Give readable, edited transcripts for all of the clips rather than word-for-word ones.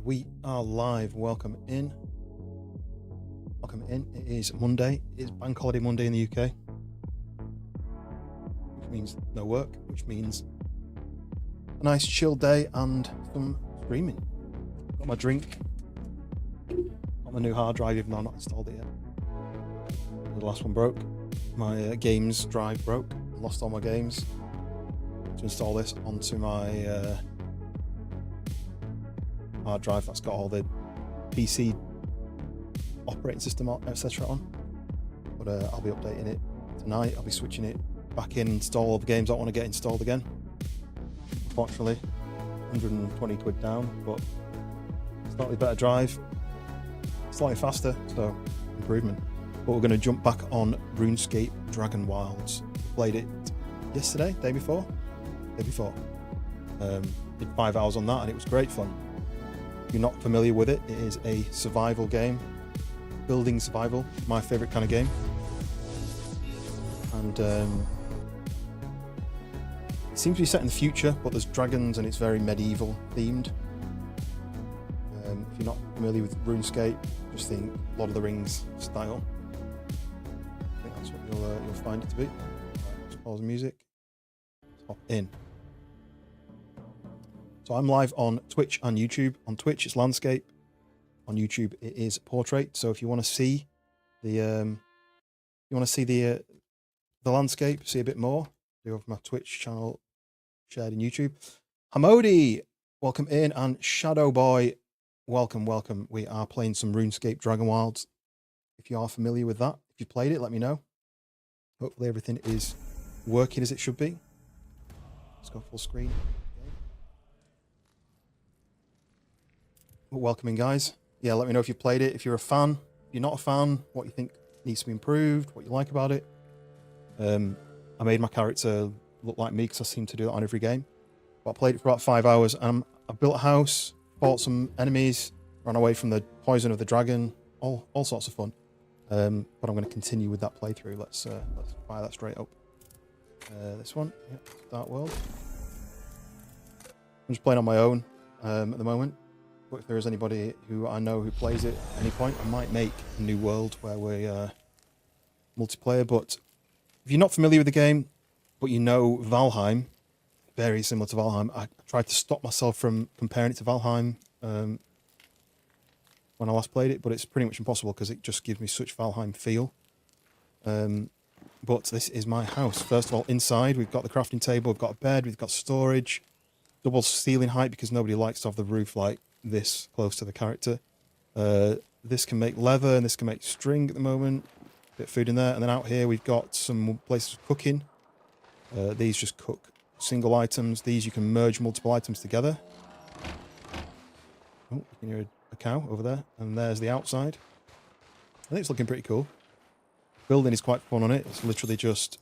we are live. Welcome in. Welcome in. It is Monday. It is Bank Holiday Monday in the UK, which means no work, which means a nice chill day and some streaming. Got my drink. Got my new hard drive, even though I've not installed it yet. The last one broke. My games drive broke. Lost all my games. To install this onto my hard drive that's got all the PC operating system etc. on. But I'll be updating it tonight. I'll be switching it back in, install all the games I want to get installed again. Unfortunately, 120 quid down, but slightly better drive, slightly faster, so improvement. But we're going to jump back on RuneScape DragonWilds. Played it yesterday, day before. Did 5 hours on that and it was great fun. If you're not familiar with it, it is a survival game, building survival, my favourite kind of game. And it seems to be set in the future, but there's dragons and it's very medieval themed. If you're not familiar with RuneScape, just think Lord of the Rings style. I think that's what you'll find it to be. Right, let's pause the music. Let's hop in. So I'm live on Twitch and YouTube. On Twitch it's landscape. On YouTube it is portrait. So if you want to see the landscape, see a bit more, go over my Twitch channel shared in YouTube. Hamodi, welcome in, and Shadow Boy, welcome. We are playing some RuneScape DragonWilds. If you are familiar with that, if you played it, let me know. Hopefully everything is working as it should be. Let's go full screen. Welcoming, guys. Yeah, let me know if you played it, if you're a fan. If you're not a fan, what you think needs to be improved, what you like about it. I made my character look like me because I seem to do that on every game. But I played it for about 5 hours. I built a house, fought some enemies, ran away from the poison of the dragon, all sorts of fun. But I'm going to continue with that playthrough. Let's fire that straight up. This one, yeah, Start World. I'm just playing on my own at the moment. But if there is anybody who I know who plays it at any point, I might make a new world where we're multiplayer. But if you're not familiar with the game, but you know Valheim, very similar to Valheim, I tried to stop myself from comparing it to Valheim when I last played it, but it's pretty much impossible because it just gives me such Valheim feel. But this is my house. First of all, inside we've got the crafting table, we've got a bed, we've got storage, double ceiling height because nobody likes to have the roof like this close to the character. This can make leather and this can make string at the moment. Bit of food in there, and then out here we've got some places for cooking. These just cook single items. These you can merge multiple items together. Oh, you can hear a cow over there, and there's the outside. I think it's looking pretty cool. Building is quite fun on it. It's literally just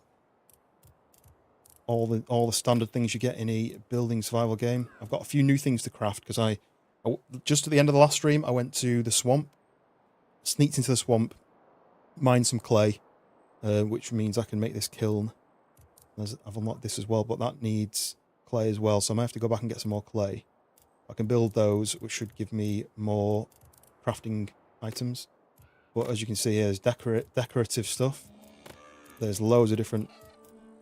all the standard things you get in a building survival game. I've got a few new things to craft because just at the end of the last stream, I went to the swamp, sneaked into the swamp, mined some clay, which means I can make this kiln. I've unlocked this as well, but that needs clay as well, so I might have to go back and get some more clay. I can build those, which should give me more crafting items. But as you can see here, there's decorative stuff. There's loads of different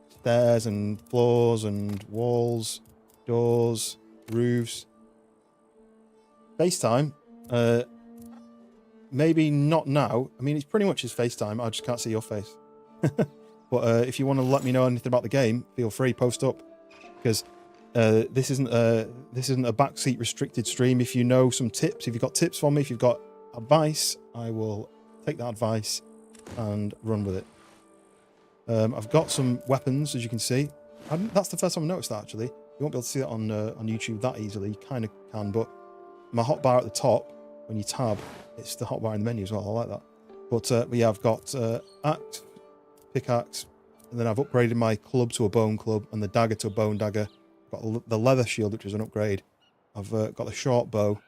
stairs and floors and walls, doors, roofs. FaceTime, maybe not now. I mean, it's pretty much his FaceTime. I just can't see your face. But if you want to let me know anything about the game, feel free, post up. Because this isn't a backseat restricted stream. If you know some tips, if you've got tips for me, if you've got advice, I will take that advice and run with it. I've got some weapons, as you can see. That's the first time I noticed that, actually. You won't be able to see that on YouTube that easily. You kind of can, but my hotbar at the top, when you tab, it's the hotbar in the menu as well. I like that. But yeah, I've got axe, pickaxe, and then I've upgraded my club to a bone club and the dagger to a bone dagger. I've got the leather shield, which is an upgrade. I've got the short bow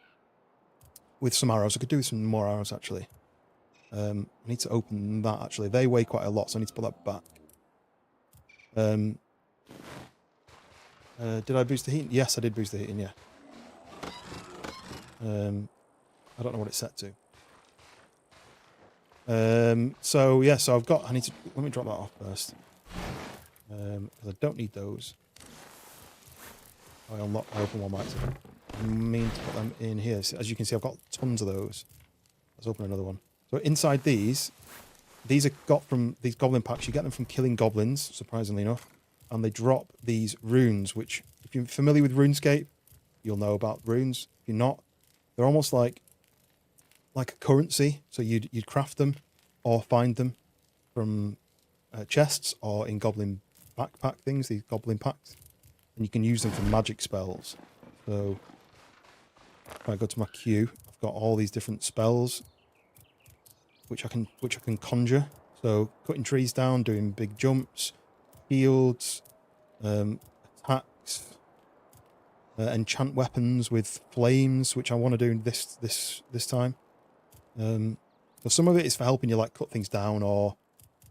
with some arrows. I could do with some more arrows, actually. I need to open that, actually. They weigh quite a lot, so I need to put that back. Did I boost the heating? Yes, I did boost the heating, yeah. I don't know what it's set to. So yeah, so I've got, let me drop that off first. Because I don't need those. I open one mic. I mean to put them in here. So as you can see, I've got tons of those. Let's open another one. So inside these are got from these goblin packs. You get them from killing goblins, surprisingly enough. And they drop these runes, which, if you're familiar with RuneScape, you'll know about runes. If you're not, they're almost like a currency. So you'd craft them or find them from chests or in goblin backpack things, these goblin packs. And you can use them for magic spells. So if I go to my queue, I've got all these different spells which I can conjure. So cutting trees down, doing big jumps, shields, attacks, enchant weapons with flames, which I want to do this time. So some of it is for helping you like cut things down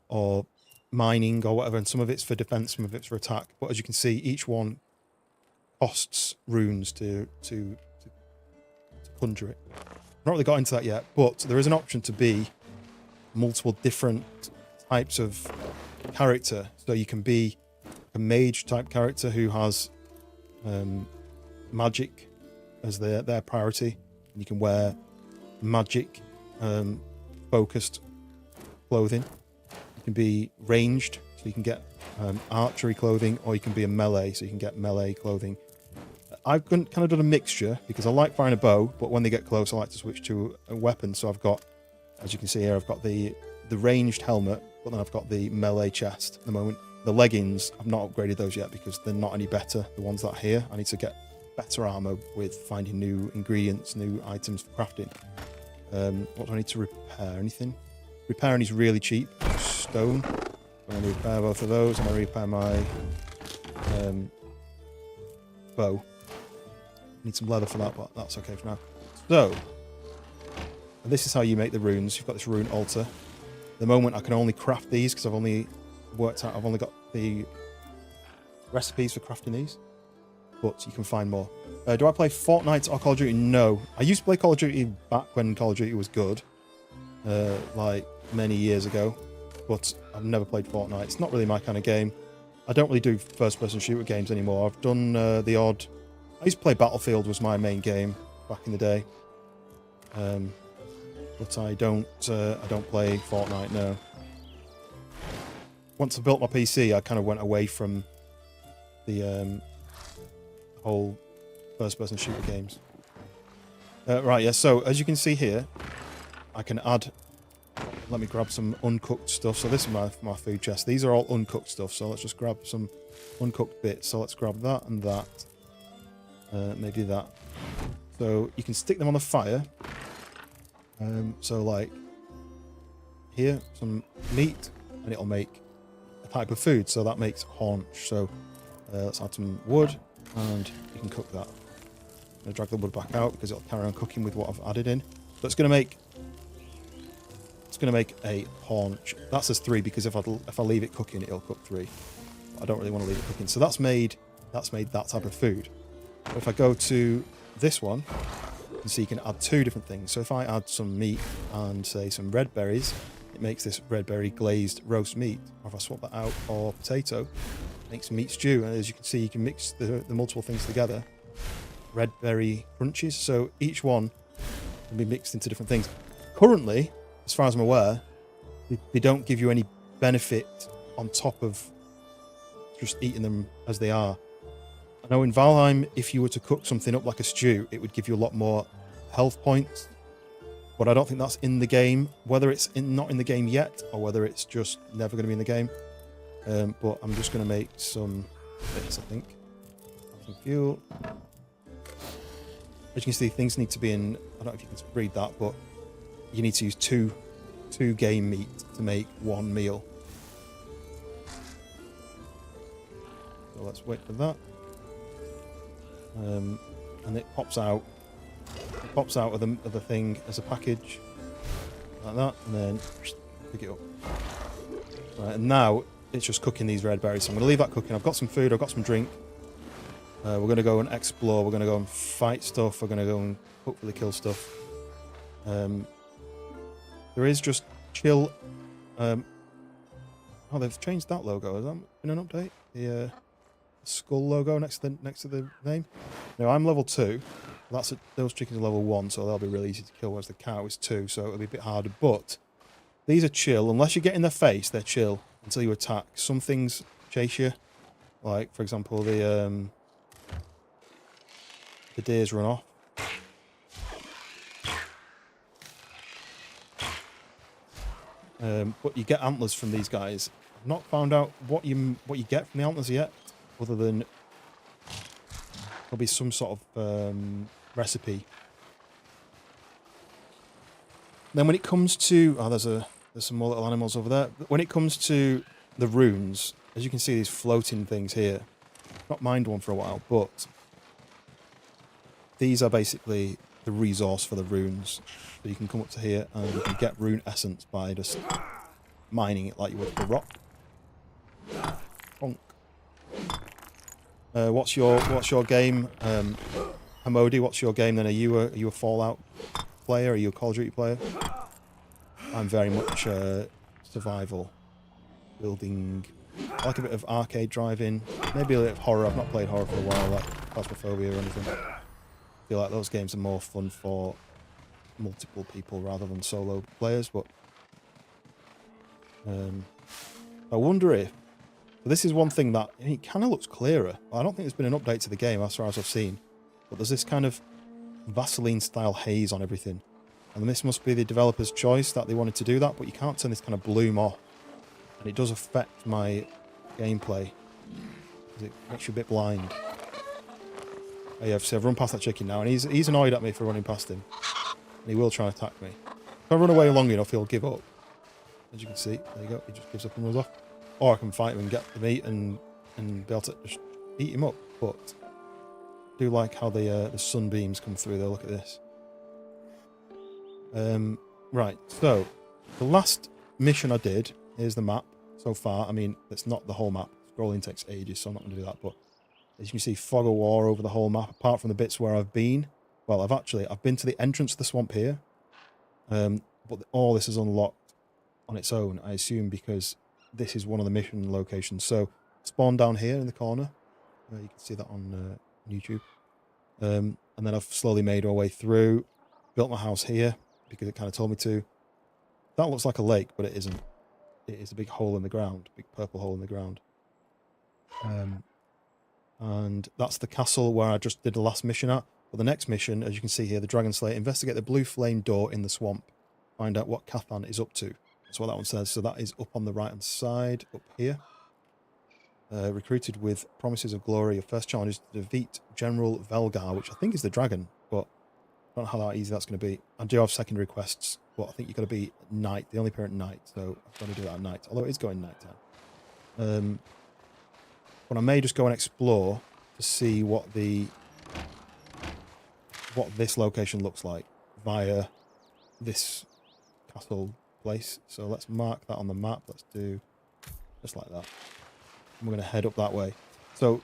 or mining or whatever, and some of it's for defense, some of it's for attack. But as you can see, each one costs runes to conjure it. I've not really got into that yet, but there is an option to be multiple different types of character. So you can be a mage type character who has magic as their priority, and you can wear magic focused clothing. You can be ranged, so you can get archery clothing, or you can be a melee, so you can get melee clothing. I've kind of done a mixture because I like firing a bow, but when they get close, I like to switch to a weapon. So I've got, as you can see here, I've got the ranged helmet, but then I've got the melee chest at the moment. The leggings, I've not upgraded those yet because they're not any better, the ones that are here. I need to get better armor with finding new ingredients, new items for crafting. What do I need to repair? Anything? Repairing is really cheap. Stone. I'm going to repair both of those. I'm going to repair my bow. Need some leather for that, but that's okay for now. So, and this is how you make the runes. You've got this rune altar. At the moment, I can only craft these because I've only got the recipes for crafting these. But you can find more. Do I play Fortnite or Call of Duty? No. I used to play Call of Duty back when Call of Duty was good. Like many years ago. But I've never played Fortnite. It's not really my kind of game. I don't really do first-person shooter games anymore. I've done the odd... I used to play Battlefield, was my main game back in the day. But I don't play Fortnite now. Once I built my PC, I kind of went away from the whole first-person shooter games. Right, yeah, so as you can see here, I can add... Let me grab some uncooked stuff. So this is my food chest. These are all uncooked stuff, so let's just grab some uncooked bits. So let's grab that and that. Maybe that. So you can stick them on the fire. So like here, some meat, and it'll make a type of food. So that makes haunch. So let's add some wood, and you can cook that. I'm gonna drag the wood back out because it'll carry on cooking with what I've added in. So it's gonna make a haunch. That says 3 because if I leave it cooking, it'll cook 3. I don't really want to leave it cooking. So that's made that type of food. But if I go to this one, you can see you can add 2 different things. So if I add some meat and say some red berries, it makes this red berry glazed roast meat. Or if I swap that out for potato, it makes meat stew. And as you can see, you can mix the multiple things together. Red berry crunches. So each one can be mixed into different things. Currently, as far as I'm aware, they don't give you any benefit on top of just eating them as they are. I know in Valheim, if you were to cook something up like a stew, it would give you a lot more health points. But I don't think that's in the game. Whether it's not in the game yet, or whether it's just never going to be in the game. But I'm just going to make some bits, I think. Some fuel. As you can see, things need to be in... I don't know if you can read that, but you need to use two game meat to make one meal. So let's wait for that. And it pops out. It pops out of the thing as a package, like that, and then pick it up. Right, and now it's just cooking these red berries. So I'm going to leave that cooking. I've got some food. I've got some drink. We're going to go and explore. We're going to go and fight stuff. We're going to go and hopefully kill stuff. There is just chill. Oh, they've changed that logo. Has that been an update? The skull logo next to the name. Now I'm level 2. Those chickens are level 1, so they'll be really easy to kill. Whereas the cow is 2, so it'll be a bit harder. But these are chill. Unless you get in their face, they're chill until you attack. Some things chase you, like for example the deers run off. But you get antlers from these guys. I've not found out what you get from the antlers yet, other than there'll be some sort of recipe. Then when it comes to there's some more little animals over there. When it comes to the runes, as you can see, these floating things here. Not mined one for a while, but these are basically the resource for the runes. So you can come up to here and you can get rune essence by just mining it like you would for rock. Bonk. What's your game, Hamodi? What's your game then? Are you a Fallout player? Are you a Call of Duty player? I'm very much survival, building. I like a bit of arcade driving, maybe a bit of horror. I've not played horror for a while, like Phasmophobia or anything. I feel like those games are more fun for multiple people rather than solo players. But I wonder if this is one thing that it kind of looks clearer. I don't think there's been an update to the game as far as I've seen, but there's this kind of Vaseline style haze on everything, and this must be the developer's choice that they wanted to do that. But you can't turn this kind of bloom off, and it does affect my gameplay. It makes you a bit blind. Oh yeah, so I've run past that chicken now, and he's annoyed at me for running past him, and he will try and attack me. If I run away long enough, he'll give up. As you can see, there you go. He just gives up and runs off. Or I can fight him and get the meat and be able to just eat him up. But I do like how the sunbeams come through there. Look at this. Right, so the last mission I did, here's the map so far. I mean, it's not the whole map. Scrolling takes ages, so I'm not going to do that. But as you can see, fog of war over the whole map, apart from the bits where I've been. Well, I've been to the entrance of the swamp here. But all this is unlocked on its own, I assume, because this is one of the mission locations. So spawn down here in the corner. You can see that on YouTube. And then I've slowly made our way through. Built my house here because it kind of told me to. That looks like a lake, but it isn't. It is a big hole in the ground, big purple hole in the ground. And that's the castle where I just did the last mission at. But the next mission, as you can see here, the Dragon Slayer, investigate the blue flame door in the swamp. Find out what Cathan is up to. That's what that one says. So that is up on the right hand side, up here. Recruited with promises of glory. Your first challenge is to defeat General Velgar, which I think is the dragon, but I don't know how easy that's going to be. I do have secondary quests, but I think you've got to be at night. They only appear at night, so I've got to do that at night. Although it is going night time. But I may just go and explore to see what this location looks like via this castle place. So let's mark that on the map. Let's do just like that. And we're going to head up that way. So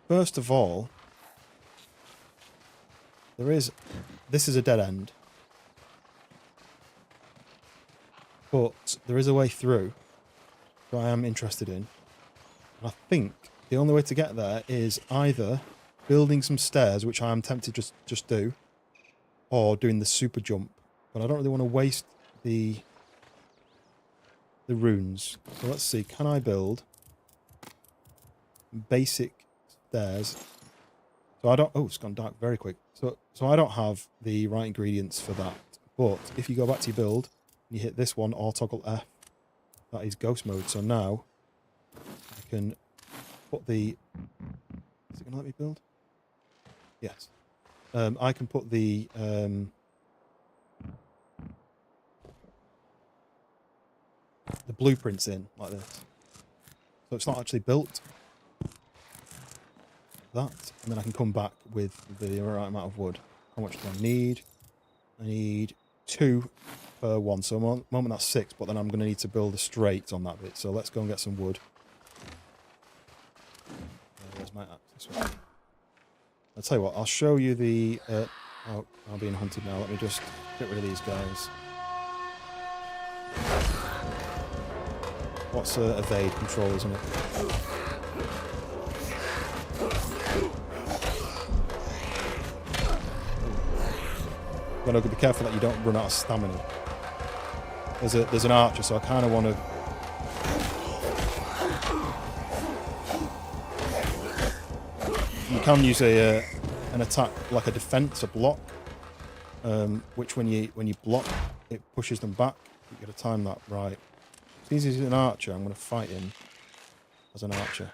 first of all, this is a dead end, but there is a way through that I am interested in. And I think the only way to get there is either building some stairs, which I am tempted to just do, or doing the super jump. But I don't really want to waste the runes. So let's see, can I build basic stairs? So I don't, oh, it's gone dark very quick. So I don't have the right ingredients for that. But if you go back to your build, you hit this one or toggle F, that is ghost mode. So now I can put the, is it going to let me build? Yes. I can put the blueprints in like this. So it's not actually built. That, and then I can come back with the right amount of wood. How much do I need? I need 2 per one. So at the moment that's 6, but then I'm going to need to build a straight on that bit. So let's go and get some wood. Where's my axe? This one. I'll tell you what, I'll show you the... oh, I'm being hunted now. Let me just get rid of these guys. What's evade control, isn't it? You've got to be careful that you don't run out of stamina. There's an archer, so I kind of want to... You can use an attack like a defense, a block, which when you block, it pushes them back. You've got to time that right. Since he's an archer, I'm going to fight him as an archer.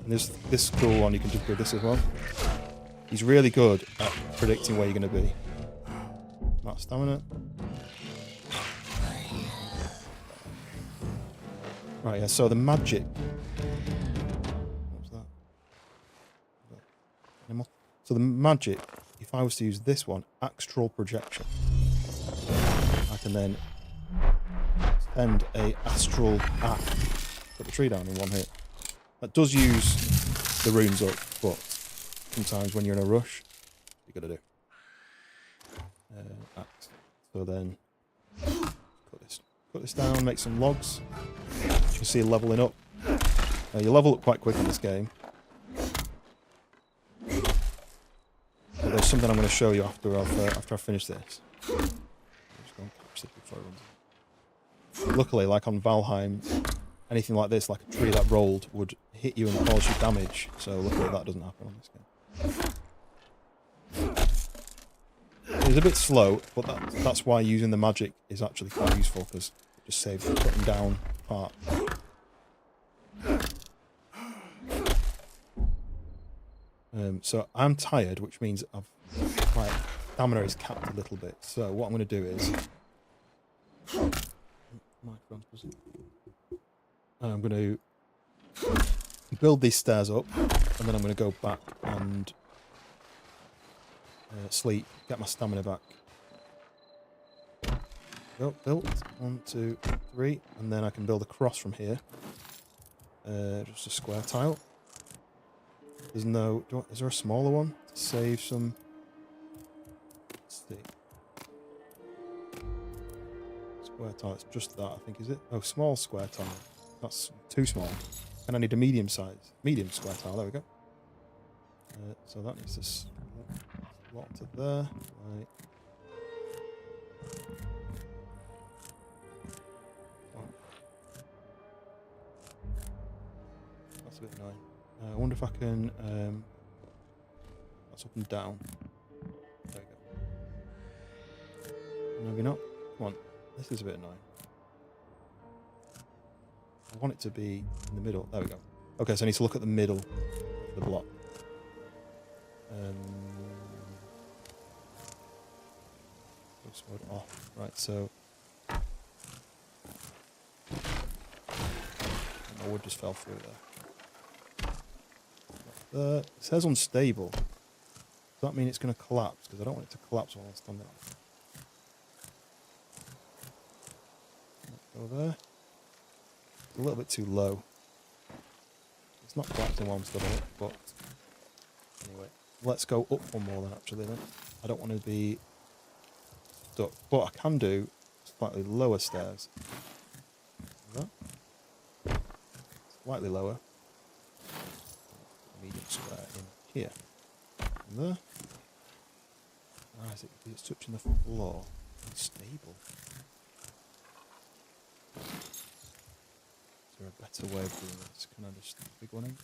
And this cool one, you can just do this as well. He's really good at predicting where you're going to be. That stamina. Right, yeah, so the magic. What was that? Animal. So the magic, if I was to use this one, astral projection, I can then send a astral put the tree down in one hit. That does use the runes up, but sometimes when you're in a rush, you got to do. Axe. So then cut this down, make some logs. As you can see, leveling up. You level up quite quick in this game. But there's something I'm going to show you after I finish this. I'm just going to catch this before it runs out. Luckily, like on Valheim, anything like this, like a tree that rolled, would hit you and cause you damage. So luckily that doesn't happen on this game. It's a bit slow, but that's why using the magic is actually quite useful, because it just saves the cutting down part. So I'm tired, which means my stamina is capped a little bit. So what I'm going to do is... I'm going to build these stairs up, and then I'm going to go back and sleep, get my stamina back. Go, built. 1, 2, 3, and then I can build a cross from here. Just a square tile. There's no... is there a smaller one to save some... Let's see. Square tile, it's just that, I think, is it? Oh, small square tile. That's too small. And I need a medium square tile, there we go. So that needs to slot to there. Right. That's a bit annoying. I wonder if I can... that's up and down. There we go. Maybe not. Come on. This is a bit annoying. I want it to be in the middle. There we go. Okay, so I need to look at the middle of the block. Off. Right, so... my wood just fell through there. It says unstable. Does that mean it's going to collapse? Because I don't want it to collapse while I'm standing on it. Go there. It's a little bit too low. It's not collapsing while I'm stood on it, but anyway. Let's go up one more then, actually, then. I don't want to be stuck. But I can do slightly lower stairs. Like that. Slightly lower. Medium square in here. And there. Ah, is it touching the floor? Unstable. Is there a better way of doing this? Can I just big one in?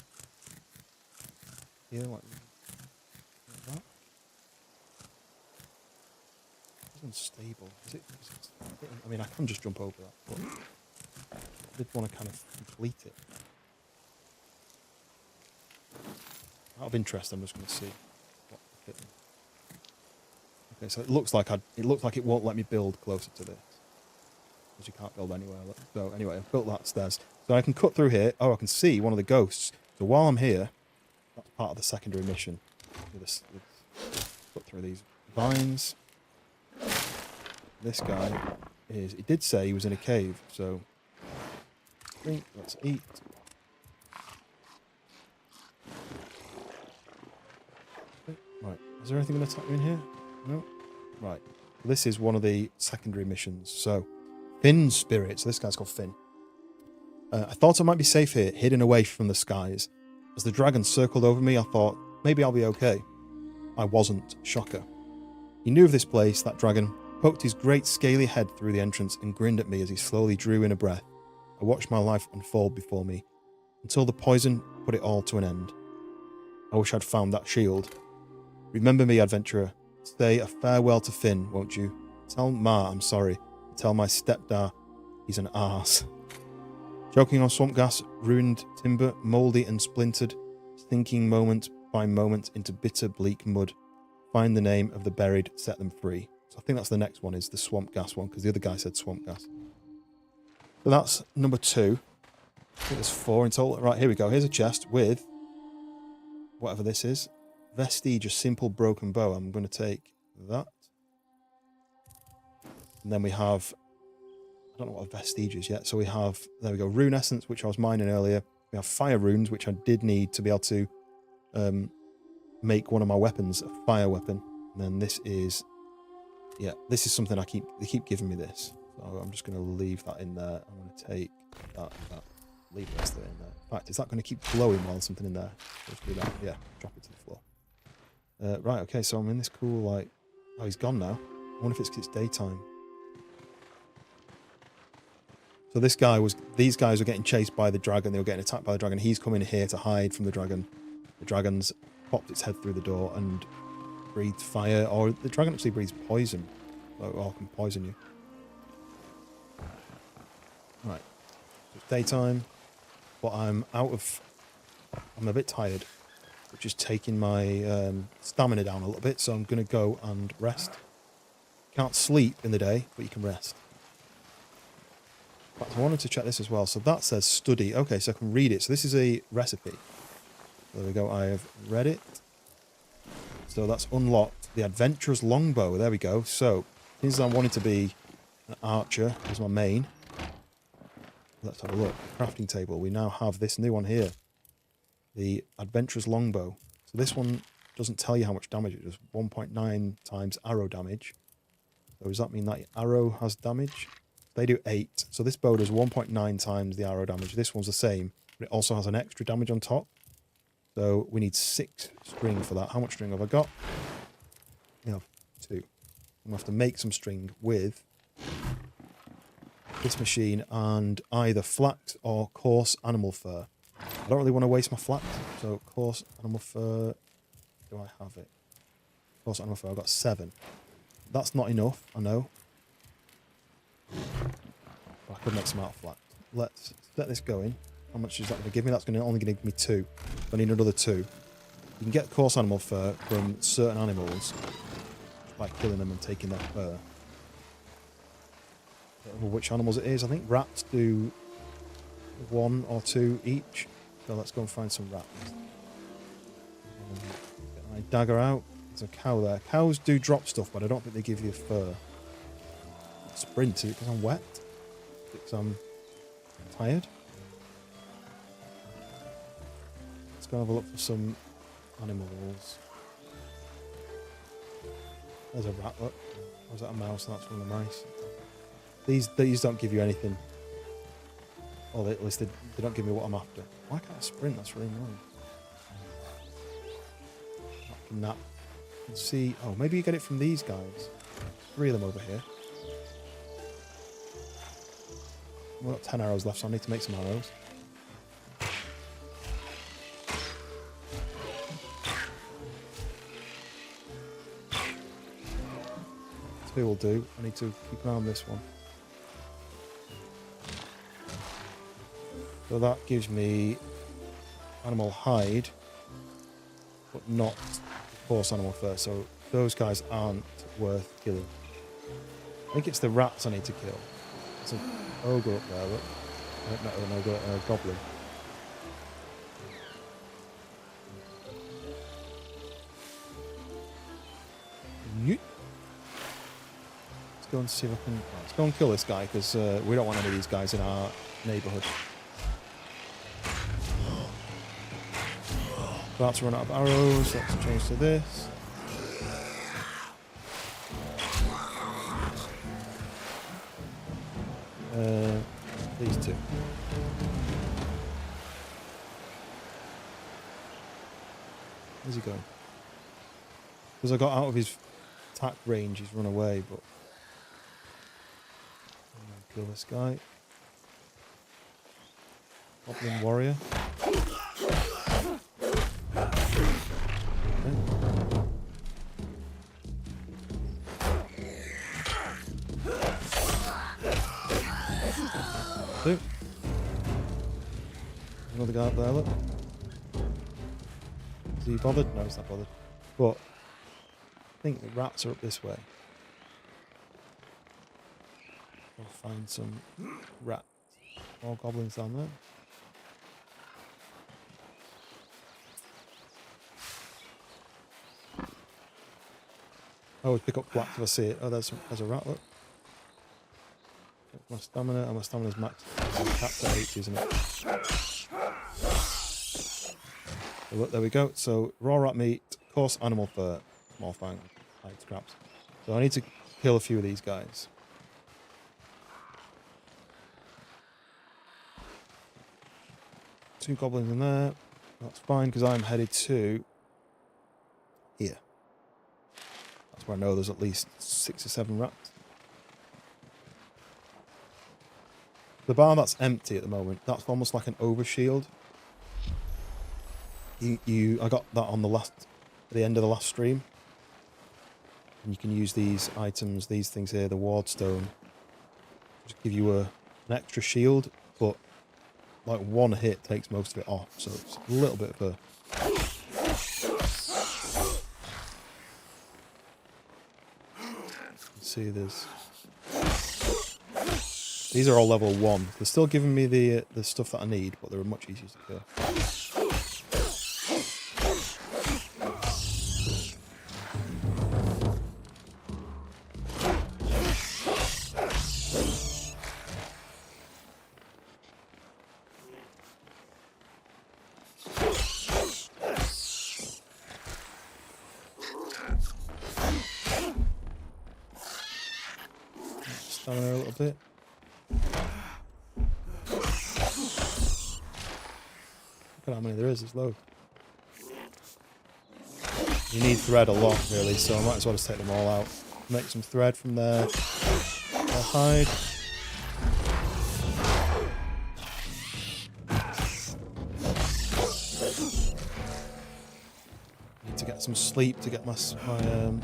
Here, like that? It's unstable. Is it? I mean, I can just jump over that, but I did want to kind of complete it. Out of interest, I'm just going to see what the fit. Okay, so it looks like it won't let me build closer to this, because you can't build anywhere. So anyway, I've built that stairs, so I can cut through here. Oh, I can see one of the ghosts. So while I'm here, that's part of the secondary mission. Cut through these vines. This guy is. He did say he was in a cave, so let's eat. Is there anything going to attack me in here? No. Right. This is one of the secondary missions. So, Finn's spirit. So this guy's called Finn. I thought I might be safe here, hidden away from the skies. As the dragon circled over me, I thought, maybe I'll be okay. I wasn't. Shocker. He knew of this place, that dragon, poked his great scaly head through the entrance and grinned at me as he slowly drew in a breath. I watched my life unfold before me, until the poison put it all to an end. I wish I'd found that shield. Remember me, adventurer. Say a farewell to Finn, won't you? Tell Ma I'm sorry. Tell my stepdad he's an arse. Choking on swamp gas, ruined timber, mouldy and splintered, sinking moment by moment into bitter, bleak mud. Find the name of the buried, set them free. So I think that's the next one, is the swamp gas one, because the other guy said swamp gas. So that's number 2. I think there's 4 in total. Right, here we go. Here's a chest with whatever this is. Vestige, a simple broken bow. I'm going to take that. And then we have, I don't know what a vestige is yet. So we have, there we go, rune essence, which I was mining earlier. We have fire runes, which I did need to be able to make one of my weapons a fire weapon. And then this is, yeah, this is something they keep giving me this. So I'm just going to leave that in there. I'm going to take that, leave the rest of it in there. In fact, is that going to keep glowing while there's something in there? Let's do that. Yeah, drop it to the floor. Right, okay, so I'm in this cool, like, oh, he's gone now. I wonder if it's because it's daytime. So these guys were getting chased by the dragon. They were getting attacked by the dragon. He's coming here to hide from the dragon. The dragon's popped its head through the door and breathed fire, or the dragon actually breathes poison. Or can poison you. Right, so it's daytime, but I'm a bit tired, which is taking my stamina down a little bit, so I'm going to go and rest. Can't sleep in the day, but you can rest. In fact, I wanted to check this as well. So that says study. Okay, so I can read it. So this is a recipe. There we go. I have read it. So that's unlocked. The adventurer's longbow. There we go. So since I wanted to be an archer as my main, let's have a look. Crafting table. We now have this new one here. The adventurer's longbow. So this one doesn't tell you how much damage it does. 1.9 times arrow damage. So does that mean that arrow has damage? They do 8. So this bow does 1.9 times the arrow damage. This one's the same, but it also has an extra damage on top. So we need 6 string for that. How much string have I got? We have 2. I'm going to have to make some string with this machine and either flax or coarse animal fur. I don't really want to waste my flax, so coarse animal fur, do I have it? Coarse animal fur, I've got 7. That's not enough, I know. But I could make some out of flax. Let's get this going. How much is that going to give me? That's only going to give me 2. I need another 2. You can get coarse animal fur from certain animals by killing them and taking their fur. I don't know which animals it is. I think rats do 1 or 2 each. So let's go and find some rats. Get my dagger out. There's a cow there. Cows do drop stuff, but I don't think they give you fur. Sprint, is it because I'm wet? Because I'm tired? Let's go have a look for some animals. There's a rat, look. Or is that a mouse? That's one of the mice. These don't give you anything. Or at least they don't give me what I'm after. Why can't I sprint? That's really annoying. Nap. You can see. Oh, maybe you get it from these guys. 3 of them over here. We've got 10 arrows left, so I need to make some arrows. 2 will do. I need to keep an eye on this one. So that gives me animal hide, but not coarse animal fur. So those guys aren't worth killing. I think it's the rats I need to kill. There's an ogre up there, look. Not an ogre, a goblin. Let's go and see if I can... Let's go and kill this guy, because we don't want any of these guys in our neighbourhood. About to run out of arrows. Let's change to this. These two. Where's he going? Because I got out of his attack range, he's run away, but... I'm going to kill this guy. Goblin warrior. Okay. Another guy up there, look. Is he bothered? No, he's not bothered. But I think the rats are up this way. I'll find some rats. More goblins down there. I always pick up black if I see it. Oh, there's a rat, look. My stamina, and my stamina's maxed. Capped at 80, isn't it? So look, there we go. So, raw rat meat, coarse animal fur, small fang, hide scraps. So I need to kill a few of these guys. Two goblins in there. That's fine, because I'm headed to here. That's where I know there's at least 6 or 7 rats. The bar that's empty at the moment, that's almost like an overshield. I got that on at the end of the last stream. And you can use these items, these things here, the wardstone, just give you an extra shield, but like one hit takes most of it off, so it's a little bit of a... See, these are all level 1. They're still giving me the stuff that I need, but they're much easier to kill. Stamina a little bit. Look at how many there is, there's loads. You need thread a lot, really, so I might as well just take them all out. Make some thread from there. I'll hide. Need to get some sleep to get my stamina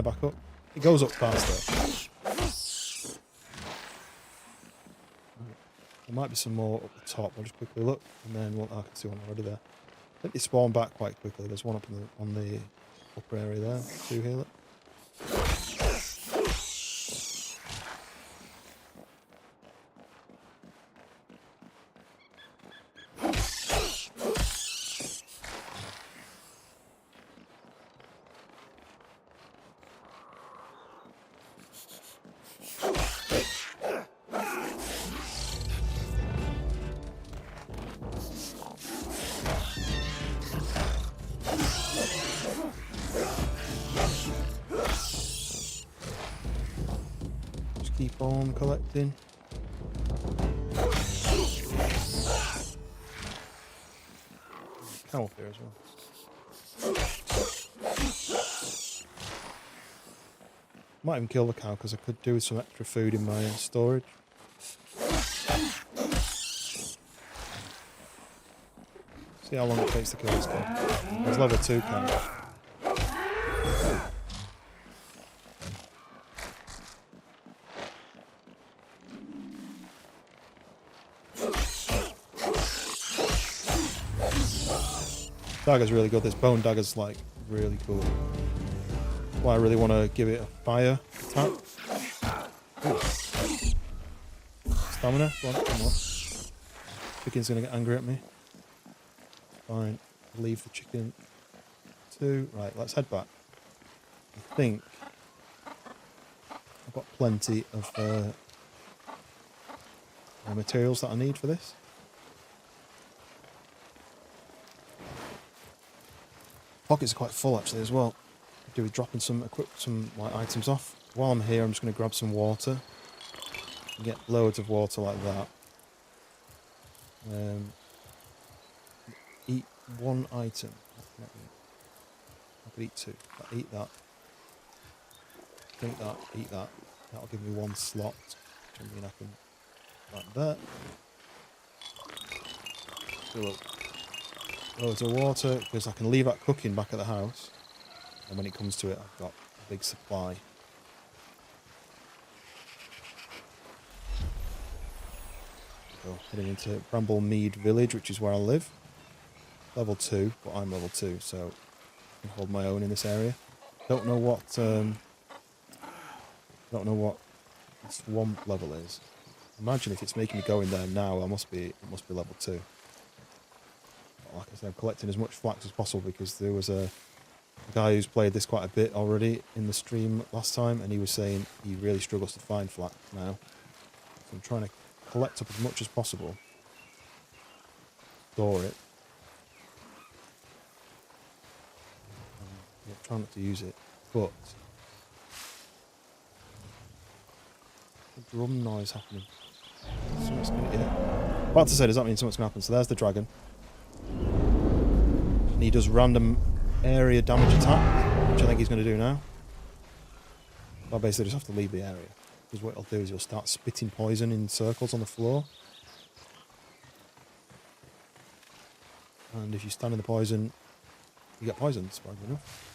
back up. It goes up faster. There might be some more up the top. I'll just quickly look, and then I can see one already there. I think they spawn back quite quickly. There's one up on the upper area there. 2 here. Look. Keep on collecting. Cow up here as well. Might even kill the cow because I could do with some extra food in my storage. See how long it takes to kill this guy. There's level 2 cow. Dagger's really good. This bone dagger's like really cool. Why I really want to give it a fire attack. Ooh. Stamina. Come on. Chicken's gonna get angry at me. Fine. Leave the chicken too. Right. Let's head back. I think I've got plenty of materials that I need for this. Pockets are quite full actually as well. Do with dropping some like items off. While I'm here, I'm just going to grab some water. You get loads of water like that. Eat one item. What can I eat? I could eat 2. I'll eat that. Drink that. Eat that. That'll give me 1 slot. Which I mean I can like that. Fill up loads of water because I can leave that cooking back at the house. And when it comes to it, I've got a big supply. So heading into Bramblemead Village, which is where I live. Level 2, but I'm level 2, so I can hold my own in this area. Don't know what swamp level is. Imagine if it's making me go in there now, it must be level 2. But like I said, I'm collecting as much flax as possible because there was a guy who's played this quite a bit already in the stream last time, and he was saying he really struggles to find flax now. So I'm trying to collect up as much as possible. Store it. Yeah, try not to use it, but a drum noise happening. Something's gonna, yeah. About to say, does that mean something's gonna happen? So there's the dragon. And he does random area damage attack, which I think he's going to do now. I basically just have to leave the area. Because what he'll do is he'll start spitting poison in circles on the floor. And if you stand in the poison, you get poisoned, surprisingly enough.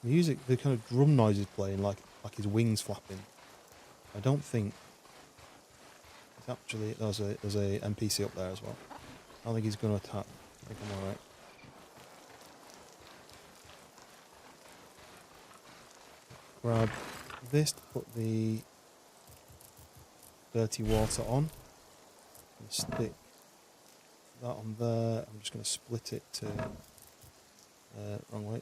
Music, the kind of drum noise is playing, like his wings flapping. I don't think it's actually there's a NPC up there as well. I don't think he's going to attack. I think I'm alright. Grab this to put the dirty water on. And stick that on there. I'm just going to split it to wrong way.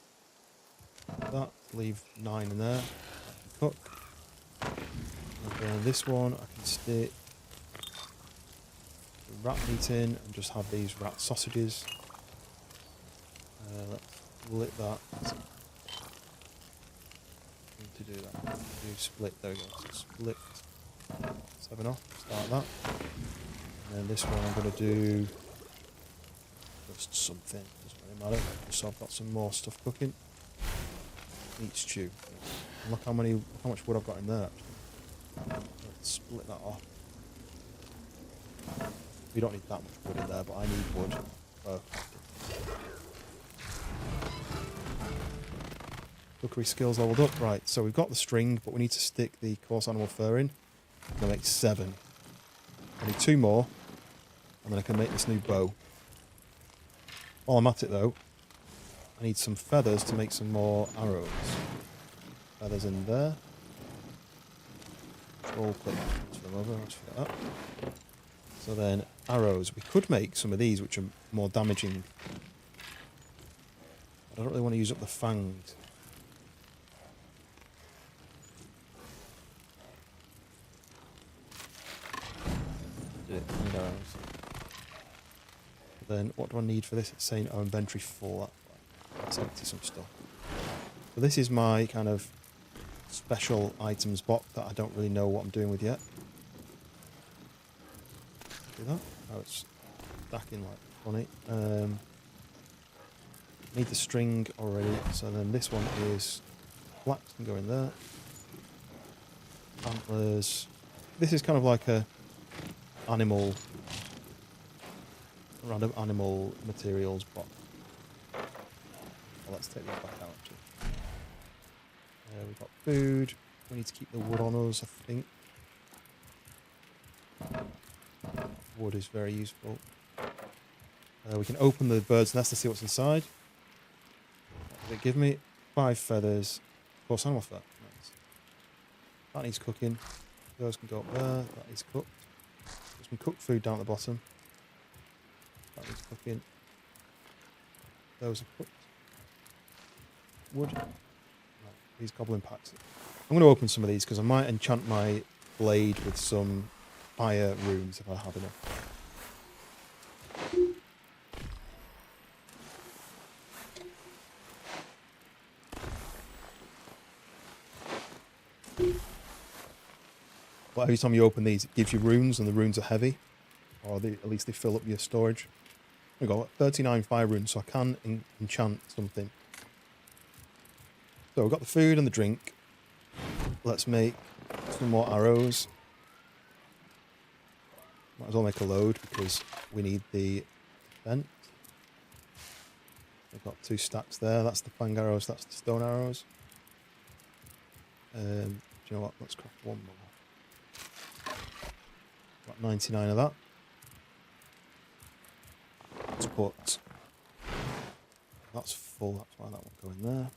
That, leave 9 in there. Cook. And then this one I can stick the rat meat in and just have these rat sausages. Let's split that. To do that, do split. There we go. So split 7 off. Start that. And then this one I'm going to do just something. Doesn't really matter. Just so I've got some more stuff cooking. Meat stew. And look how much wood I've got in there. Actually. Let's split that off. We don't need that much wood in there, but I need wood. Cookery skills leveled up. Right, so we've got the string, but we need to stick the coarse animal fur in. I'm going to make 7. I need 2 more, and then I can make this new bow. While I'm at it though, I need some feathers to make some more arrows. Feathers in there. Control click to them over, let's forget that. So then, arrows. We could make some of these which are more damaging. I don't really want to use up the fangs. Then what do I need for this? It's saying our inventory full. Let's empty some stuff. So this is my kind of special items box that I don't really know what I'm doing with yet. Do that? Oh, it's stacking like funny. Need the string already. So then this one is flax can go in there. Antlers. This is kind of like a random animal materials box. Well, let's take that back out actually. We've got food. We need to keep the wood on us, I think. Wood is very useful. We can open the bird's nest to see what's inside. What does it give me? 5 feathers. Of course, animal fur. Nice. That needs cooking. Those can go up there. That is cooked. There's some cooked food down at the bottom. That needs cooking. Those are cooked. Wood. Right, these goblin packs. I'm going to open some of these because I might enchant my blade with some fire runes if I have enough. But every time you open these, it gives you runes, and the runes are heavy. Or at least they fill up your storage. We've got 39 fire runes, so I can enchant something. So we've got the food and the drink. Let's make some more arrows. Might as well make a load because we need the vent. We've got 2 stacks there. That's the fang arrows, that's the stone arrows. Do you know what? Let's craft one more. Got 99 of that. Let's put... That's full, that's why that won't go in there.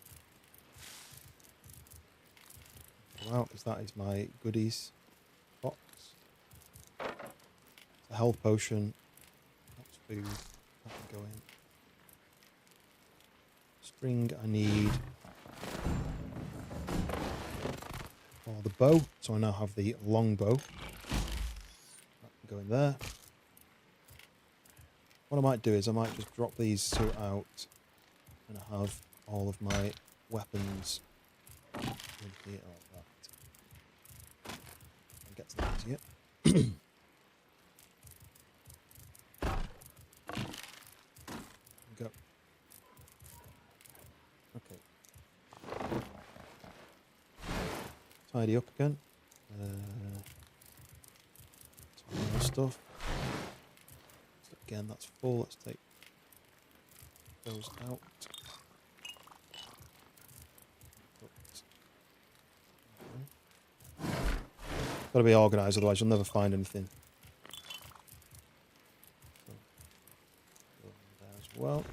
Pull out, because that is my goodies box. A health potion. That's food. That can go in. String I need for the bow, so I now have the long bow. That can go in there. What I might do is I might just drop these 2 out and I have all of my weapons in here like that. And get to that easier. Go. Okay. Tidy up again. More stuff. So again, that's full. Let's take those out. Got to be organised, otherwise you'll never find anything. So, go there as well.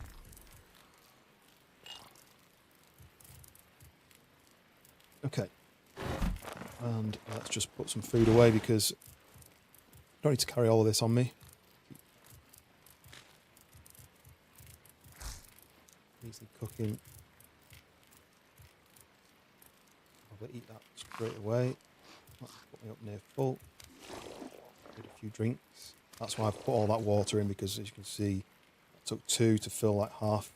Okay. And let's just put some food away because I don't need to carry all of this on me. Easily cooking. I will eat that straight away. That'll put me up near full. Did a few drinks. That's why I've put all that water in, because as you can see, it took 2 to fill like half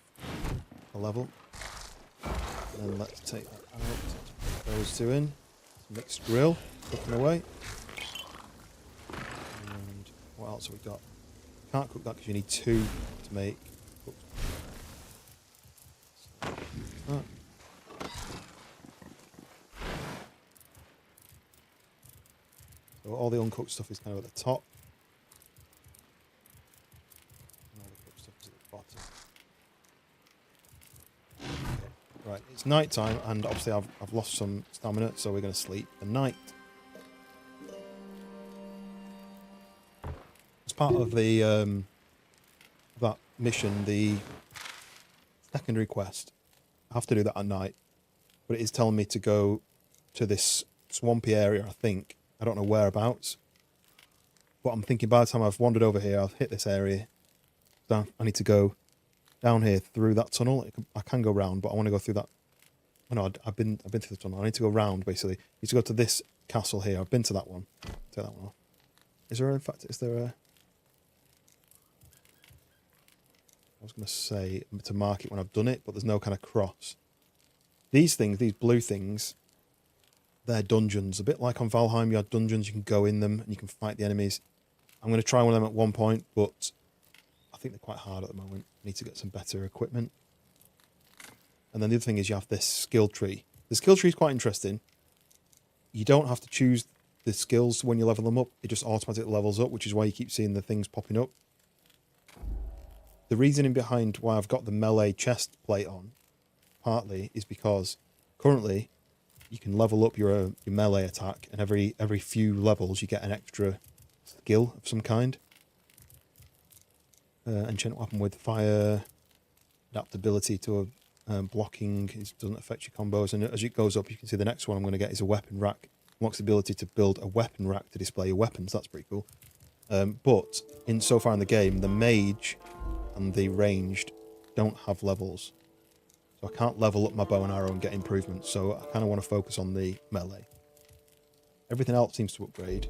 the level. And then let's take that out. Put those 2 in. Mixed grill, cooking away. And what else have we got? Can't cook that because you need 2 to make cooked. So, so all the uncooked stuff is kind of at the top. And all the cooked stuff is at the bottom. Okay. Right, it's night time, and obviously I've lost some stamina, so we're going to sleep the night. As part of the that mission, the secondary quest, I have to do that at night, but it is telling me to go to this swampy area, I think. I don't know whereabouts, but I'm thinking by the time I've wandered over here, I've hit this area. So I need to go down here through that tunnel. I can go round, but I want to go through that. Oh no, I've been through the tunnel. I need to go round, basically. I need to go to this castle here. I've been to that one. Take that one off. Is there, in fact, is there a... I was going to say to mark it when I've done it, but there's no kind of cross. These things, these blue things, they're dungeons. A bit like on Valheim, you have dungeons, you can go in them and you can fight the enemies. I'm going to try one of them at one point, but I think they're quite hard at the moment. I need to get some better equipment. And then the other thing is you have this skill tree. The skill tree is quite interesting. You don't have to choose the skills when you level them up. It just automatically levels up, which is why you keep seeing the things popping up. The reasoning behind why I've got the melee chest plate on, partly, is because currently you can level up your melee attack, and every few levels you get an extra skill of some kind. Enchant weapon with fire, adaptability to blocking, it doesn't affect your combos, and as it goes up you can see the next one I'm going to get is a weapon rack. Unlocks the ability to build a weapon rack to display your weapons. That's pretty cool. But so far in the game, the mage and the ranged don't have levels, so I can't level up my bow and arrow and get improvements, so I kind of want to focus on the melee. Everything else seems to upgrade,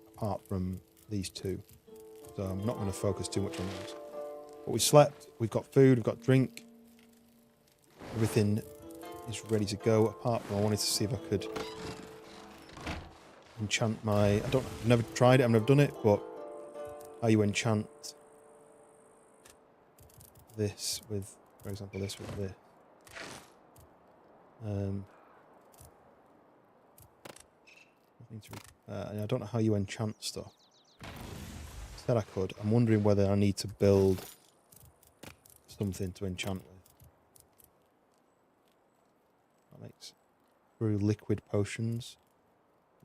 apart from these 2, so I'm not going to focus too much on those. But we slept, we've got food, we've got drink, everything is ready to go. Apart from I wanted to see if I could enchant my... I've never tried it, I've never done it, but how you enchant this with, for example, this with this. Nothing to, and I don't know how you enchant stuff. Said I could. I'm wondering whether I need to build something to enchant with. That makes brew liquid potions.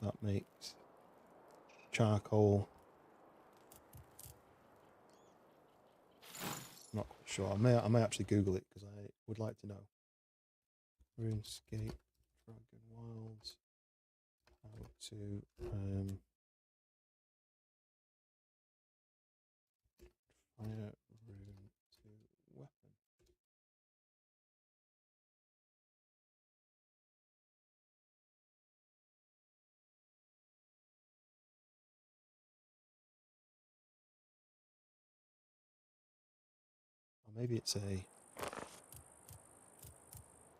That makes charcoal. Not quite sure. I may actually Google it because I would like to know. RuneScape, DragonWilds. How to fire rune to weapon. Or maybe it's a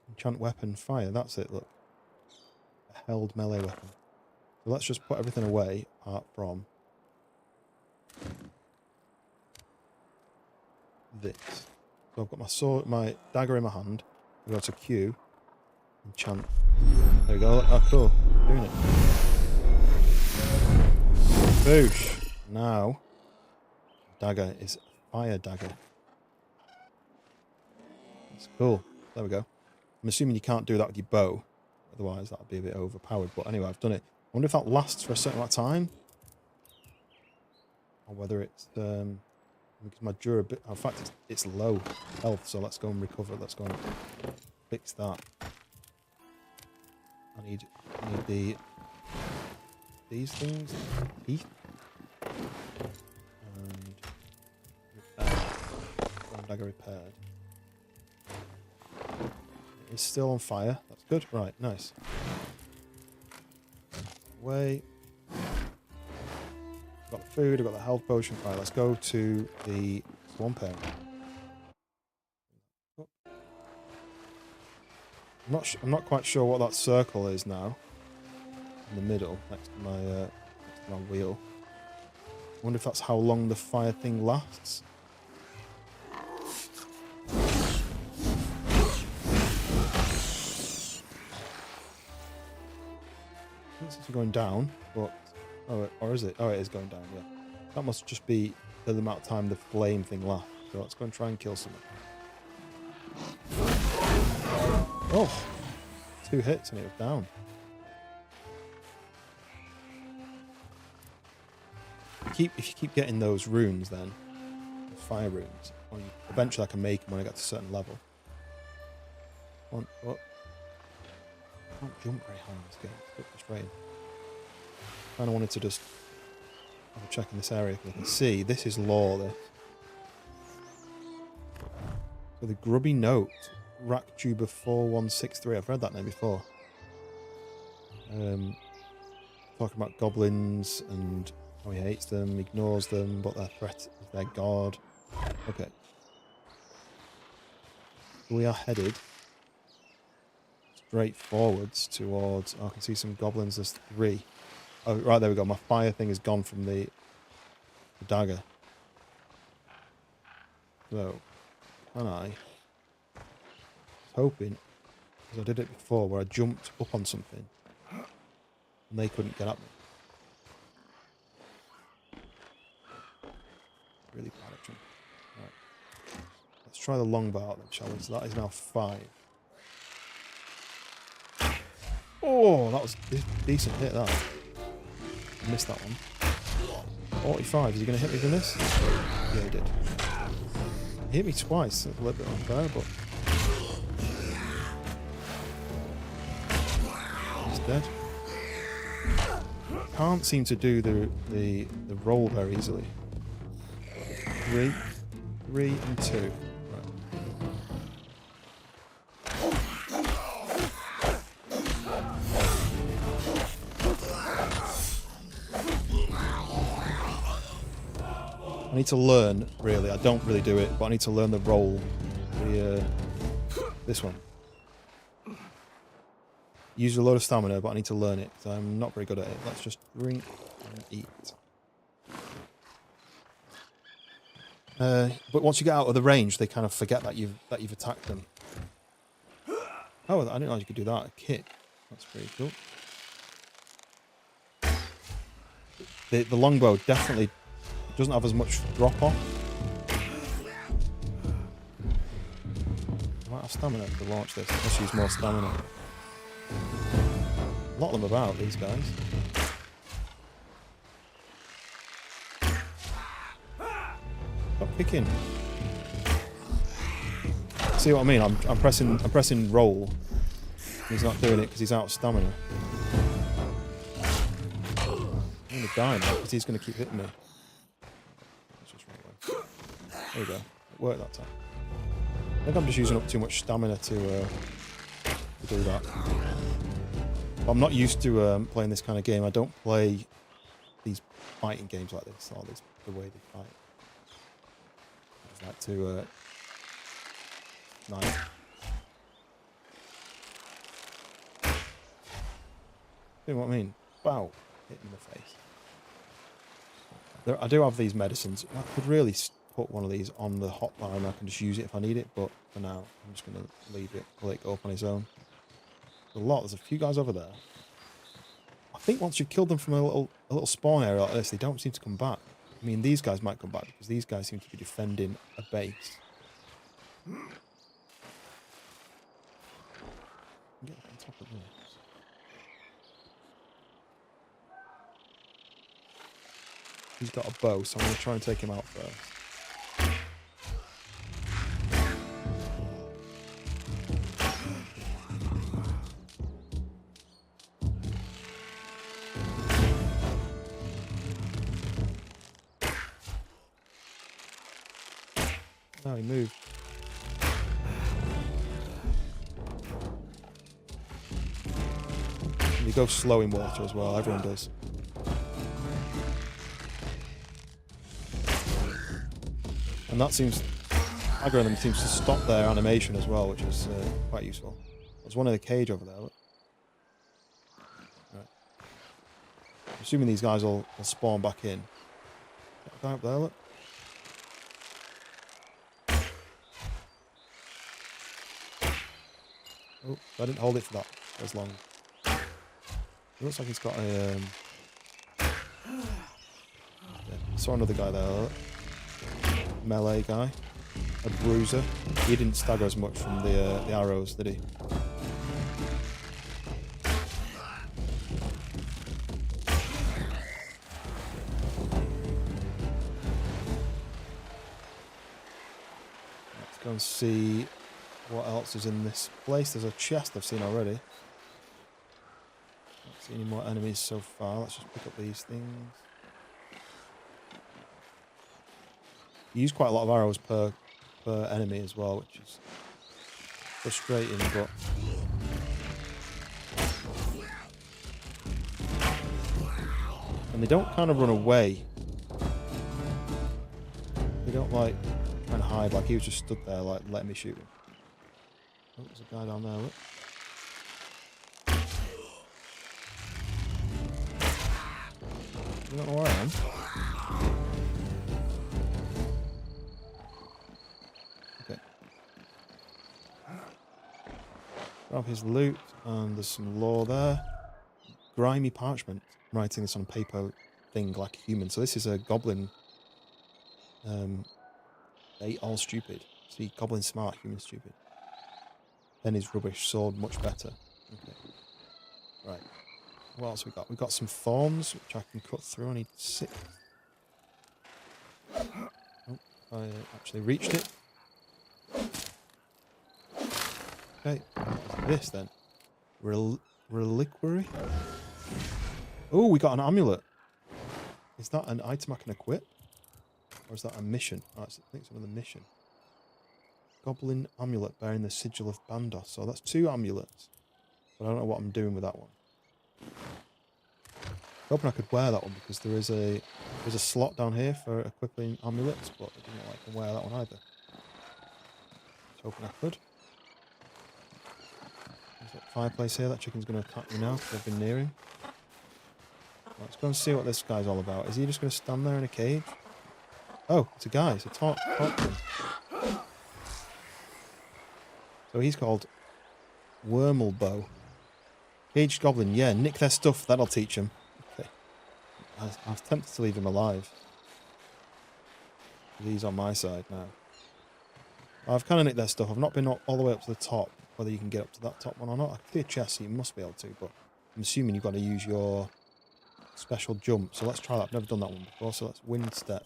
enchant weapon fire. That's it, look. A held melee weapon. So let's just put everything away apart from this. So I've got my sword, my dagger in my hand. I go to Q, enchant. There we go. Oh, cool. Doing it. Boosh. Now, dagger is fire dagger. That's cool. There we go. I'm assuming you can't do that with your bow. Otherwise, that would be a bit overpowered. But anyway, I've done it. I wonder if that lasts for a certain amount of time. Or whether it's... because my durability... In fact, it's low health. So let's go and recover. Let's go and fix that. I need these things. Heath. And... one dagger repaired. It's still on fire. That's good. Right, nice. Away. Got the food, I've got the health potion. Right, let's go to the swamp area. Oh. I'm not quite sure what that circle is now. In the middle, next to my wheel. I wonder if that's how long the fire thing lasts. It's going down, but or is it? Oh, it is going down. Yeah, that must just be the amount of time the flame thing lasts. So let's go and try and kill someone. Oh, 2 hits and it was down. If you keep getting those runes, then the fire runes, eventually I can make them when I get to a certain level. One, oh. I can't jump very high in this game. It's a bit frustrating. I kind of wanted to just have a check in this area because I can see this is lore. This. So the grubby note, Racktuber 4163. I've read that name before. Talking about goblins and how he hates them, ignores them, but their threat is their god. Okay. We are headed straight forwards towards... Oh, I can see some goblins. There's 3. Oh, right, there we go. My fire thing is gone from the dagger. So, can I... I was hoping, because I did it before, where I jumped up on something, and they couldn't get at me. Really bad at jumping. Right. Let's try the longbow then, shall we? So that is now 5. Oh, that was a decent hit, that. I missed that one. 45, is he going to hit me from this? Yeah, he did. He hit me twice, that's a little bit unfair, but... He's dead. Can't seem to do the roll very easily. 3, and 2. Right. I need to learn, really. I don't really do it, but I need to learn the roll. This one. Use a load of stamina, but I need to learn it because I'm not very good at it. Let's just drink and eat. But once you get out of the range, they kind of forget that you've attacked them. Oh, I didn't know you could do that. A kick. That's pretty cool. The longbow definitely doesn't have as much drop off. I might have stamina to launch this. Let's use more stamina. A lot of them about, these guys. Stop kicking. See what I mean? I'm pressing roll. He's not doing it because he's out of stamina. I'm gonna die now because he's gonna keep hitting me. Let's just run away. There we go. It worked that time. I think I'm just using up too much stamina to do that. But I'm not used to playing this kind of game. I don't play these fighting games like this, or this the way they fight. I just like to nice. See what I mean? Wow, hit in the face. I do have these medicines. I could really put one of these on the hotbar and I can just use it if I need it, but for now, I'm just going to leave it, let it go up on its own. There's a few guys over there. I think once you've killed them from a little spawn area like this, they don't seem to come back. I mean, these guys might come back because these guys seem to be defending a base. Get on top of this. He's got a bow, so I'm going to try and take him out first. No, he moved. And he goes slow in water as well, everyone does. And that algorithm seems to stop their animation as well, which is quite useful. There's one in the cage over there, look. Right. I'm assuming these guys will spawn back in. That guy up there, look. Oh, I didn't hold it for that as long. It looks like he's got a... yeah, saw another guy there, look. Melee guy, a bruiser. He didn't stagger as much from the arrows, did he? Let's go and see what else is in this place. There's a chest I've seen already. Not see any more enemies so far. Let's just pick up these things. You use quite a lot of arrows per enemy as well, which is frustrating, but... And they don't kind of run away. They don't, like, try and hide, like he was just stood there, like, letting me shoot him. Oh, there's a guy down there, look. You don't know where I am? Grab his loot, and there's some lore there. Grimy parchment. I'm writing this on a paper thing like a human. So this is a goblin. They all stupid. See, goblin smart, human stupid. Pen is rubbish, sword much better. Okay. Right. What else we got? We've got some thorns, which I can cut through. I need 6. Oh, I actually reached it. Okay, what's this then? Reliquary? Oh, we got an amulet. Is that an item I can equip? Or is that a mission? Oh, I think it's another mission. Goblin amulet bearing the sigil of Bandos. So that's 2 amulets. But I don't know what I'm doing with that one. I'm hoping I could wear that one because there's a slot down here for equipping amulets, but it doesn't look like I can wear that one either. Just hoping I could. fireplace here. That chicken's going to attack me now because I've been near him. Let's go and see what this guy's all about. Is he just going to stand there in a cage? Oh, it's a guy. It's a Tarpon. So he's called Wormelbow. Caged Goblin. Yeah, nick their stuff. That'll teach him. Okay. I was tempted to leave him alive. He's on my side now. I've kind of nicked their stuff. I've not been all the way up to the top. Whether you can get up to that top one or not. I can see a chest, so you must be able to. But I'm assuming you've got to use your special jump. So let's try that. I've never done that one before. So let's wind step.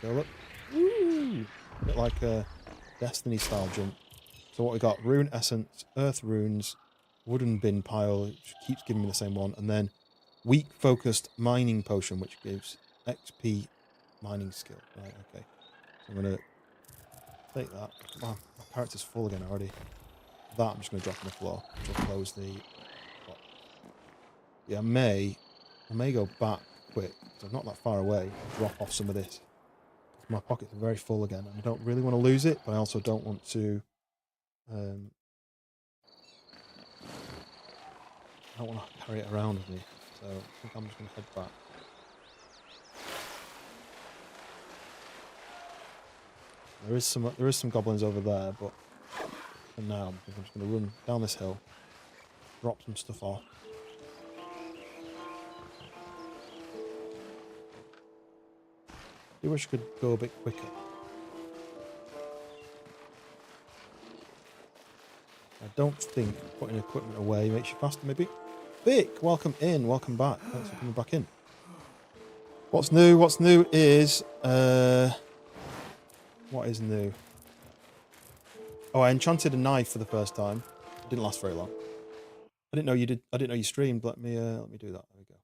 Go look. Woo! A bit like a Destiny style jump. So what we got? Rune essence, earth runes, wooden bin pile, which keeps giving me the same one, and then weak focused mining potion, which gives XP mining skill. Right, okay. So I'm gonna take that. Wow, my character's full again already. That I'm just gonna drop on the floor, which will close the box. Yeah, I may go back quick, because I'm not that far away, drop off some of this. My pockets are very full again, and I don't really want to lose it, but I also don't want to I don't want to carry it around with me, so I think I'm just going to head back. There is some goblins over there, but for now I think I'm just going to run down this hill, drop some stuff off. I wish I could go a bit quicker. I don't think putting equipment away makes you faster, maybe. Vic, welcome in, welcome back. Thanks for coming back in. What's new? What's new is what is new? Oh, I enchanted a knife for the first time. It didn't last very long. I didn't know you did. I didn't know you streamed. Let me do that. There we go.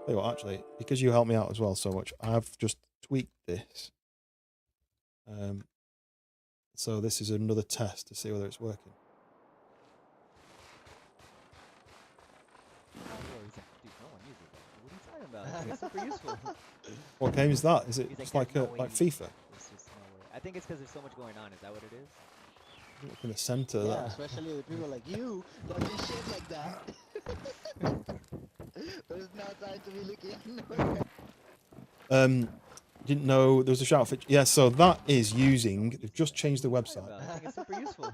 Tell you what, actually, because you helped me out as well so much, I've just tweaked this. So this is another test to see whether it's working. It's super useful. What game is that? Is it just like FIFA? It's just I think it's because there's so much going on. Is that what it is? Look in the center. Yeah, There. especially with people like you that do shit like that. There's no time to be looking nowhere. Didn't know there was a shout for. Yeah, so that is using. They've just changed the website. I think it's super useful.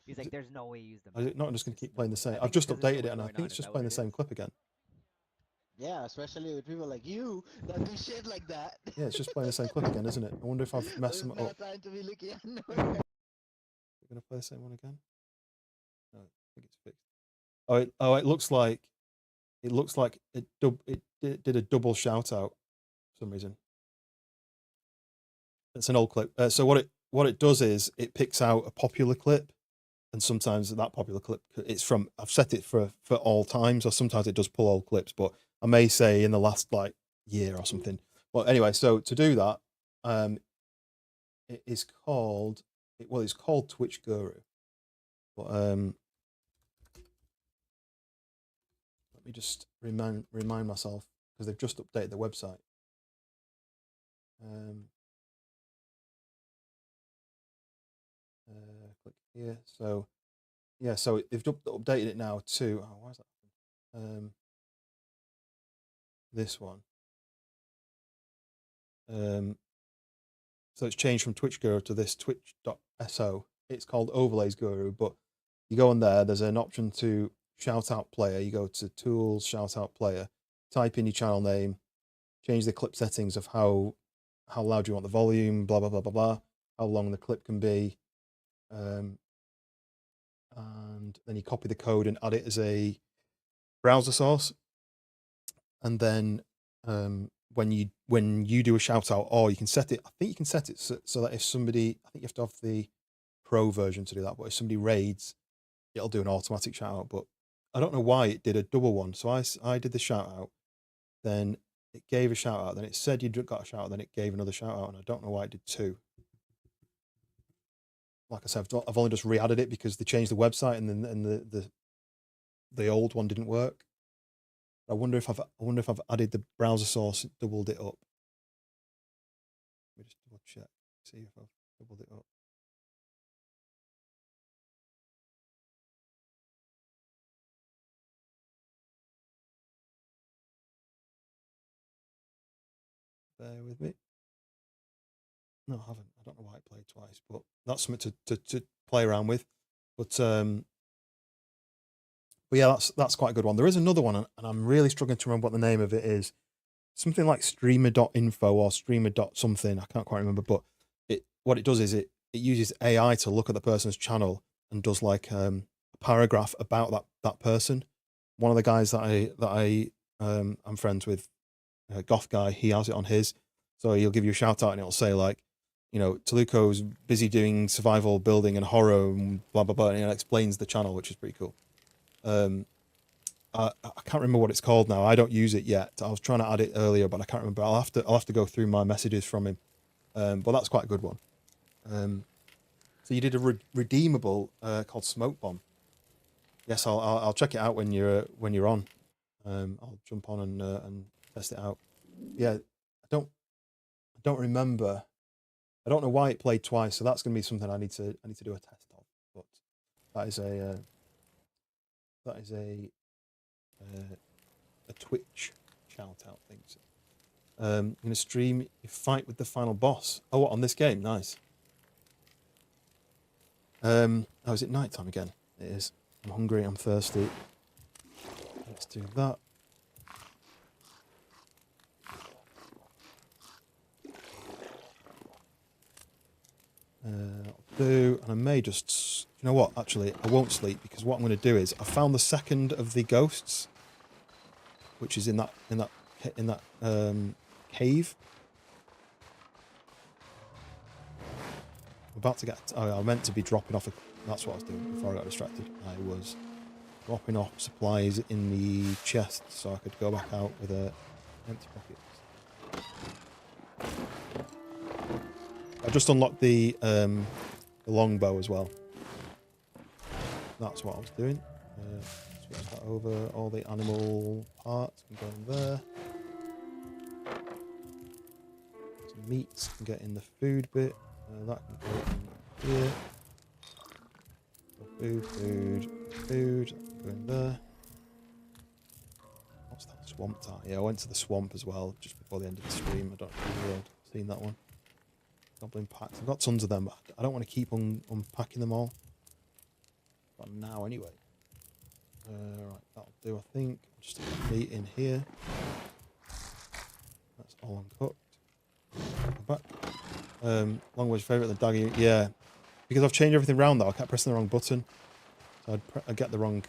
He's like, there's no way you use them. I'm not just going to keep playing the same. I've just updated it, and I think it's just playing the same clip again. Yeah, especially with people like you that do shit like that. Yeah, it's just playing the same clip again, isn't it? I wonder if I've messed them up. There's no time to be looking nowhere. We're going to play the same one again. No, I think it's fixed. Oh, it looks like it did a double shout out for some reason. It's an old clip. So what it does is it picks out a popular clip, and sometimes that popular clip it's from. I've set it for all times, or sometimes it does pull old clips. But I may say in the last like year or something. Well, anyway, so to do that, it is called. It's called Twitch Guru, but let me just remind myself because they've just updated the website. Click here. So yeah, so they've updated it now to. Oh, why is that? This one. So it's changed from Twitch Guru to this twitch.so. It's called Overlays Guru, but you go on there, there's an option to shout out player. You go to tools, shout out player, type in your channel name, change the clip settings of how loud you want the volume, blah, blah, blah, blah, blah, how long the clip can be. And then you copy the code and add it as a browser source. And then when you do a shout out, or you can set it, I think you can set it so that if somebody, I think you have to have the pro version to do that, but if somebody raids, it'll do an automatic shout out. But I don't know why it did a double one. So I did the shout out, then it gave a shout out, then it said you got a shout out, then it gave another shout out, and I don't know why it did two. Like I said, I've only just re-added it because they changed the website, and then the old one didn't work. I wonder if I've added the browser source, doubled it up. Let me just double check, see if I've doubled it up. Bear with me. No, I haven't. I don't know why it played twice, but that's something to play around with. But yeah, that's quite a good one. There is another one, and I'm really struggling to remember what the name of it is. Something like streamer.info or streamer.something. I can't quite remember, but what it does is it uses AI to look at the person's channel and does like a paragraph about that person. One of the guys that I'm friends with, Goth guy, he has it on his, so he'll give you a shout out and it'll say like, you know, Toluco's busy doing survival, building, and horror, and blah blah blah, and it explains the channel, which is pretty cool. I can't remember what it's called now. I don't use it yet. I was trying to add it earlier, but I can't remember. I'll have to go through my messages from him. But that's quite a good one. So you did a redeemable called Smoke Bomb. Yes, I'll check it out when you're on. I'll jump on and test it out. Yeah, I don't remember. I don't know why it played twice, so that's going to be something I need to do a test of. But that is a Twitch shout out thing. So, I'm going to stream you fight with the final boss. Oh, what, on this game? Nice. Oh, is it night time again? It is. I'm hungry. I'm thirsty. Let's do that. I'll do, and I may just, you know what? Actually, I won't sleep because what I'm going to do is I found the second of the ghosts, which is in that cave. I'm about to get. Oh, I meant to be dropping off. That's what I was doing before I got distracted. I was dropping off supplies in the chest so I could go back out with empty pockets. I just unlocked the longbow as well. That's what I was doing. Switch that over. All the animal parts can go in there. Some meats can get in the food bit. That can go in here. Food. That can go in there. What's that? Swamp tart. Yeah, I went to the swamp as well just before the end of the stream. I don't know if you've seen that one. Goblin packs. I've got tons of them, but I don't want to keep unpacking them all. But now anyway. Right, that'll do, I think. Just stick the meat in here. That's all uncooked. Go back. Longway's favourite, the dagger. Yeah, because I've changed everything around though. I kept pressing the wrong button. So I'd get the wrong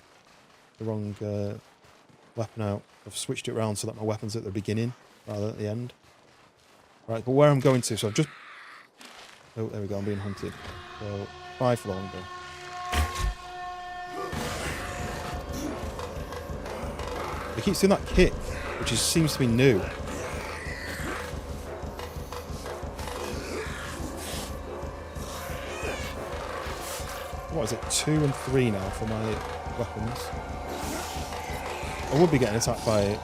weapon out. I've switched it around so that my weapon's at the beginning rather than at the end. Right, but where I'm going to, so I've just... Oh, there we go, I'm being hunted. So, 5 for the longbow. He keeps doing that kick, which seems to be new. What is it, 2 and 3 now for my weapons? I would be getting attacked by a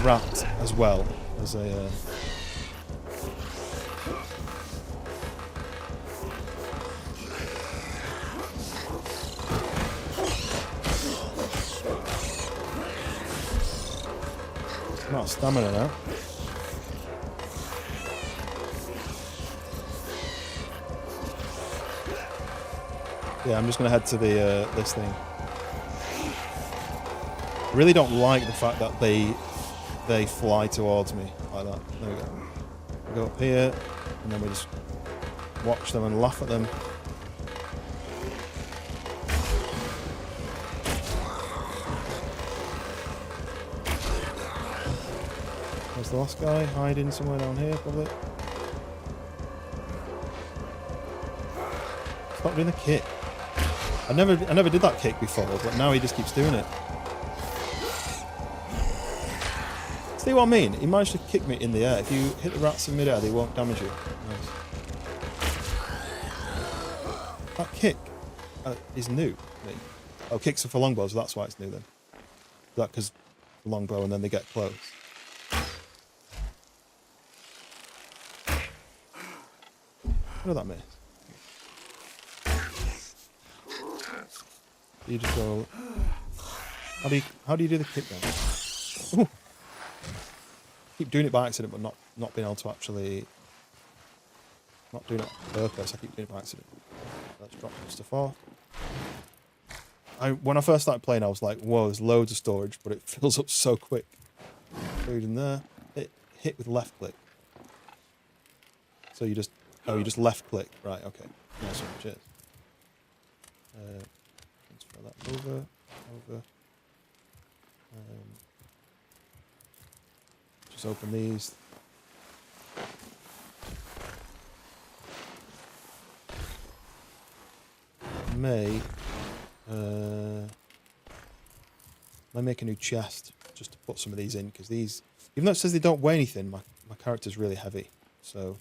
rat as well as a... Not stamina now. Yeah, I'm just going to head to the this thing. I really don't like the fact that they fly towards me like that. There we go. We go up here, and then we just watch them and laugh at them. There's the last guy hiding somewhere down here, probably. Stop doing the kick. I never did that kick before, but now he just keeps doing it. See what I mean? He managed to kick me in the air. If you hit the rats in mid-air, they won't damage you. Nice. That kick is new. Oh, kicks are for longbows, so that's why it's new then. Is that because the longbow and then they get close? What did that miss? You just go. How do you do the kick then? Ooh. Keep doing it by accident, but not not being able to actually... Not doing it on purpose, I keep doing it by accident. Let's drop some stuff off. When I first started playing, I was like, whoa, there's loads of storage, but it fills up so quick. Food in there. Hit with left click. So you just... Oh, you just left click. Right, okay. Nice one, cheers. Transfer that over. Just open these. May make a new chest just to put some of these in, because these, even though it says they don't weigh anything, my character's really heavy. So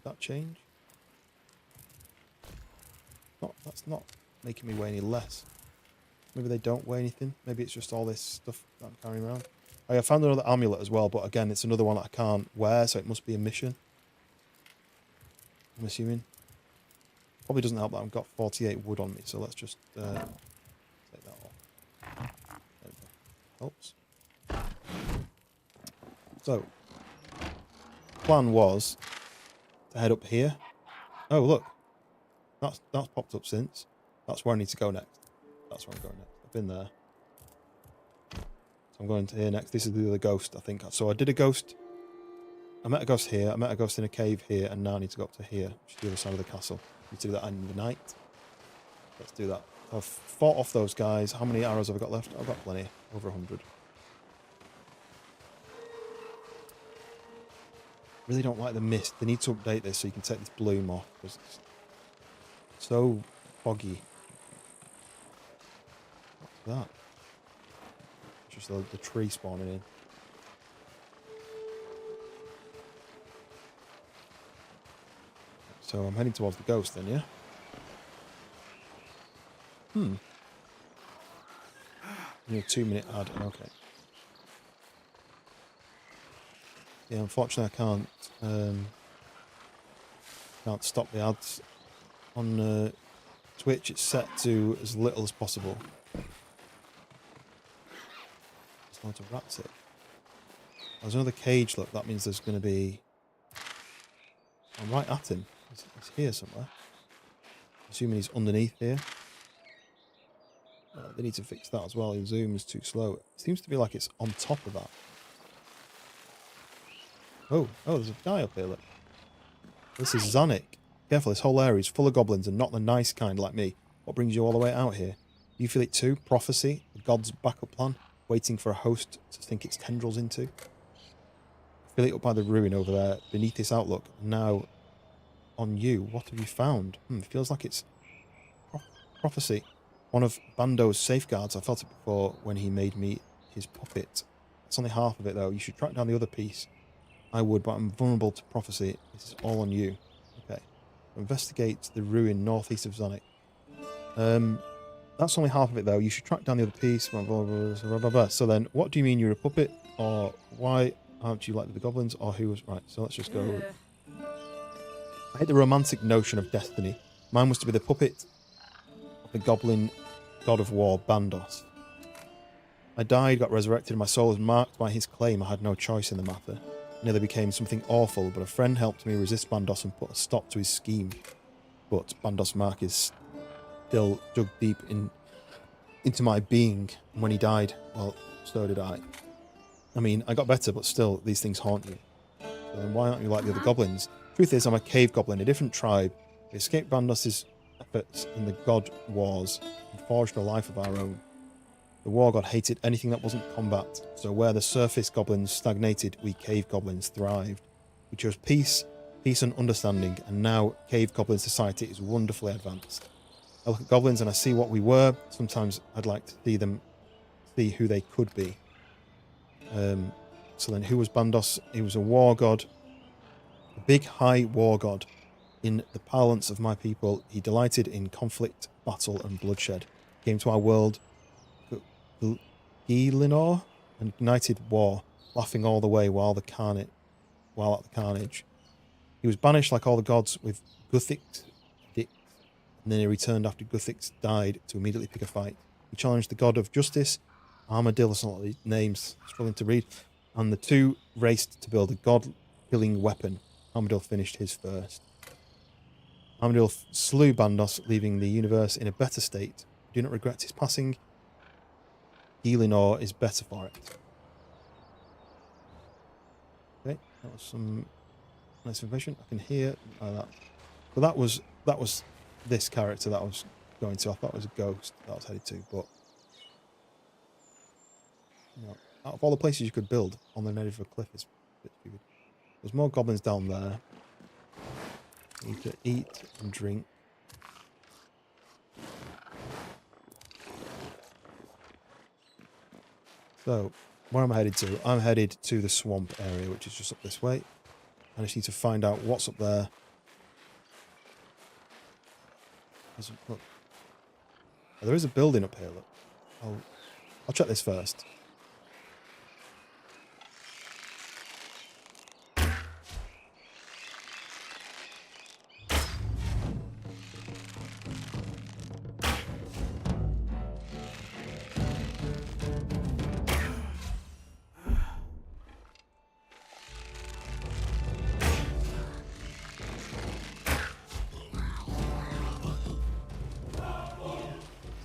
that change? That's not making me weigh any less. Maybe they don't weigh anything. Maybe it's just all this stuff that I'm carrying around. Oh yeah, I found another amulet as well, but again, it's another one that I can't wear, so it must be a mission. I'm assuming. Probably doesn't help that I've got 48 wood on me, so let's just take that off. There we go. Helps. So, plan was to head up here. Oh look, that's popped up since. That's where I need to go next. That's where I'm going next. I've been there. So I'm going to here next. This is the other ghost, I think. So I did a ghost. I met a ghost here. I met a ghost in a cave here, and now I need to go up to here, which is the other side of the castle. Need to do that in the night. Let's do that. I've fought off those guys. How many arrows have I got left? I've got plenty. Over 100. Really don't like the mist. They need to update this so you can take this bloom off, because it's so foggy. What's that? It's just the tree spawning in. So I'm heading towards the ghost then, yeah? You know, 2-minute ad, okay. Yeah, unfortunately I can't stop the ads. On Twitch it's set to as little as possible. There's loads of rats here. There's another cage, look, that means there's going to be... I'm right at him. He's here somewhere. Assuming he's underneath here. They need to fix that as well. The zoom is too slow. It seems to be like it's on top of that. Oh, there's a guy up here, look. This is Zanik. Careful, this whole area is full of goblins and not the nice kind like me. What brings you all the way out here? Do you feel it too? Prophecy? The god's backup plan? Waiting for a host to sink its tendrils into? I feel it up by the ruin over there, beneath this outlook. Now, on you, what have you found? Feels like it's prophecy. One of Bando's safeguards. I felt it before when he made me his puppet. That's only half of it, though. You should track down the other piece. I would, but I'm vulnerable to prophecy. This is all on you. Okay. Investigate the ruin northeast of Zanik. That's only half of it, though. You should track down the other piece. Blah, blah, blah, blah, blah. So then, what do you mean you're a puppet? Or why aren't you like the goblins? Or who was... Right, so let's just go... I hate the romantic notion of destiny. Mine was to be the puppet of the goblin god of war, Bandos. I died, got resurrected, and my soul was marked by his claim. I had no choice in the matter. I nearly became something awful, but a friend helped me resist Bandos and put a stop to his scheme. But Bandos' mark is still dug deep into my being, and when he died, well, so did I. I mean, I got better, but still, these things haunt you. So then why aren't you like the other goblins? Truth is, I'm a cave goblin, a different tribe. We escaped Bandos' efforts in the god wars and forged a life of our own. The war god hated anything that wasn't combat, so where the surface goblins stagnated, we cave goblins thrived. We chose peace and understanding, and now cave goblin society is wonderfully advanced. I look at goblins and I see what we were. Sometimes I'd like to see who they could be. So then who was Bandos? He was a war god. A big, high war god. In the parlance of my people, he delighted in conflict, battle, and bloodshed. He came to our world, Elinor, and ignited war, laughing all the way while at the carnage. He was banished like all the gods with Guthix, and then he returned after Guthix died to immediately pick a fight. He challenged the god of justice, Armadillo, some of these names, struggling to read, and the two raced to build a god-killing weapon. Armadil finished his first. Armadil slew Bandos, leaving the universe in a better state. Do not regret his passing. Healinor is better for it. Okay, that was some nice information. I can hear that. But that was this character that I was going to. I thought it was a ghost that I was headed to, but you know, out of all the places you could build on the edge of a cliff, it's a bit stupid. There's more goblins down there. You need to eat and drink. So, where am I headed to? I'm headed to the swamp area, which is just up this way. I just need to find out what's up there. Look. Oh, there is a building up here, look. I'll check this first.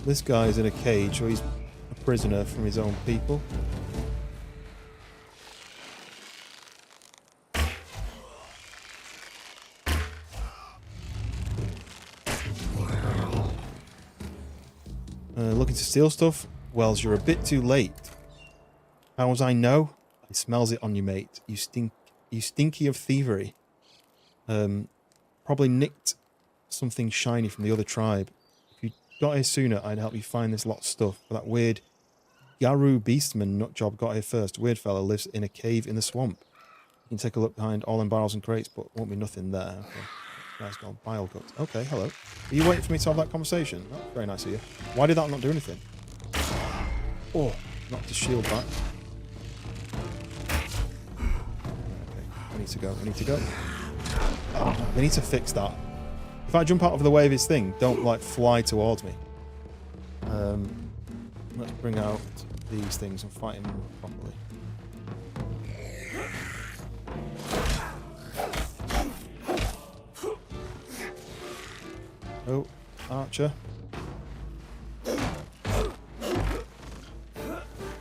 This guy's in a cage, so he's a prisoner from his own people. Looking to steal stuff? Wells, you're a bit too late. How as I know? It smells it on you, mate. You stinky of thievery. Probably nicked something shiny from the other tribe. Got here sooner, I'd help you find this lot of stuff. But that weird Garu Beastman nutjob got here first. Weird fella lives in a cave in the swamp. You can take a look behind all them barrels and crates, but won't be nothing there. Okay. Guy's got bile guts. Okay, hello. Are you waiting for me to have that conversation? That's very nice of you. Why did that not do anything? Oh, knocked his shield back. Okay, I need to go. I need to go. Oh, we need to fix that. If I jump out of the way of his thing, don't like fly towards me. Let's bring out these things and fight him properly. Oh, archer.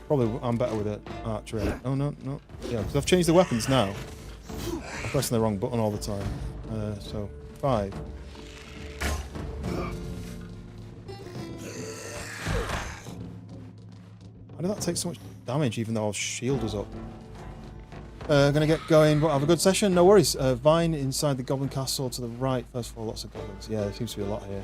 Probably I'm better with it, archery. Oh no, no. Yeah, because I've changed the weapons now. I'm pressing the wrong button all the time. So 5. Why did that take so much damage even though our shield was up? Gonna get going, but have a good session, no worries. Vine inside the goblin castle to the right. First of all, lots of goblins. Yeah, there seems to be a lot here.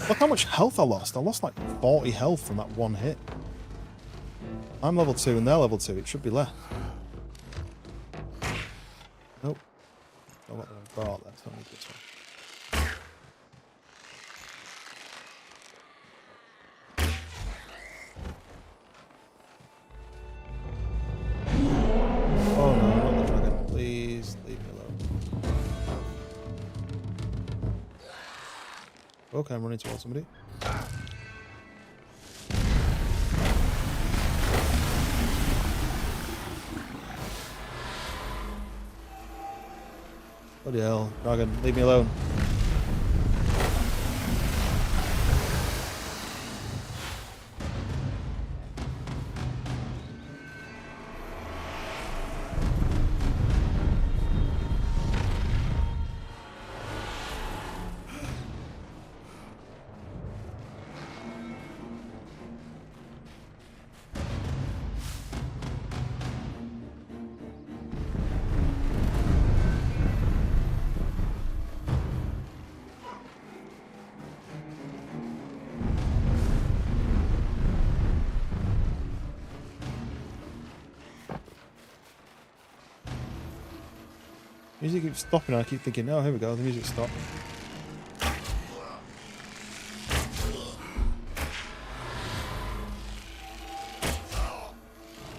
Look how much health I lost. I lost like 40 health from that one hit. I'm level 2 and they're level 2. It should be left. Nope. I've got the bar there, so I need this one. Oh no, not the dragon. Please leave me alone. Okay, I'm running towards somebody. Bloody hell, dragon, leave me alone. Music keeps stopping and I keep thinking, oh, here we go, the music stopped.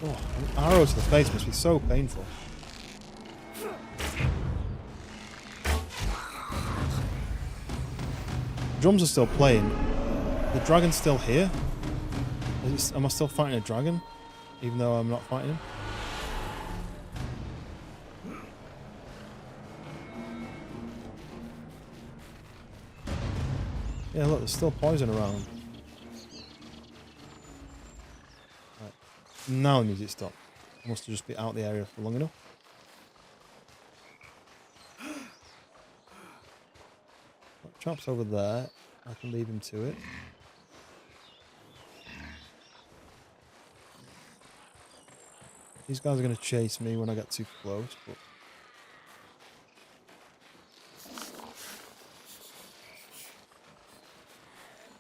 Oh, an arrow to the face must be so painful. drums are still playing. The dragon's still here. Am I still fighting a dragon? Even though I'm not fighting him? Yeah, look, there's still poison around. Right. Now the music stopped. I must have just been out the area for long enough. That chap's over there. I can leave him to it. These guys are going to chase me when I get too close, but...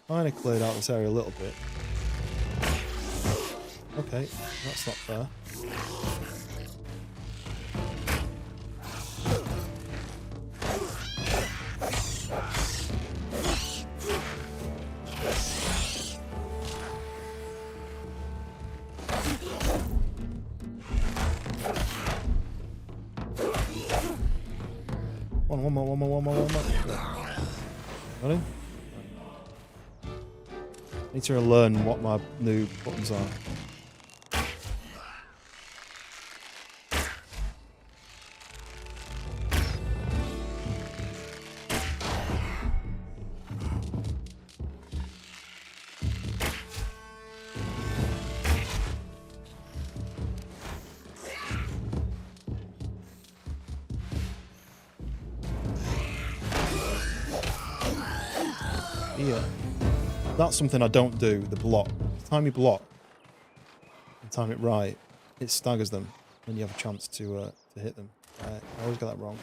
Kind of cleared out this area a little bit. Okay, that's not fair. One more. Got him? Need to learn what my new buttons are. Yeah. That's something I don't do, the block. The time you block and time it right, it staggers them and you have a chance to hit them. I always get that wrong.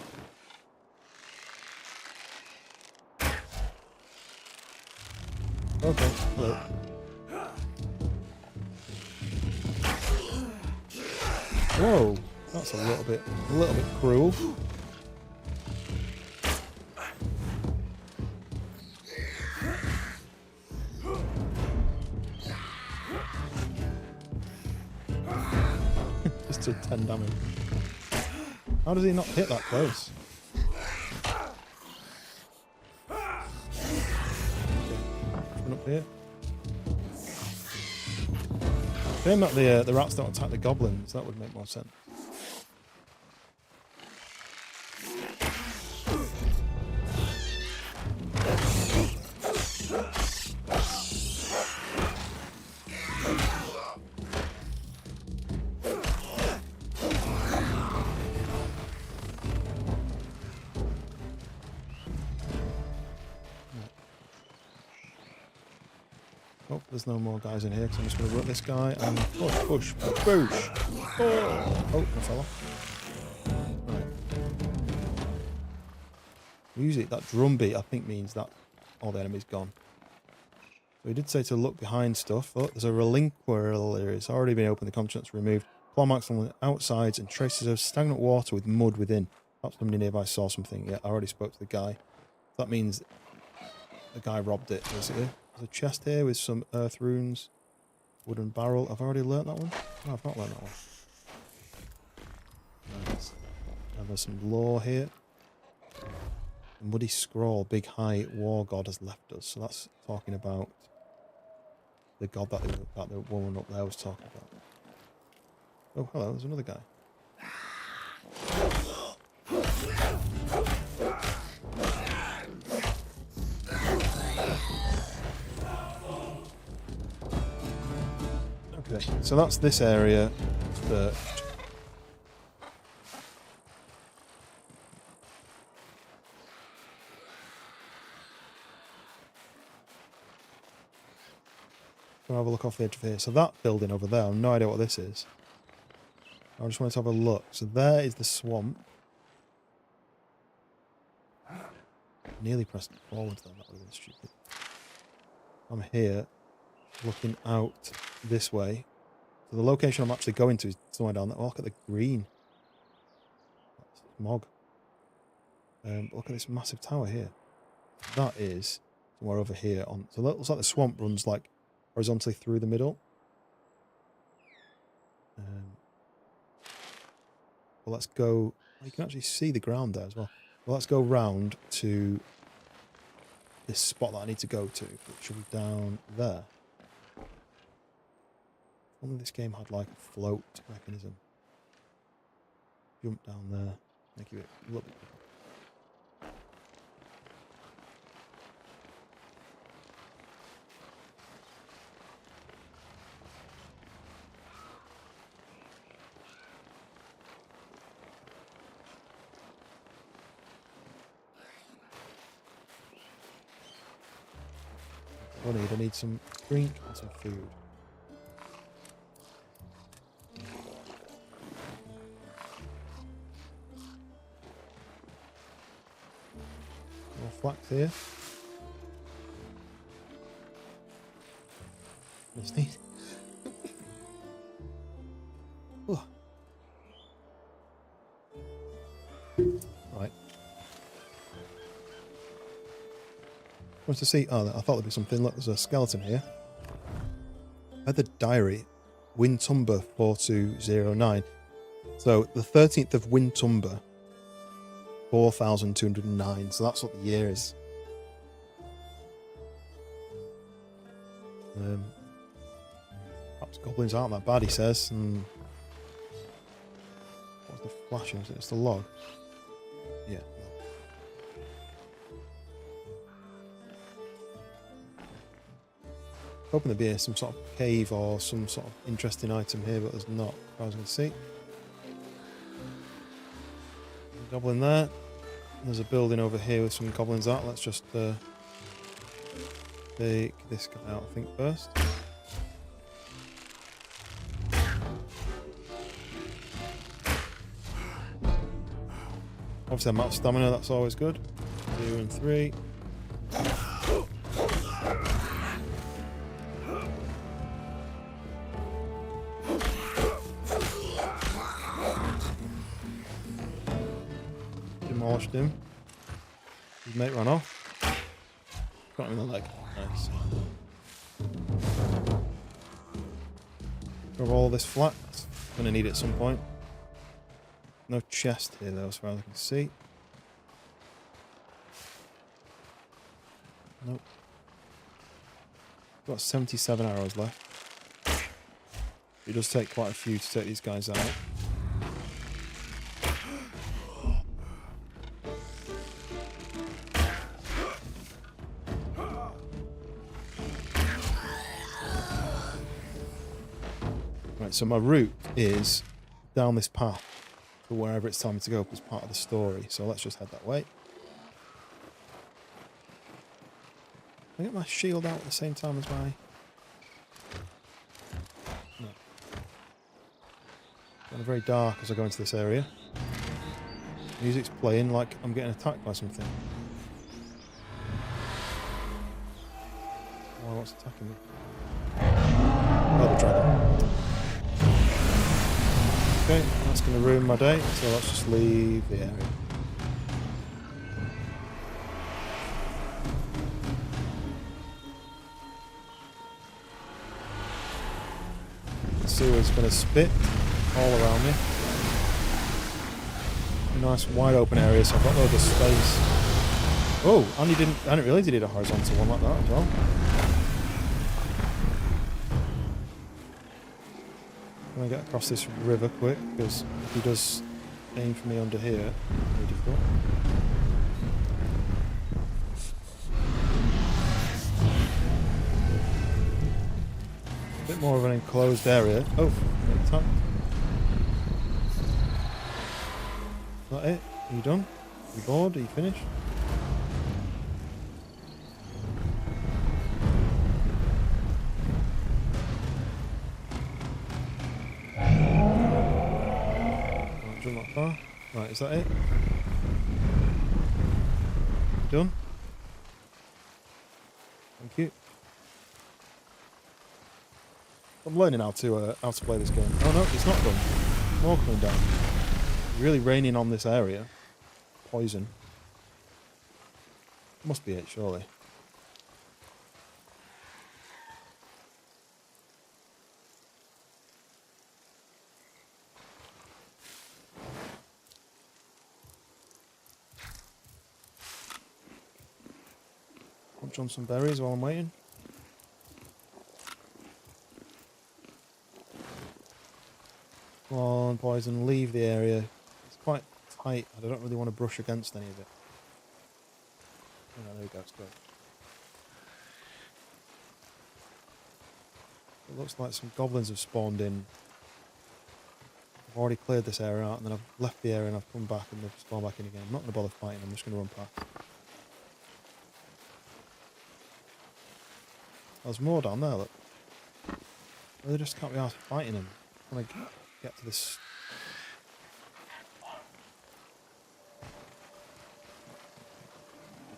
Okay, hello. Whoa, that's a little bit cruel. Just did 10 damage. How does he not hit that close? Run up here. Shame that the rats don't attack the goblins. That would make more sense. Oh, there's no more guys in here because I'm just going to work this guy and push, boosh. Oh, I fell off. Right. Music, that drum beat, I think means that all the enemy's gone. So he did say to look behind stuff. Oh, there's a relinquer. It's already been opened. The contents removed. Claw marks on the outsides and traces of stagnant water with mud within. Perhaps somebody nearby saw something. Yeah, I already spoke to the guy. That means the guy robbed it, basically. There's a chest here with some earth runes. Wooden barrel. I've already learnt that one? No, I've not learnt that one. Nice. And there's some lore here. A muddy scroll. Big high war god has left us. So that's talking about the god that the woman up there was talking about. Oh, hello. There's another guy. Okay, so that's this area searched. I'll have a look off the edge of here. So that building over there, I have no idea what this is. I just wanted to have a look. So there is the swamp. Nearly pressed forward then, that would have been stupid. I'm here, looking out this way. So the location I'm actually going to is somewhere down there. Oh, look at the green. That's smog. Look at this massive tower here. That is somewhere over here. So that looks like the swamp runs like horizontally through the middle. Well, let's go. You can actually see the ground there as well. Well, let's go round to this spot that I need to go to, which will be down there. Only this game had like a float mechanism. Jump down there, make it a little bit quicker. I need some drink and some food. More flax here. Let's need. Oh. Right. Wants to see. Oh, I thought there'd be something. Look, there's a skeleton here. I had the diary, Wintumber 4209. So the 13th of Wintumber, 4209. So that's what the year is. Perhaps goblins aren't that bad, he says. What's the flashing? Is it just the log? Yeah. Hoping there'd be some sort of cave or some sort of interesting item here, but there's not, as far as I can see. Goblin there. There's a building over here with some goblins out. Let's just take this guy out, I think, first. Obviously I'm out of stamina, that's always good. 2 and 3. Demolished him. His mate ran off. Got him in the leg. Nice. Grab all this flat. Gonna need it at some point. No chest here though, as far as I can see. Nope. Got 77 arrows left. It does take quite a few to take these guys out. Right, so my route is down this path to wherever it's time to go as part of the story. So let's just head that way. Can I get my shield out at the same time as my... No. It's very dark as I go into this area. Music's playing like I'm getting attacked by something. Oh, what's attacking me? Oh, the dragon. Okay, that's going to ruin my day, so let's just leave the area. The sewer's going to spit all around me. A nice wide open area, so I've got loads of space. Oh, and I didn't realise he did a horizontal one like that as well. I'm going to get across this river quick, because if he does aim for me under here, it's very difficult. A bit more of an enclosed area. Oh, attack. Is that it? Are you done? Are you bored? Are you finished? Not far. Right, is that it? Done? Thank you. I'm learning how to play this game. Oh no, it's not done. More coming down. It's really raining on this area. Poison. Must be it, surely. munch on some berries while I'm waiting. Come on, poison, leave the area. It's quite tight. I don't really want to brush against any of it. Oh, there we go, it's good. It looks like some goblins have spawned in. I've already cleared this area out, and then I've left the area and I've come back and they've spawned back in again. I'm not going to bother fighting, I'm just going to run past. There's more down there, look. They just can't be arsed fighting him. I'm trying to get to this.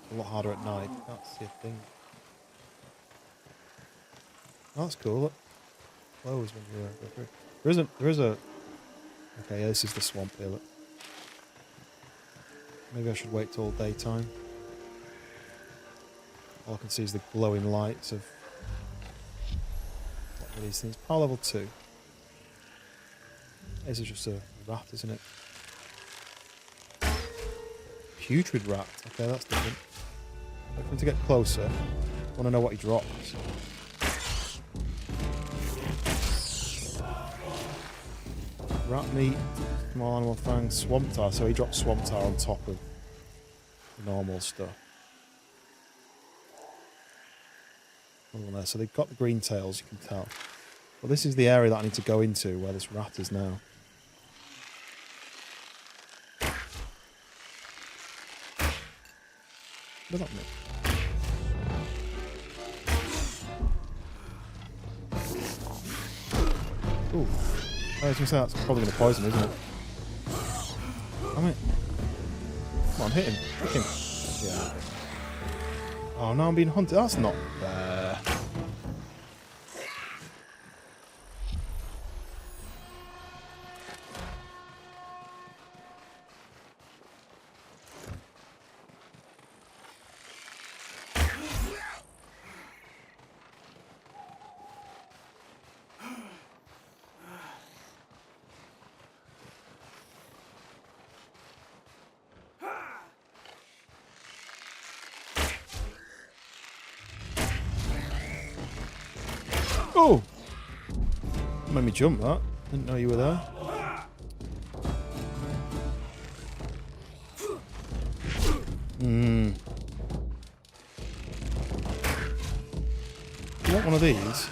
It's a lot harder at night. Can't see a thing. Oh, that's cool. Look. Close when you go through. There is a. Okay, yeah, this is the swamp here. Look. Maybe I should wait till daytime. All I can see is the glowing lights of what are these things. Power level 2. This is just a rat, isn't it? Putrid rat. Okay, that's different. Wait for him to get closer. I want to know what he drops. Rat meat, small animal fangs, swamp tar. So he drops swamp tar on top of the normal stuff. Another one there. So they've got the green tails, you can tell. But this is the area that I need to go into where this rat is now. What does that mean? Ooh. I was going to say that's probably going to poison, isn't it? Damn it. Come on, hit him. Hit him. Yeah. Oh, now I'm being hunted. That's not fair. Oh! Made me jump that. Didn't know you were there. You want one of these?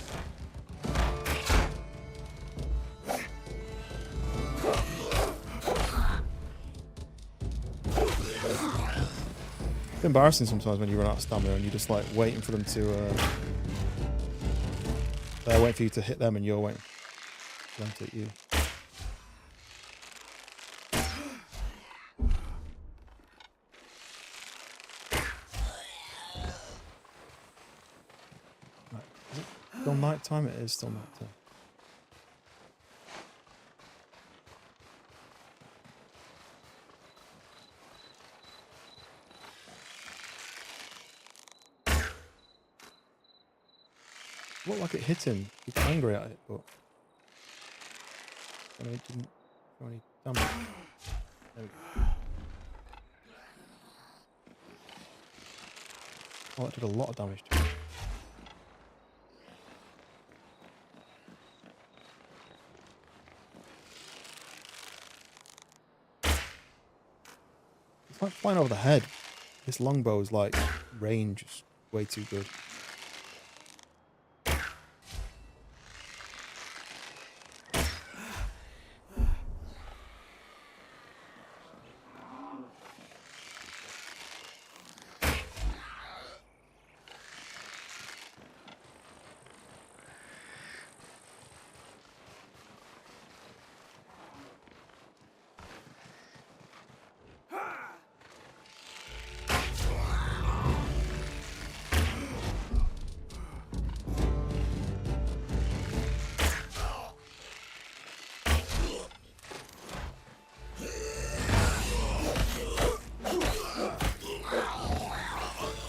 It's embarrassing sometimes when you run out of stamina and you're just like waiting for them to they're waiting for you to hit them and you're waiting for them to hit you. Right. Is it still night time? It is still night time. Looked like it hit him. He got angry at it, but I mean, it didn't do any damage. There we go. Oh, it did a lot of damage to him. It's like flying over the head. This longbow's like range is way too good.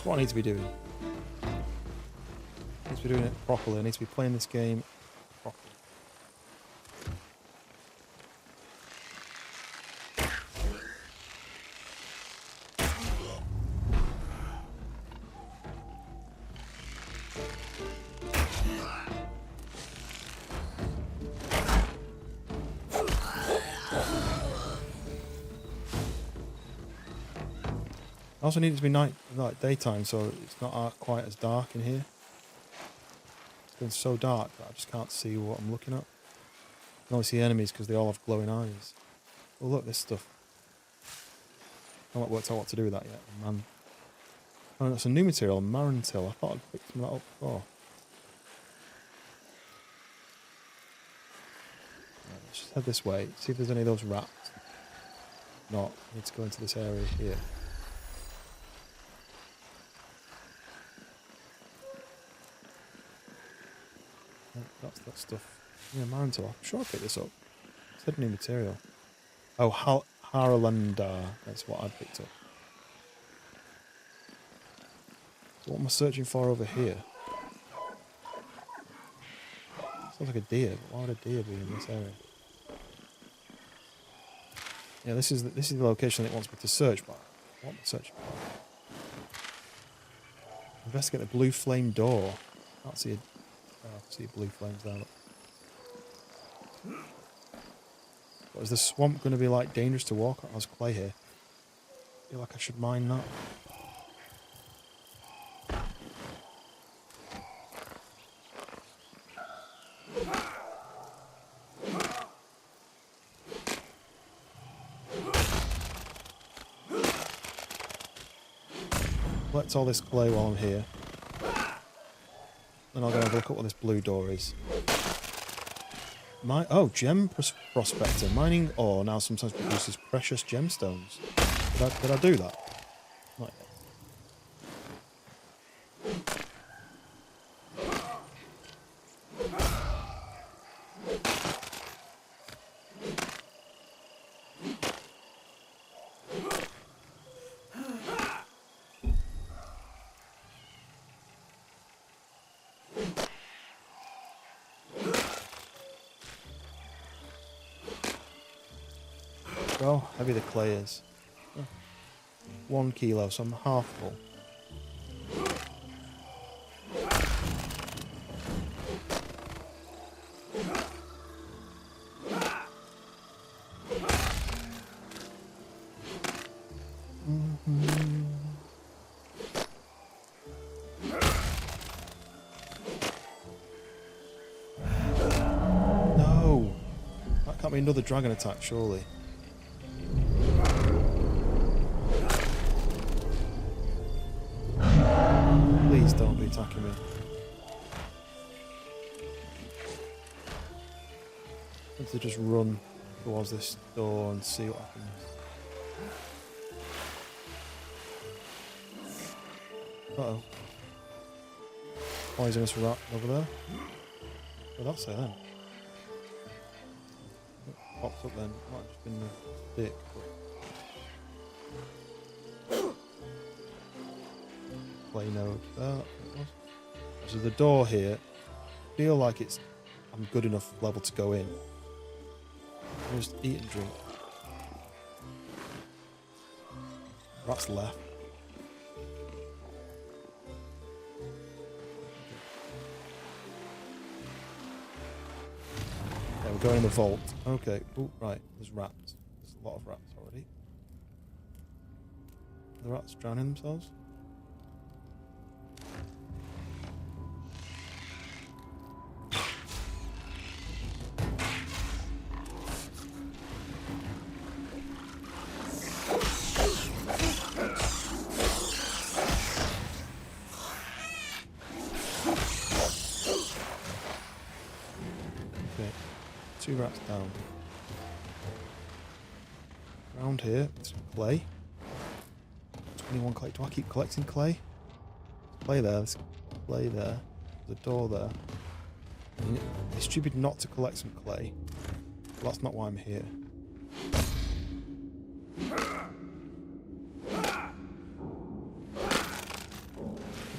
What I need to be doing. I need to be doing it properly. I need to be playing this game properly. I also need it to be night, like daytime, so it's not quite as dark in here. It's been so dark that I just can't see what I'm looking at. I can only see enemies because they all have glowing eyes. Oh look, this stuff. I've not worked out what to do with that yet. Man. Oh, that's a new material, Marantil. I thought I'd picked some of that up before. Right, let's just head this way, see if there's any of those rats. Not, I need to go into this area here. Oh, that's that stuff. Yeah, Marantil. I'm sure I picked this up. It said new material. Oh, Harlandar. That's what I picked up. So what am I searching for over here? Sounds like a deer, but why would a deer be in this area? Yeah, this is the location that it wants me to search by. What am I searching for? Investigate the blue flame door. I can't see a, oh, I can see blue flames there. Look. What, is the swamp going to be like dangerous to walk on? There's clay here. I feel like I should mine that. Collect all this clay while I'm here. Then I'll go and have a look at what this blue door is. Gem prospector. Mining ore now sometimes produces precious gemstones. Did I do that? Not yet. How heavy the clay is. 1 kilo, so I'm half full. No! That can't be another dragon attack, surely. Please don't be attacking me. I need to just run towards this door and see what happens. Uh-oh. Poisonous rat over there. Well, that's it then. It pops up then. Might have just been the dick. Play node there. So the door here, I feel like I'm good enough level to go in. Just eat and drink. Rats left. Yeah, we're going in the vault. Okay. Oh, right. There's rats. There's a lot of rats already. Are the rats drowning themselves? Okay, 2 rats down. Around here, some clay. 21 clay. Do I keep collecting clay? There's clay there, there's clay there. There's a door there. It's stupid not to collect some clay. But that's not why I'm here.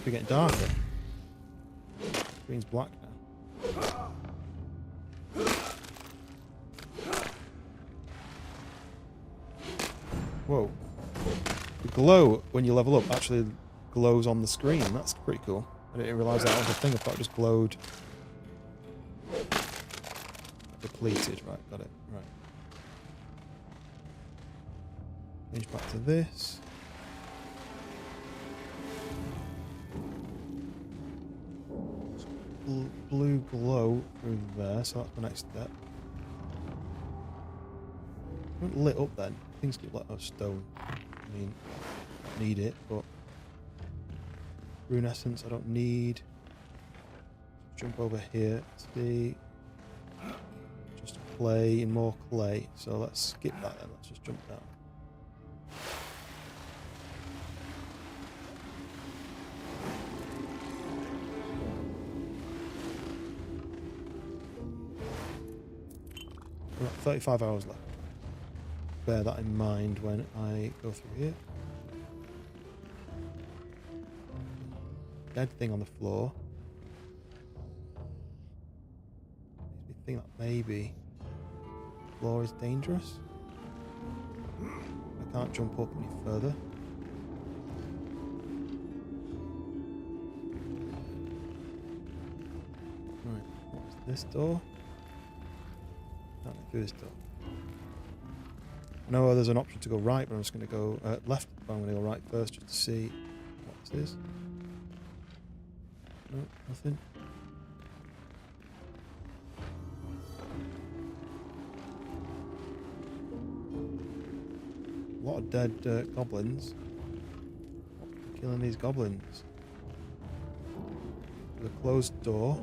We're getting darker. Green's black now. Whoa. The glow, when you level up, actually glows on the screen. That's pretty cool. I didn't realise that was a thing. I thought it just glowed. Depleted. Right, got it. Right. Change back to this. blue glow through there, so that's the next step. It lit up then. Things get lit out of stone. I mean, I don't need it, but rune essence I don't need. Jump over here. See, just clay and more clay. So let's skip that then. Let's just jump down. We're at 35 hours left. Bear that in mind when I go through here. Dead thing on the floor. Makes me think that maybe the floor is dangerous. I can't jump up any further. Right, what is this door? Can't get through this door. I know there's an option to go right, but I'm just going to go left. But I'm going to go right first just to see what this is. No, nothing. A lot of dead goblins. Killing these goblins. The closed door.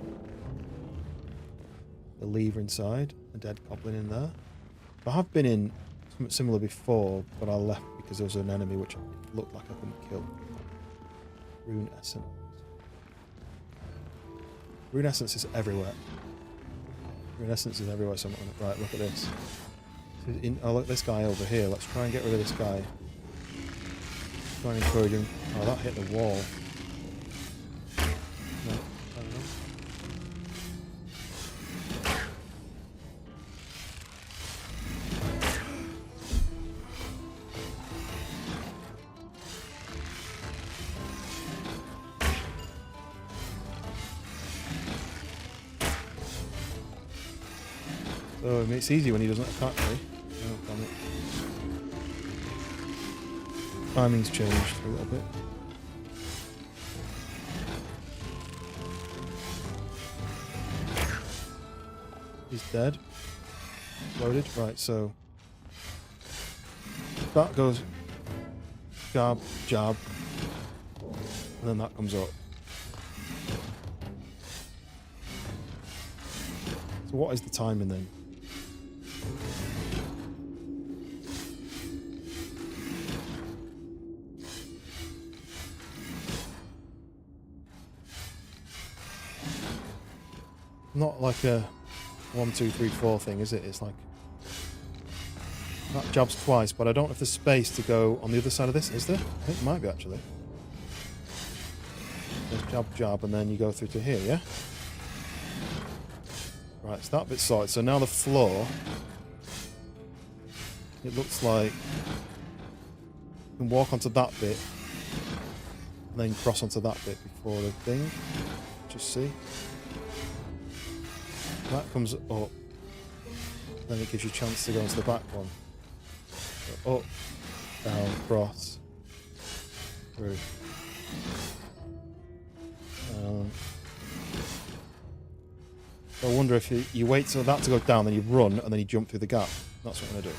The lever inside. A dead goblin in there. I have been in something similar before, but I left because there was an enemy which looked like I couldn't kill. Rune essence. Rune essence is everywhere. Rune essence is everywhere. So right, look at this. Oh, look, this guy over here. Let's try and get rid of this guy. Try and encourage him. Oh, that hit the wall. No, I don't know. So I mean, it's easy when he doesn't attack me. Oh, damn it. Timing's changed a little bit. He's dead. Loaded. Right, so that goes jab, jab, and then that comes up. So what is the timing then? Not like a 1, 2, 3, 4 thing, is it? It's like that jabs twice, but I don't have the space to go on the other side of this. Is there? I think it might be actually. There's jab, jab, and then you go through to here, yeah? Right, so that bit's sorted. So now the floor, it looks like you can walk onto that bit and then cross onto that bit before the thing. Just see. That comes up, then it gives you a chance to go into the back one. So up, down, cross, through. So I wonder if you wait till that to go down, then you run, and then you jump through the gap. That's what I'm going to do.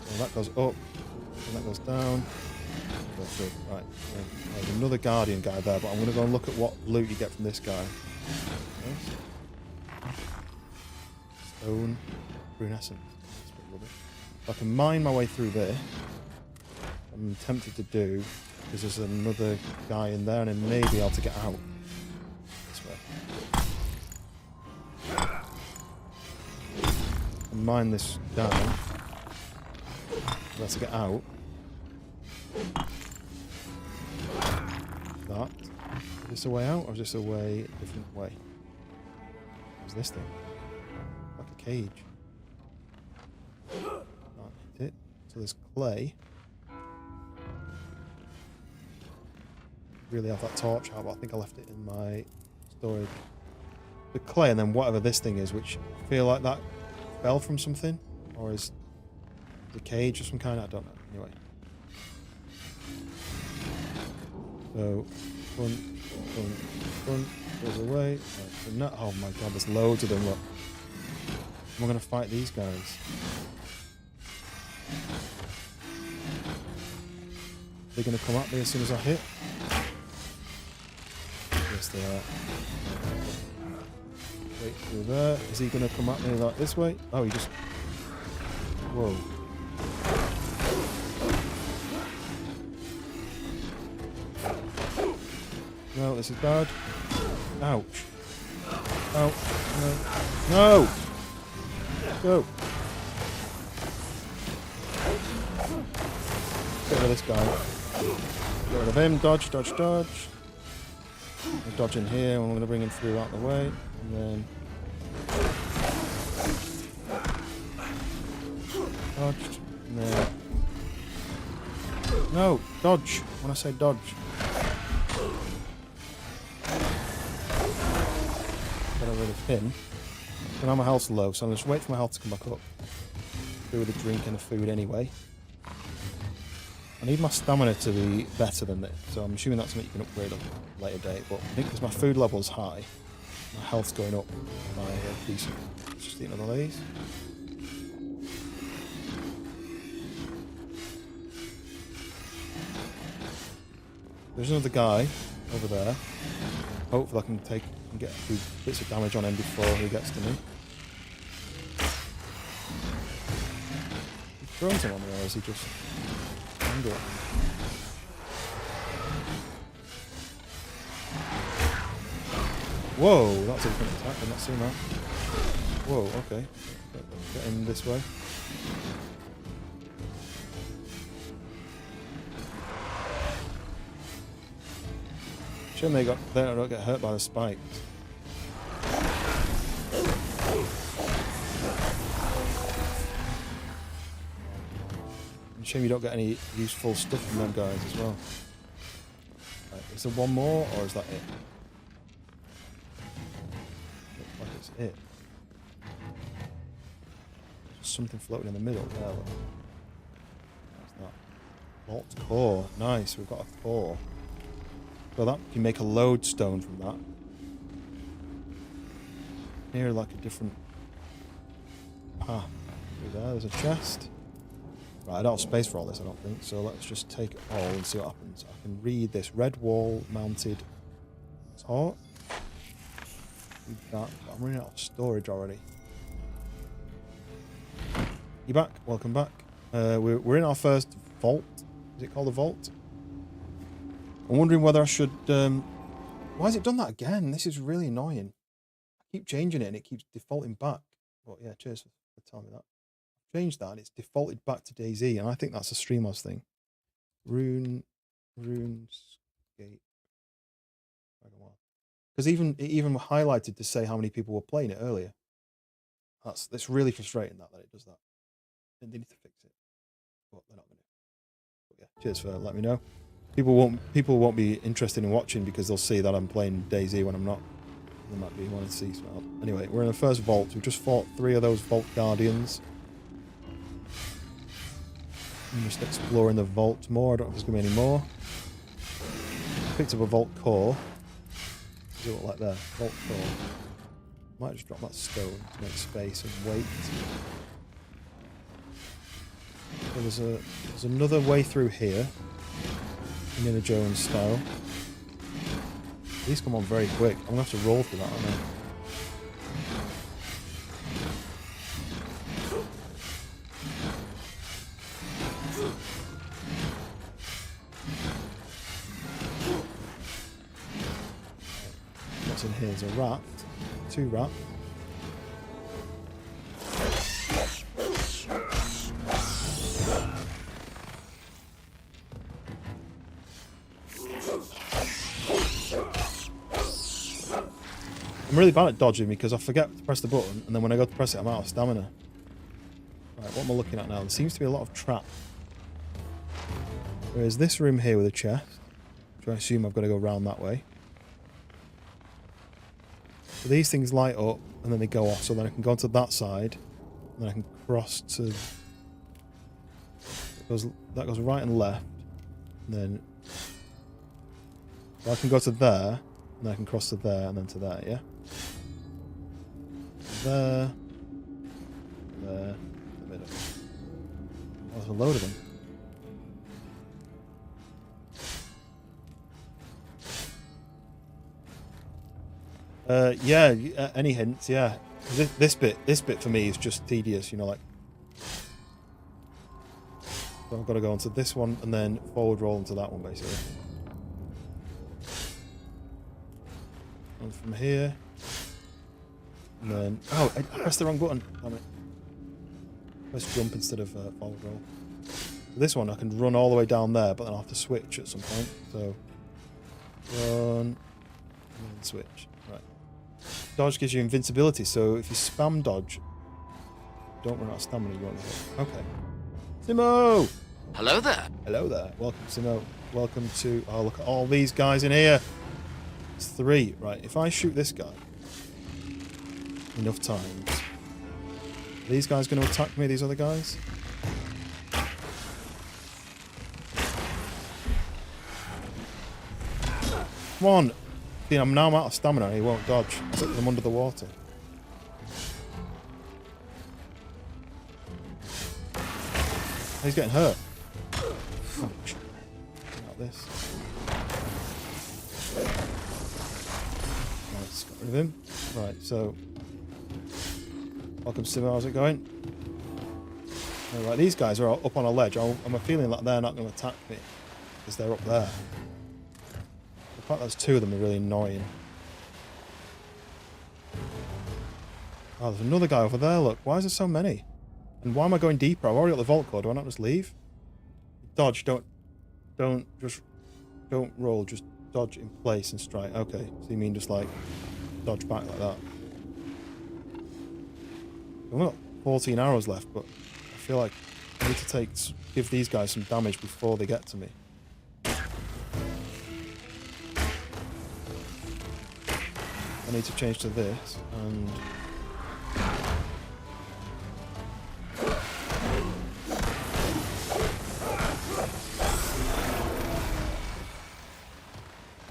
So that goes up, and that goes down, go through. Right, there's another guardian guy there, but I'm going to go and look at what loot you get from this guy. Yes. Stone, rune essence. That's pretty rubbish. If I can mine my way through there, I'm tempted to do, because there's another guy in there, and then maybe I'll to get out. This way. And mine this down. Let's get out. That. Is this a way out, or is this a way a different way? What's this thing? Like a cage. Can't hit it. So there's clay. Really have that torch out, but I think I left it in my storage. The clay, and then whatever this thing is, which I feel like that fell from something, or is the cage of some kind. I don't know. Anyway. So front, front, front, goes away. Right, so no, oh my god, there's loads of them, look. I'm going to fight these guys. They're going to come at me as soon as I hit. Yes, they are. Wait through there. Is he going to come at me like this way? Oh, he just... Whoa. No, this is bad. Ouch. Ouch. No. No! Go! Get rid of this guy. Get rid of him. Dodge, dodge, dodge. I'll dodge in here. I'm going to bring him through out the way. And then... Dodged. And then... No! Dodge! When I say dodge. Get rid of him. And now my health's low, so I'm just wait for my health to come back up. Do with the drink and the food anyway. I need my stamina to be better than this, so I'm assuming that's something you can upgrade on a later date. But I think because my food level's high, my health's going up by a decent. Let's just eat another of these. There's another guy over there. Hopefully I can get a few bits of damage on him before he gets to me. He throws him on me, or is he just under it? Whoa, that's a different attack. I've not seen that. Whoa, okay. Get him this way. Shame they don't get hurt by the spikes. Shame you don't get any useful stuff from them guys as well. Right, is there one more, or is that it? Looks like it's it. There's something floating in the middle there. What's that? Vault core. Nice, we've got a core. So that you can make a lodestone from that. Here, like a different path. There's a chest. Right, I don't have space for all this, I don't think. So let's just take it all and see what happens. I can read this red wall mounted talk. Read that. I'm running out of storage already. You back? Welcome back. We're in our first vault. Is it called a vault? I'm wondering whether I should... why has it done that again? This is really annoying. I keep changing it and it keeps defaulting back. Well, yeah, cheers for telling me that. I've changed that and it's defaulted back to DayZ, and I think that's a Streamlabs thing. Runescape. Because it even highlighted to say how many people were playing it earlier. That's really frustrating that it does that. And they need to fix it. But they're not going to. But yeah, cheers for letting me know. People won't be interested in watching because they'll see that I'm playing DayZ when I'm not. They might be wanting to see something else. Anyway, we're in the first vault. We've just fought 3 of those vault guardians. I'm just exploring the vault more. I don't know if there's going to be any more. Picked up a vault core. Does it look like there? Vault core. Might just drop that stone to make space and weight. So there's another way through here. Indiana Jones style. These come on very quick. I'm going to have to roll for that, aren't I? What's in here? There's a rat. 2 rats. I'm really bad at dodging because I forget to press the button, and then when I go to press it, I'm out of stamina. Right, what am I looking at now? There seems to be a lot of traps. There's this room here with a chest, which I assume I've got to go around that way. So these things light up, and then they go off, so then I can go onto that side, and then I can cross to... That goes right and left, and then... So I can go to there, And I can cross to there and then to there, yeah? There. There. The middle. Oh, there's a load of them. Yeah, any hints, yeah. This bit for me is just tedious, you know, like... So I've got to go onto this one and then forward roll into that one, basically. And from here... And then... Oh, I pressed the wrong button. Damn it. Let's jump instead of forward roll. So this one I can run all the way down there, but then I'll have to switch at some point. So... Run... And then switch. Right. Dodge gives you invincibility, so if you spam dodge... Don't run out of stamina, you won't hit. Okay. Simo! Hello there. Hello there. Welcome, Simo. Welcome to... Oh, look at all these guys in here. It's 3. Right, if I shoot this guy enough times... Are these guys going to attack me, these other guys? Come on! See, now I'm out of stamina and he won't dodge. I took them under the water. He's getting hurt. Ouch. Out this. Nice, got rid of him. Right, so... Welcome, Simo, how's it going? Alright, these guys are up on a ledge. I'm a feeling like they're not going to attack me. Because they're up there. The fact there's 2 of them are really annoying. Oh, there's another guy over there, look. Why is there so many? And why am I going deeper? I've already got the vault core. Do I not just leave? Dodge, don't roll, just dodge in place and strike. Okay, so you mean just like dodge back like that. I've only got 14 arrows left, but I feel like I need to give these guys some damage before they get to me. I need to change to this, and...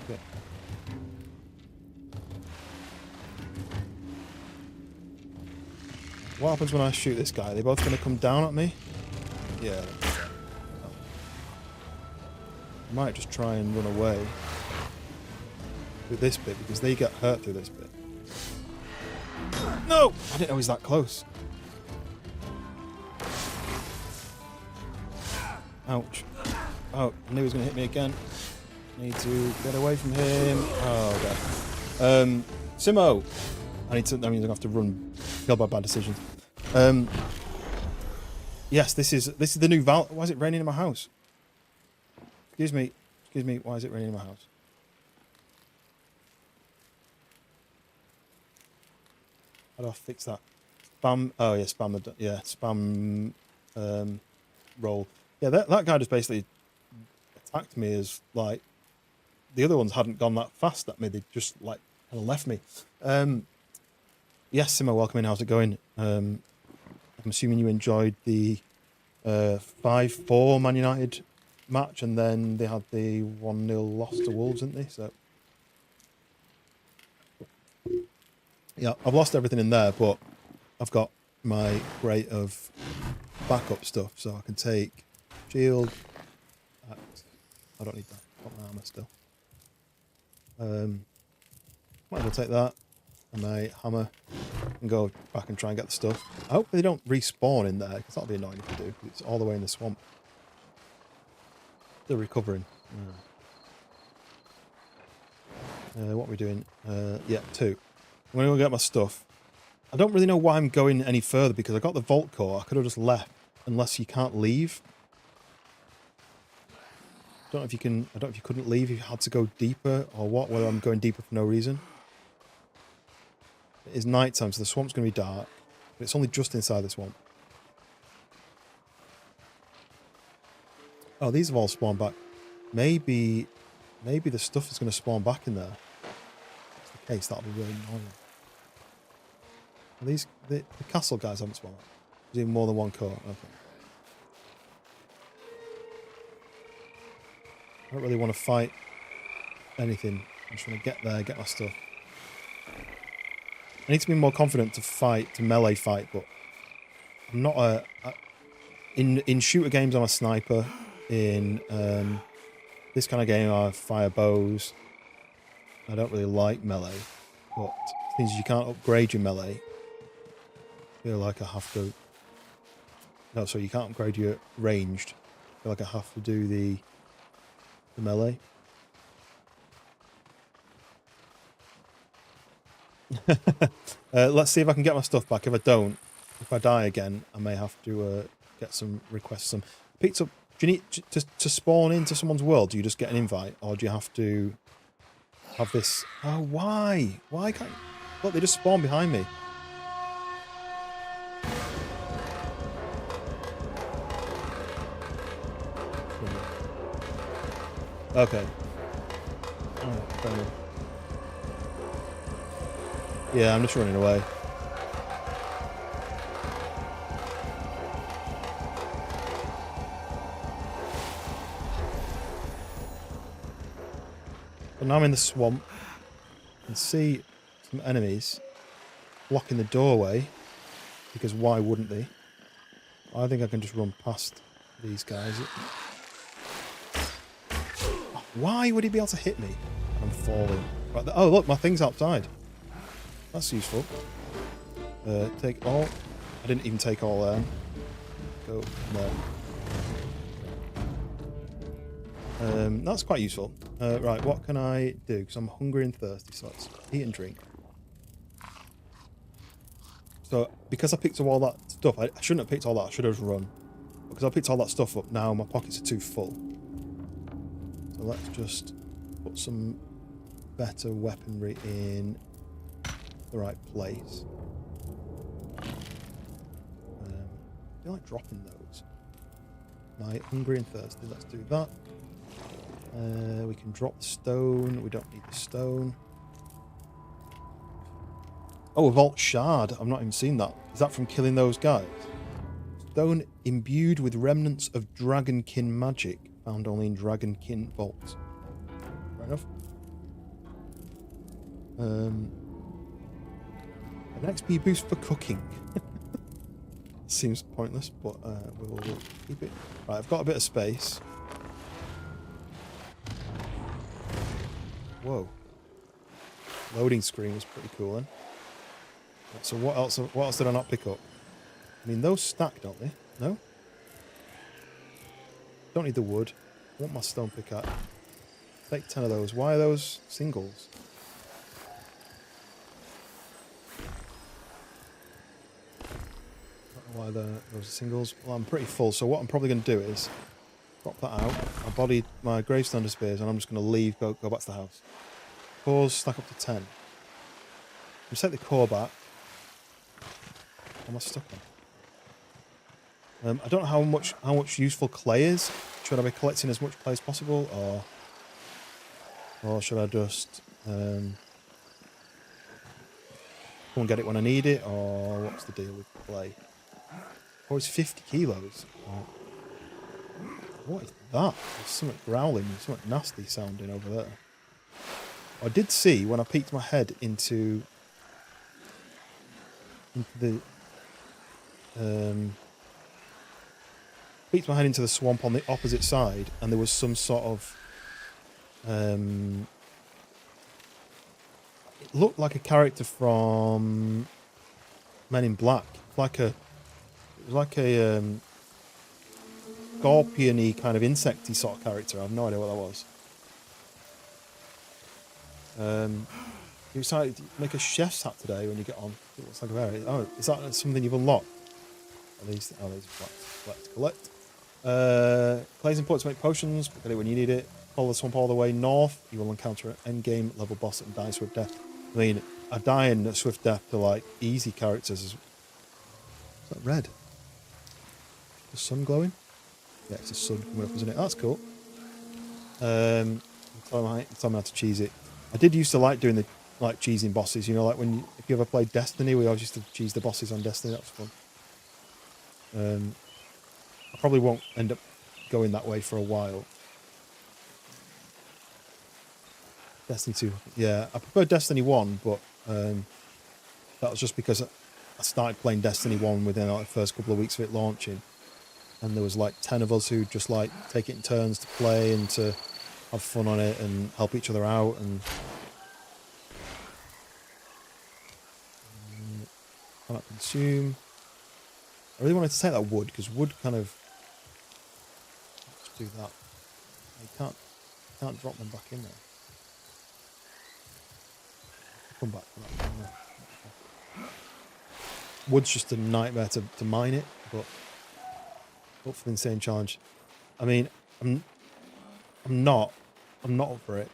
Okay. What happens when I shoot this guy? Are they both going to come down at me? Yeah. Oh. I might just try and run away with this bit, because they get hurt through this bit. No! I didn't know he was that close. Ouch. Oh, I knew he was going to hit me again. Need to get away from him. Oh, God. Simo! That means I'm going to have to run, kill by bad decisions. Yes, this is the new Val. Why is it raining in my house? Excuse me, why is it raining in my house? How do I fix that? Spam, oh yeah, spam roll. Yeah, that guy just basically attacked me as, like, the other ones hadn't gone that fast at me, they just, like, kind of left me. Yes, Simo, welcome in, how's it going? I'm assuming you enjoyed the 5-4 Man United match, and then they had the 1-0 loss to Wolves, didn't they? So, yeah, I've lost everything in there, but I've got my crate of backup stuff, so I can take shield, axe. I don't need that. I've got my armor still. Might as well take that and my hammer and go back and try and get the stuff. I hope they don't respawn in there, because that'll be annoying if they do. It's all the way in the swamp. Still recovering. What are we doing? Yeah, 2. I'm going to go get my stuff. I don't really know why I'm going any further, because I got the vault core. I could have just left, unless you can't leave. I don't know if you can. I don't know if you couldn't leave if you had to go deeper, or what. Whether I'm going deeper for no reason. It is night time, so the swamp's going to be dark, but it's only just inside the swamp. Oh, these have all spawned back. Maybe the stuff is going to spawn back in there. If that's the case, that'll be really annoying. Are these the castle guys haven't spawned. There's even more than one core. Okay. I don't really want to fight anything I'm just want to get there, get my stuff. I need to be more confident to melee fight, but I'm not in shooter games I'm a sniper. In this kind of game I fire bows. I don't really like melee, but since you can't upgrade your melee, I feel like I have to... No, sorry, you can't upgrade your ranged. I feel like I have to do the melee. Let's see if I can get my stuff back. If I don't, if I die again, I may have to get some requests. Some picked up. Do you need to spawn into someone's world? Do you just get an invite, or do you have to have this? Oh, why? Why can't? Look, they just spawn behind me. Okay. Oh, fair enough. Yeah, I'm just running away. But now I'm in the swamp. I can see some enemies blocking the doorway, because why wouldn't they? I think I can just run past these guys. Why would he be able to hit me? I'm falling. Right, oh, look, my thing's outside. That's useful. Take all. I didn't even take all there. Go there. That's quite useful. Right, what can I do? Because I'm hungry and thirsty, so let's eat and drink. So, because I picked up all that stuff, I shouldn't have picked all that, I should have run. Because I picked all that stuff up, now my pockets are too full. So let's just put some better weaponry in the right place. I feel like dropping those. My hungry and thirsty, let's do that. We can drop the stone, we don't need the stone. Oh, a vault shard, I've not even seen that. Is that from killing those guys? Stone imbued with remnants of dragonkin magic, found only in dragonkin vaults. Fair enough. An XP boost for cooking. Seems pointless, but we'll keep it. Right, I've got a bit of space. Whoa. Loading screen was pretty cool then. So what else did I not pick up? I mean, those stack, don't they? No? Don't need the wood. I want my stone pickaxe. Take 10 of those. Why are those singles? I don't know why those are singles. Well, I'm pretty full, so what I'm probably going to do is drop that out. My gravestone disappears, and I'm just going to leave, go back to the house. Cores stack up to 10. Just take the core back. What am I stuck on? I don't know how much useful clay is. Should I be collecting as much clay as possible, or should I just come and get it when I need it, or what's the deal with clay? Oh, it's 50 kilos. Right. What is that? There's something growling, something nasty sounding over there. I did see when I peeked my head into the swamp on the opposite side, and there was some sort of it looked like a character from Men in Black, it was like a scorpion-y kind of insecty sort of character. I have no idea what that was. You decided to make a chef's hat today when you get on. It looks like a berry. Oh, is that something you've unlocked? These to collect. Clay's important to make potions, but get it when you need it. Follow the swamp all the way north. You will encounter an endgame level boss and die swift death. I mean, I die in a swift death to like easy characters. Is that red? The sun glowing? Yeah, it's the sun coming up, isn't it? That's cool. Tell me how to cheese it. I did used to like doing the cheesing bosses. You know, like if you ever played Destiny, we always used to cheese the bosses on Destiny. That was fun. I probably won't end up going that way for a while. Destiny 2. Yeah, I prefer Destiny 1, but that was just because I started playing Destiny 1 within like the first couple of weeks of it launching. And there was like 10 of us who just like take it in turns to play and to have fun on it and help each other out. And cannot consume. I really wanted to take that wood because wood kind of. Let's do that. You can't drop them back in there. Come back to that one there. Wood's just a nightmare to mine it, but up for the insane challenge. I mean, I'm not up for it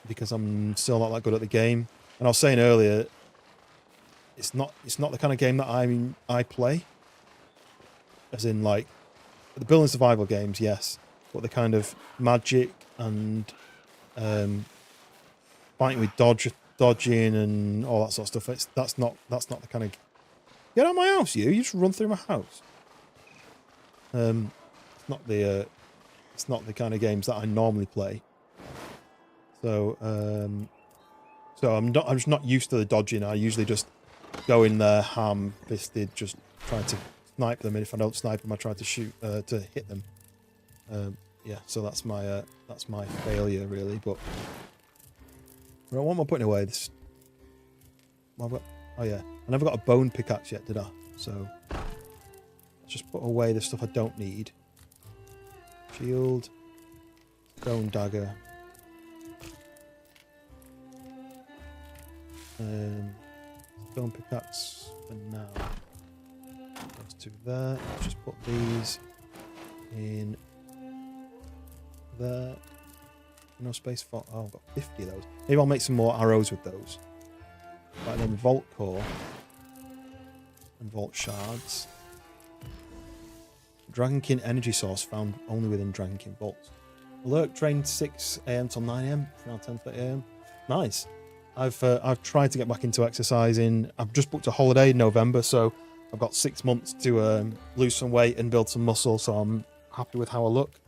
because I'm still not that good at the game. And I was saying earlier, it's not the kind of game that I play. As in, like, the building survival games, yes, but the kind of magic and fighting with dodging and all that sort of stuff. That's not the kind of. Get out of my house, you! You just run through my house. It's not the kind of games that I normally play. So I'm just not used to the dodging. I usually just go in there ham-fisted, just trying to snipe them, and if I don't snipe them, I try to shoot to hit them. Yeah, so that's my failure really. But what am I putting away? This. Oh yeah, I never got a bone pickaxe yet, did I? So let's just put away the stuff I don't need. Shield, stone dagger. Stone pickaxe for now. Let's do that. Let's just put these in there. No space for. Oh, I've got 50 of those. Maybe I'll make some more arrows with those. Right then, vault core and vault shards. Dragonkin energy source found only within Dragonkin vaults. Alert trained 6 AM till 9 AM. Now 10:30 AM. Nice. I've tried to get back into exercising. I've just booked a holiday in November, so I've got 6 months to lose some weight and build some muscle. So I'm happy with how I look.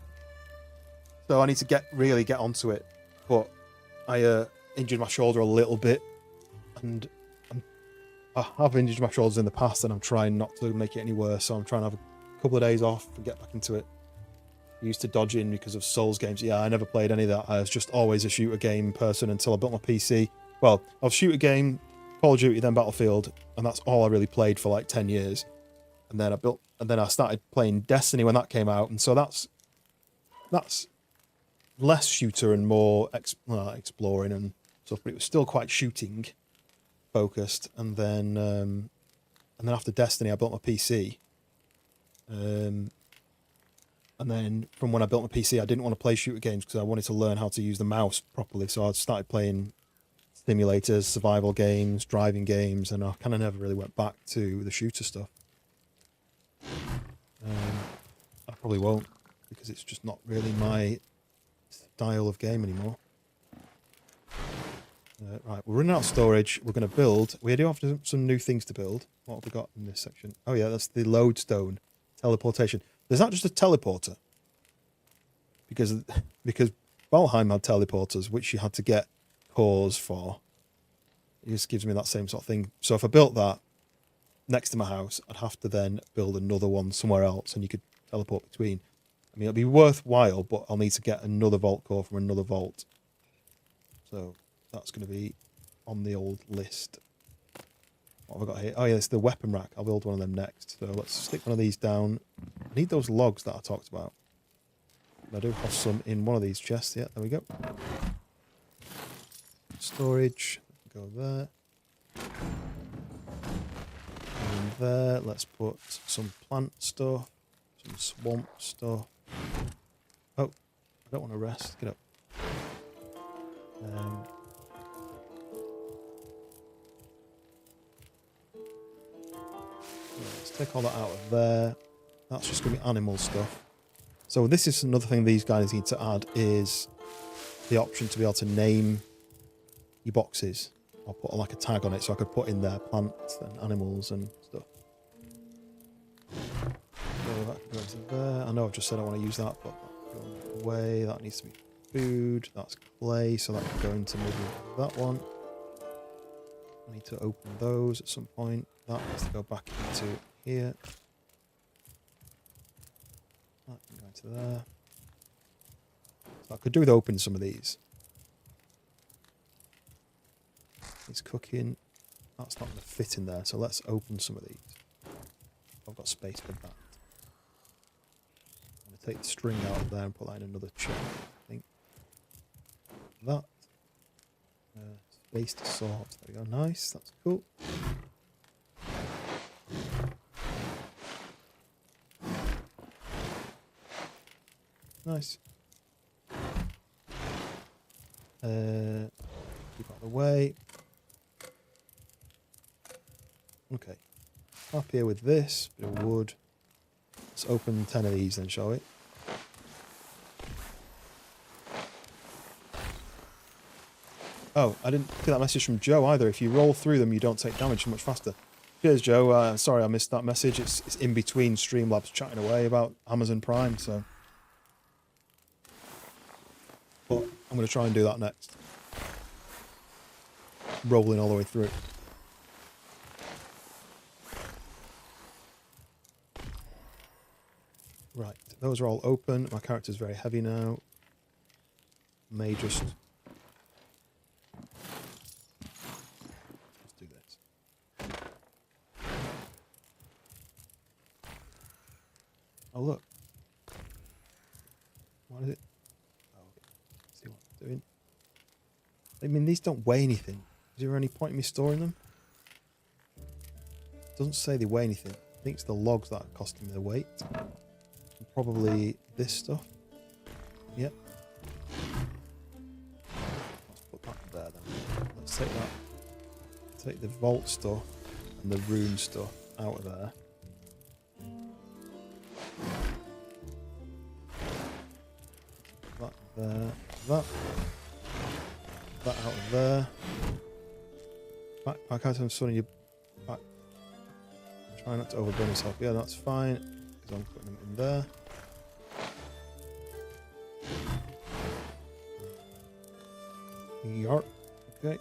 So I need to really get onto it. But I injured my shoulder a little bit, and I have injured my shoulders in the past, and I'm trying not to make it any worse. So I'm trying to have a couple of days off and get back into it. I used to dodge in because of Souls games. Yeah, I never played any of that. I was just always a shooter game person until I built my PC. Well, I was shooter game, Call of Duty, then Battlefield, and that's all I really played for like 10 years. And then I started playing Destiny when that came out, and so that's less shooter and more exploring and stuff, but it was still quite shooting focused. And then after Destiny, I built my PC. And then from when I built my PC, I didn't want to play shooter games because I wanted to learn how to use the mouse properly. So I started playing simulators, survival games, driving games, and I kind of never really went back to the shooter stuff. I probably won't because it's just not really my style of game anymore. Right, we're running out of storage. We're going to build. We do have some new things to build. What have we got in this section? Oh yeah, that's the lodestone teleportation. There's not just a teleporter because Valheim had teleporters, which you had to get cores for. It just gives me that same sort of thing. So if I built that next to my house, I'd have to then build another one somewhere else, and you could teleport between. I mean, it'll be worthwhile, but I'll need to get another vault core from another vault. So that's going to be on the old list. What have I got here? Oh yeah, it's the weapon rack. I'll build one of them next. So let's stick one of these down. I need those logs that I talked about. I do have some in one of these chests. Yeah, there we go. Storage. Go there. And there. Let's put some plant stuff. Some swamp stuff. Oh, I don't want to rest. Get up. Let's take all that out of there. That's just going to be animal stuff. So this is another thing these guys need to add is the option to be able to name your boxes. I'll put like a tag on it so I could put in there plants and animals and stuff. So that can go into there. I know I've just said I want to use that, but that can go away. That needs to be food. That's clay, so that can go into maybe that one. I need to open those at some point. That has to go back into here. That can go into there. So I could do with opening some of these. It's cooking. That's not going to fit in there, so let's open some of these. I've got space for that. I'm going to take the string out of there and put that in another chest, I think. That. Space to sort. There we go. Nice. That's cool. Nice. Keep out of the way. Okay. Up here with this bit of wood. Let's open 10 of these then, shall we? Oh, I didn't get that message from Joe either. If you roll through them, you don't take damage much faster. Cheers, Joe. Sorry I missed that message. It's in between Streamlabs chatting away about Amazon Prime, so... But I'm going to try and do that next. Rolling all the way through it. Right, those are all open. My character's very heavy now. May just... Let's do this. Oh, look. What is it? Oh, okay. See what I'm doing. I mean, these don't weigh anything. Is there any point in me storing them? It doesn't say they weigh anything. I think it's the logs that are costing me the weight. And probably this stuff. Yep. Let's put that there then. Let's take that. Take the vault stuff and the rune stuff out of there. That there. That out of there. Backpack item, son of your back. Try not to overburn yourself. Yeah, that's fine. Because I'm putting them in there. Yarp. Okay.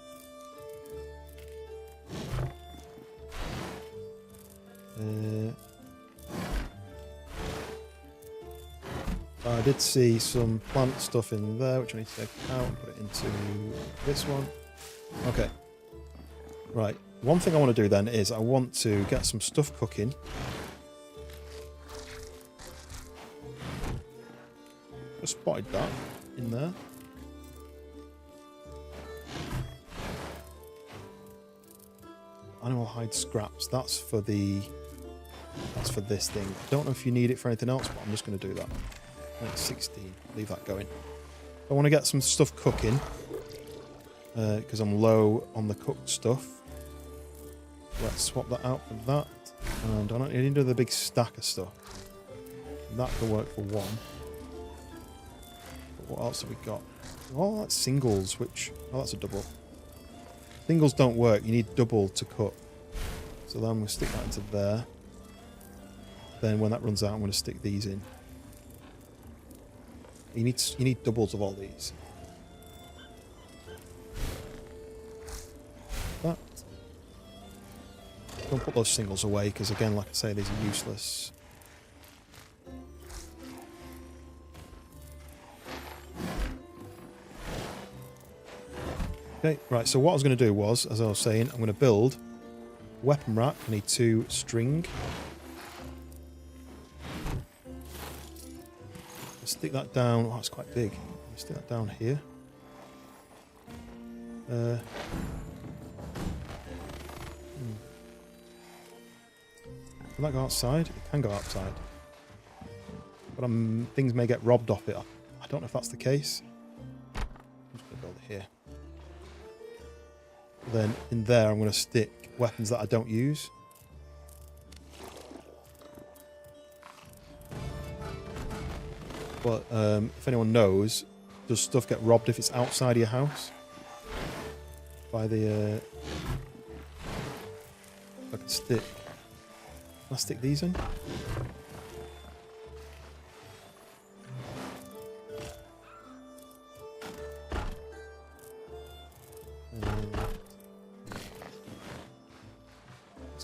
I did see some plant stuff in there, which I need to take out and put it into this one. Okay. Right. One thing I want to do then is I want to get some stuff cooking. I spotted that in there. Animal hide scraps. That's for this thing. I don't know if you need it for anything else, but I'm just going to do that. That's 16. Leave that going. I want to get some stuff cooking because I'm low on the cooked stuff. Let's swap that out for that. And I don't need another big stack of stuff. That can work for one. But what else have we got? Oh, that's singles, which... Oh, that's a double. Singles don't work. You need double to cook. So then I'm going to stick that into there. Then when that runs out, I'm going to stick these in. You need doubles of all these. That. Don't put those singles away, because again, like I say, these are useless. Okay, right, so what I was going to do was, as I was saying, I'm going to build a weapon rack. I need 2 string. Stick that down. Oh, it's quite big. Stick that down here. Can that go outside? It can go outside. But things may get robbed off it. I don't know if that's the case. I'm just going to build it here. Then in there I'm going to stick weapons that I don't use. But if anyone knows, does stuff get robbed if it's outside of your house? By the... I can stick... Can I stick these in?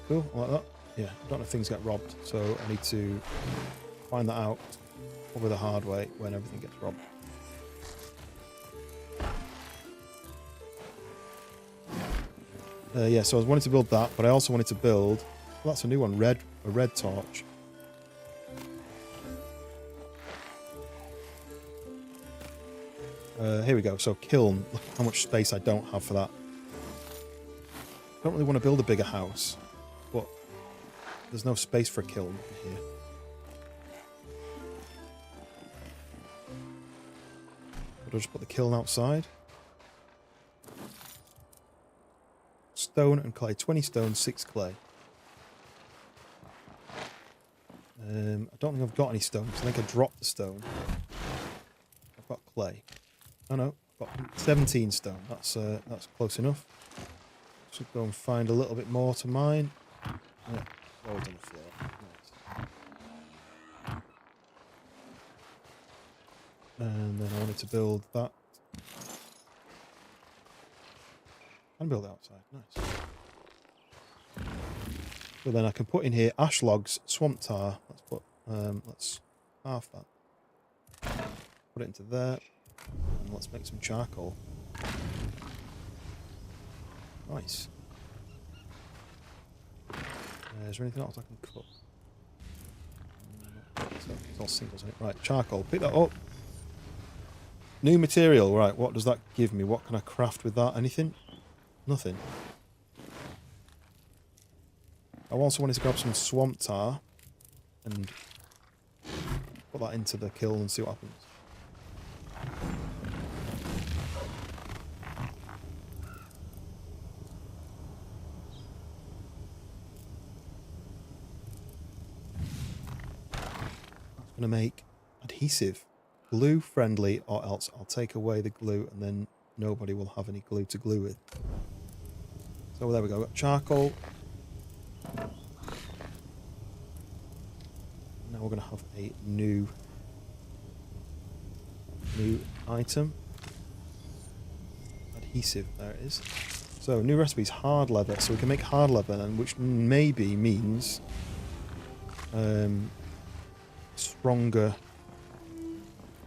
Cool, I like that. Yeah, I don't know if things get robbed, so I need to find that out probably the hard way when everything gets robbed. Yeah, so I wanted to build that, but I also wanted to build... Well, that's a new one, a red torch. Here we go, so kiln. Look how much space I don't have for that. I don't really want to build a bigger house, but there's no space for a kiln here. I'll just put the kiln outside. Stone and clay. 20 stone, 6 clay. I don't think I've got any stone, because I think I dropped the stone. I've got clay. Oh no, I've got 17 stone. That's close enough. Should go and find a little bit more to mine. Yeah, loads on the floor. Nice. And then I wanted to build that. And build it outside. Nice. So then I can put in here ash logs, swamp tar. Let's half that. Put it into there. And let's make some charcoal. Nice. Is there anything else I can cook? It's all singles, isn't it? Right, charcoal. Pick that up. New material. Right, what does that give me? What can I craft with that? Anything? Nothing. I also wanted to grab some swamp tar and put that into the kiln and see what happens. I'm going to make adhesive. Glue friendly, or else I'll take away the glue and then nobody will have any glue to glue with. So there we go. Got charcoal. Now we're going to have a new item. Adhesive, there it is. So new recipe is hard leather. So we can make hard leather, and which maybe means stronger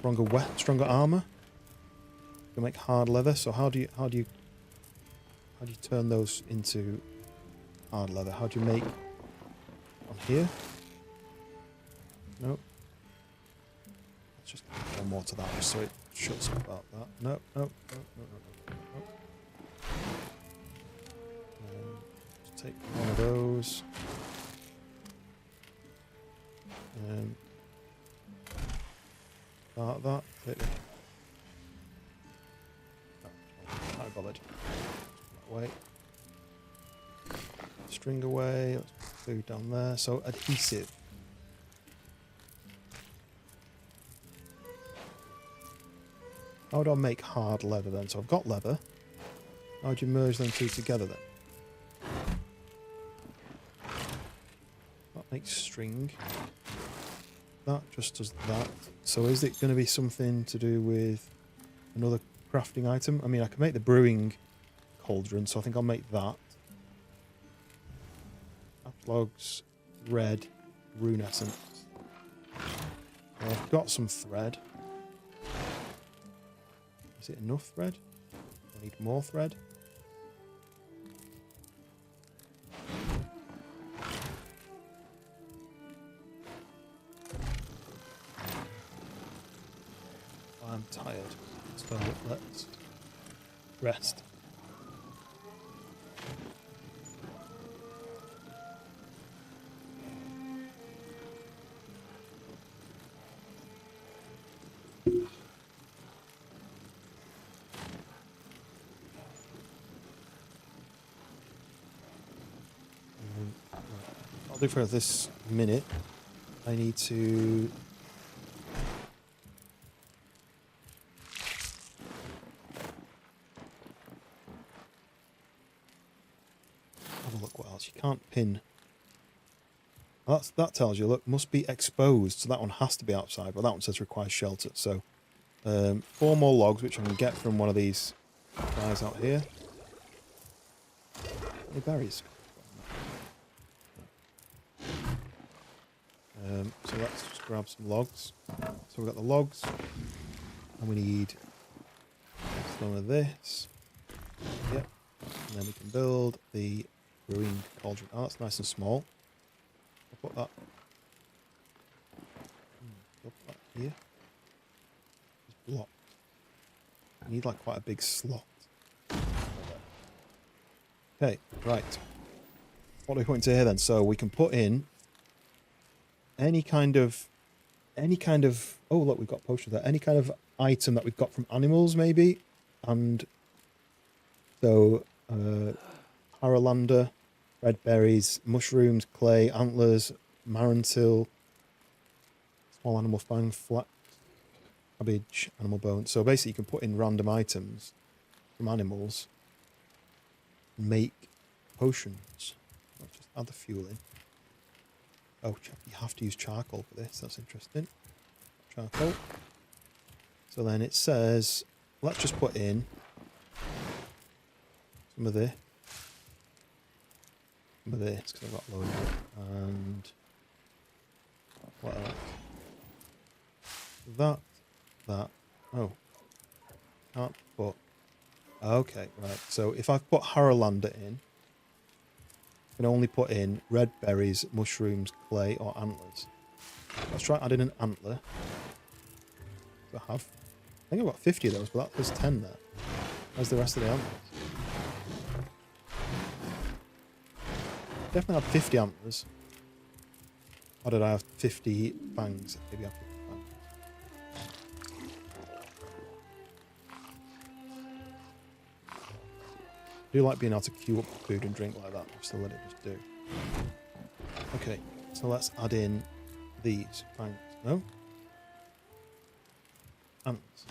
armor. You can make hard leather. So how do you turn those into hard leather? How do you make on here? Nope. Let's just add one more to that just so it shuts up about that. Nope. Just take one of those. Start that. Can't bothered. That way. String away. Let's put food down there. So adhesive. How do I make hard leather then? So I've got leather. How do you merge them two together then? That makes string. That just does that. So is it going to be something to do with another crafting item? I mean, I can make the brewing cauldron, so I think I'll make that. Logs, red, rune essence. I've got some thread. Is it enough thread? I need more thread. I'm tired, so let's rest. I'll do for this minute. I need to have a look what else. You can't pin. Well, that tells you, look, must be exposed. So that one has to be outside, but that one says requires shelter. So 4 more logs, which I can get from one of these guys out here. Any berries? So let's just grab some logs. So we've got the logs, and we need some of this. Yep. And then we can build the brewing cauldron. Oh, that's nice and small. I'll put that. I'll put that here. It's blocked. I need like quite a big slot. Okay, right. What are we putting to here then? So we can put in any kind of oh look, we've got potions there. Any kind of item that we've got from animals maybe. And so Haralander, red berries, mushrooms, clay, antlers, marantil, small animal fang, flax, cabbage, animal bones. So basically you can put in random items from animals and make potions. Let's just add the fuel in. Oh, you have to use charcoal for this. That's interesting. Charcoal. So then it says, let's just put in some of this. Some of this, because I've got loads of it. And what else? That. Oh. Can't put. Okay, right. So if I put Haralander in, I can only put in red berries, mushrooms, clay, or antlers. Let's try adding an antler. Do I have? I think I've got 50 of those, but there's 10 there. Where's the rest of the antlers? Definitely have 50 antlers. Or did I have 50 fangs? Maybe I have 50 fangs. I do like being able to queue up food and drink like that, just to let it just do. Okay, so let's add in these fangs. No? Ants.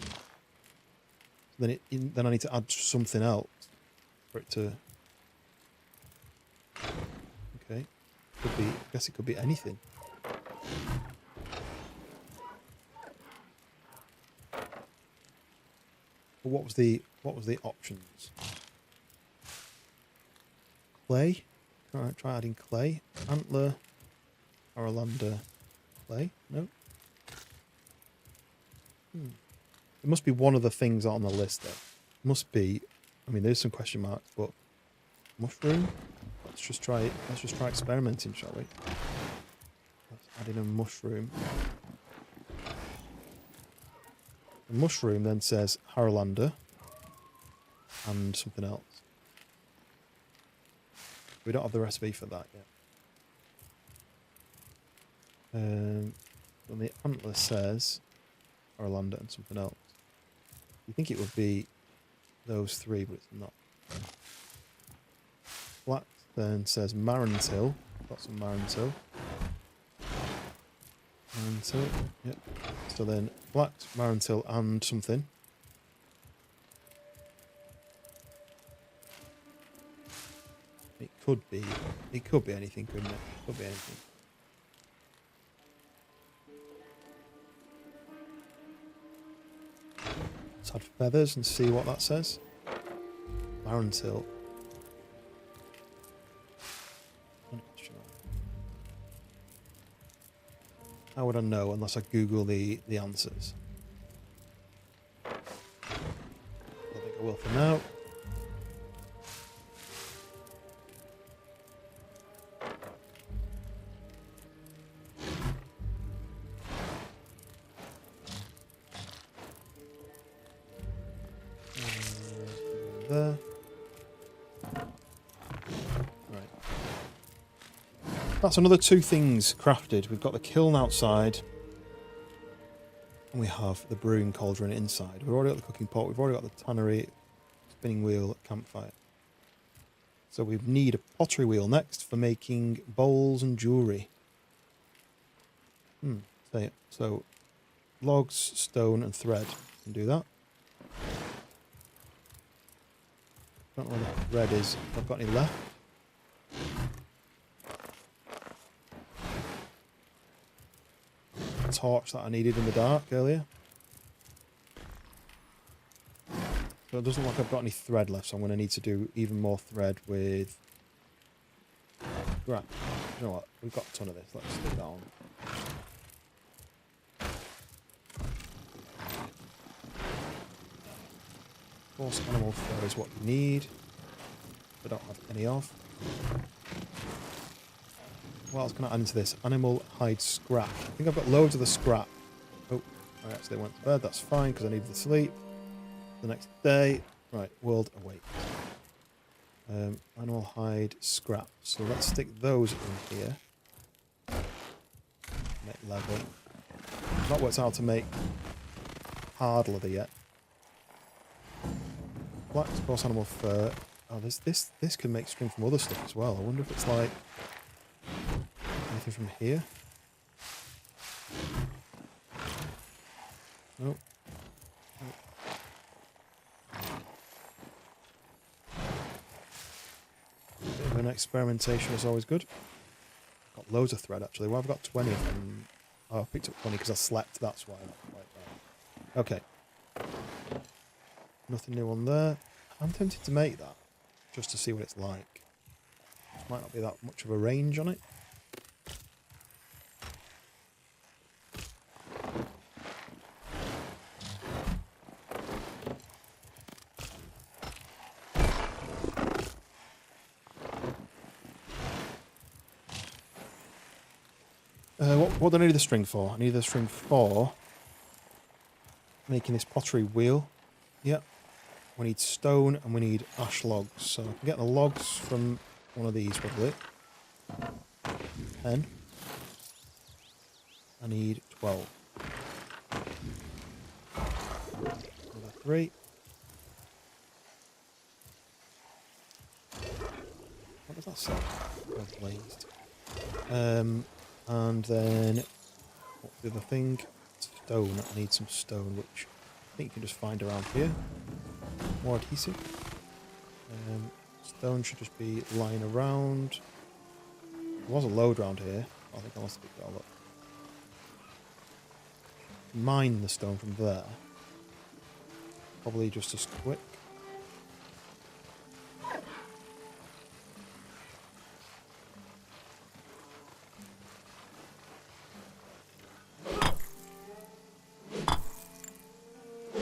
Then then I need to add something else for it to. Okay, could be. I guess it could be anything. But what was the options? Clay. Try adding clay. Antler. Haralander. Clay. No. It must be one of the things on the list there. Must be. I mean, there's some question marks, but mushroom. Let's just try it. Let's just try experimenting, shall we? Let's add in a mushroom. The mushroom then says Haralander and something else. We don't have the recipe for that yet. And the antler says Haralander and something else. You think it would be those three, but it's not. Flax then says marantil. Got some marantil. Marantil, yep. So then flax, marantil, and something. It could be anything, couldn't it? It could be anything. Let's add feathers and see what that says. Marantil. How would I know unless I Google the answers? I think I will for now. There. Right. That's another 2 things crafted. We've got the kiln outside, and we have the brewing cauldron inside. We've already got the cooking pot. We've already got the tannery, spinning wheel, campfire. So we need a pottery wheel next for making bowls and jewellery. So logs, stone, and thread. We can do that. I don't know where the thread is. If I've got any left. The torch that I needed in the dark earlier. So it doesn't look like I've got any thread left, so I'm going to need to do even more thread with. Right. You know what? We've got a ton of this. Let's stick that on. Coarse animal fur is what you need. I don't have any of. What else can I add into this? Animal hide scrap. I think I've got loads of the scrap. Oh, I actually went to bed. That's fine because I needed to sleep. The next day. Right, world awake. Animal hide scrap. So let's stick those in here. Make leather. Not worked out how to make hard leather yet. Black coarse animal fur. Oh, this can make string from other stuff as well. I wonder if it's like anything from here. Nope. Bit of an experimentation is always good. Got loads of thread actually. Well, I've got 20 of them. Oh, I picked up 20 because I slept. That's why. Okay. Nothing new on there. I'm tempted to make that just to see what it's like. Might not be that much of a range on it. What do I need the string for? I need the string for making this pottery wheel. Yep. We need stone and we need ash logs. So I can get the logs from one of these probably. 10. I need 12. Another 3. What does that say? Oh, blazed. And then what's the other thing? Stone. I need some stone, which I think you can just find around here. More adhesive. Stone should just be lying around. There was a load around here. I think I must have picked it all up. Mine the stone from there. Probably just as quick.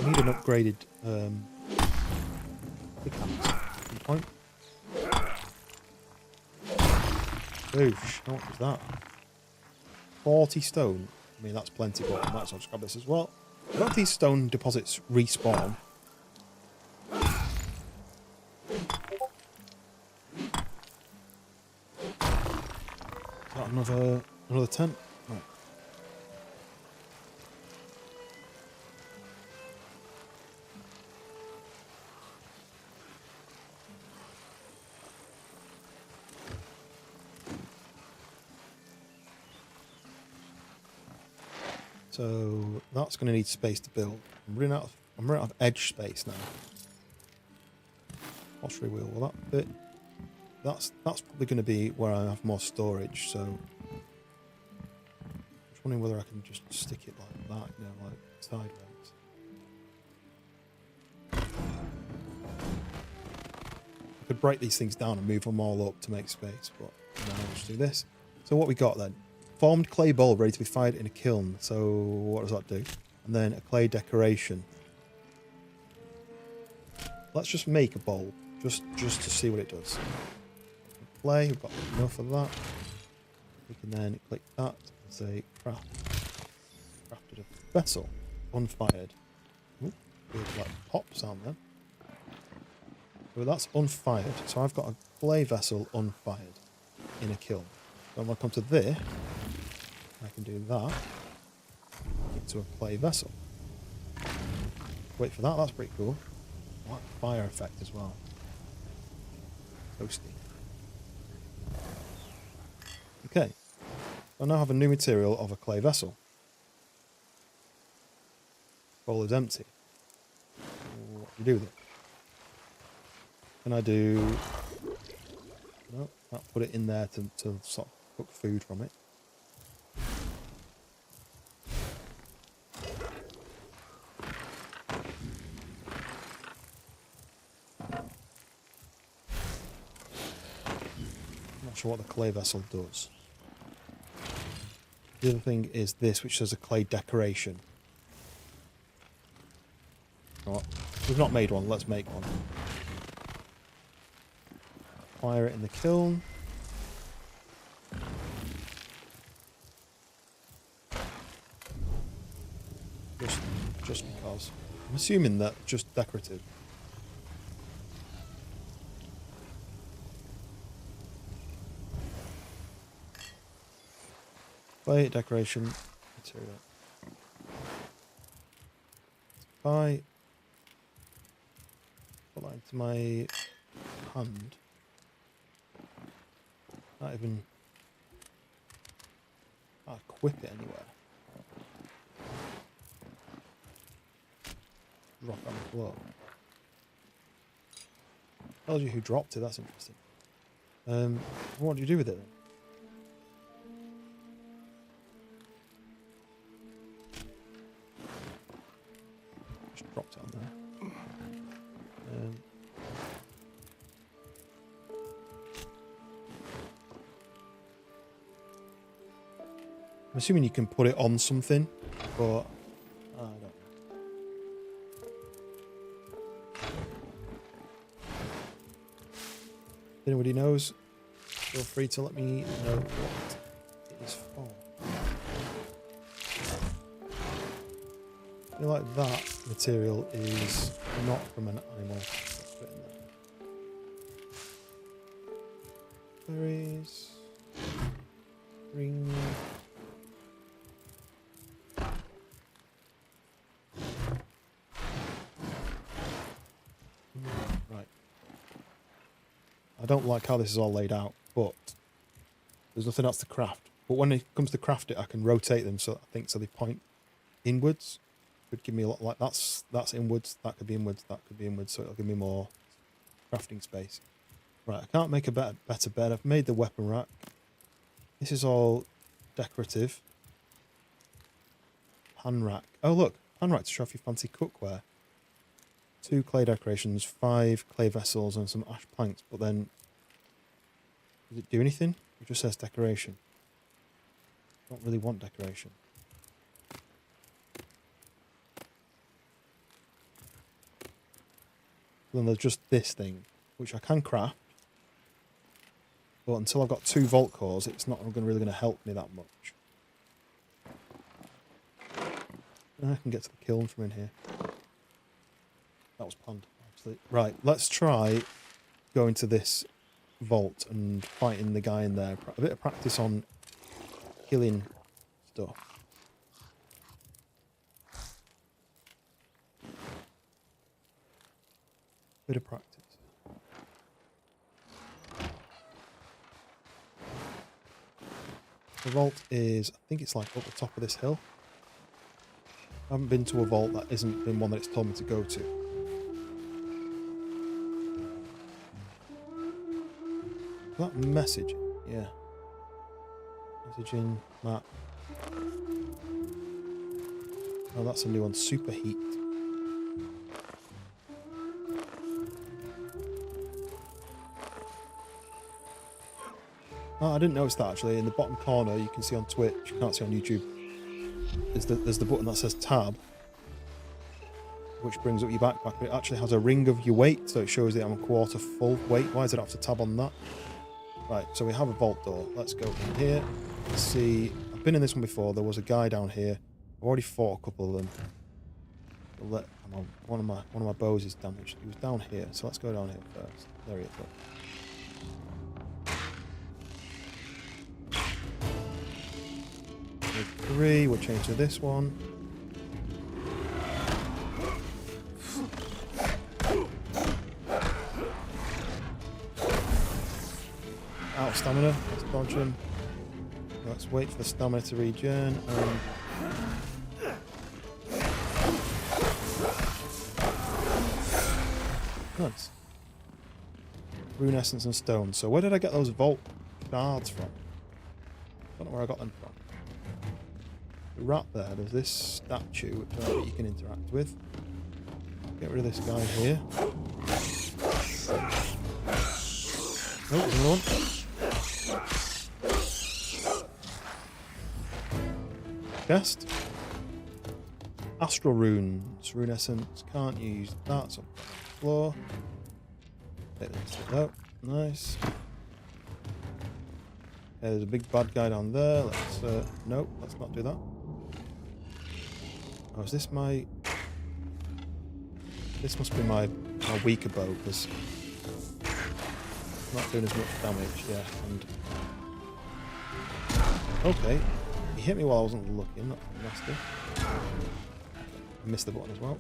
I need an upgraded pickaxe at some point. Boosh, how much was that? 40 stone. I mean, that's plenty, but I might as well just grab this as well. I don't think these stone deposits respawn. Is that another tent? Right. So that's going to need space to build. I'm running out of edge space now. Pottery wheel, will that fit? That's probably going to be where I have more storage. So I'm just wondering whether I can just stick it like that, you know, like sideways. I could break these things down and move them all up to make space, but no, I'll just do this. So what we got then? Formed clay bowl ready to be fired in a kiln. So what does that do? And then a clay decoration. Let's just make a bowl, just to see what it does. Clay, we've got enough of that. We can then click that and say craft. Crafted a vessel, unfired. Ooh, weird like pop sound then. So that's unfired. So I've got a clay vessel unfired in a kiln. So I'm going to come to this. I can do that into a clay vessel. Wait for that, that's pretty cool. I like the fire effect as well. Toasty. Okay. I now have a new material of a clay vessel. Bowl is empty. What do you do with it? Can I do... No, I'll put it in there to sort of cook food from it. Not sure what the clay vessel does. The other thing is this, which says a clay decoration. What? We've not made one. Let's make one. Fire it in the kiln. Just because. I'm assuming that just decorative. Plate, decoration, material. Buy. Put that into my hand. Not even. Can't equip it anywhere. Drop on the floor. Tells you who dropped it. That's interesting. What do you do with it then? Just dropped it on there. I'm assuming you can put it on something, but I don't know. If anybody knows, feel free to let me know what it is for. I feel like that material is not from an animal. Let's put it in there. Berries. Green. Right. I don't like how this is all laid out, but there's nothing else to craft. But when it comes to craft it, I can rotate them so they point inwards. Could give me a lot like that's inwards, that could be inwards, that could be inwards, so it'll give me more crafting space. Right, I can't make a better bed. I've made the weapon rack. This is all decorative. Pan rack. Oh look, pan rack to show off your fancy cookware. 2 clay decorations, 5 clay vessels, and some ash planks. But then, does it do anything? It just says decoration. I don't really want decoration. Then there's just this thing, which I can craft. But until I've got 2 vault cores, it's not really going to help me that much. And I can get to the kiln from in here. That was planned, actually. Right, let's try going to this vault and fighting the guy in there. A bit of practice on killing stuff. Bit of practice. The vault is, I think it's like up the top of this hill. I haven't been to a vault that isn't been one that it's told me to go to. That message, yeah. Messaging, map. Oh, that's a new one, superheat. Oh, I didn't notice that actually. In the bottom corner, you can see on Twitch, you can't see on YouTube, there's the button that says tab, which brings up your backpack, but it actually has a ring of your weight, so it shows that I'm a quarter full weight. Why does it have to tab on that? Right, so we have a vault door. Let's go in here. Let's see. I've been in this one before. There was a guy down here. I've already fought a couple of them. One of my bows is damaged. He was down here, so let's go down here first. There he is. Look. 3, we'll change to this one. Out of stamina, let's dodge him. Let's wait for the stamina to regen and... Nice. Rune essence and stone. So where did I get those vault shards from? I don't know where I got them from. The rat there, there's this statue which I think you can interact with. Get rid of this guy here. Oh, there's another one. Chest. Astral runes, rune essence, can't use that, so floor. Take this out. Nice. Okay, there's a big bad guy down there. Let's nope, let's not do that. Oh, is this my... This must be my weaker bow, because it's not doing as much damage, yeah, and... Okay, he hit me while I wasn't looking, that's nasty. I missed the button as well.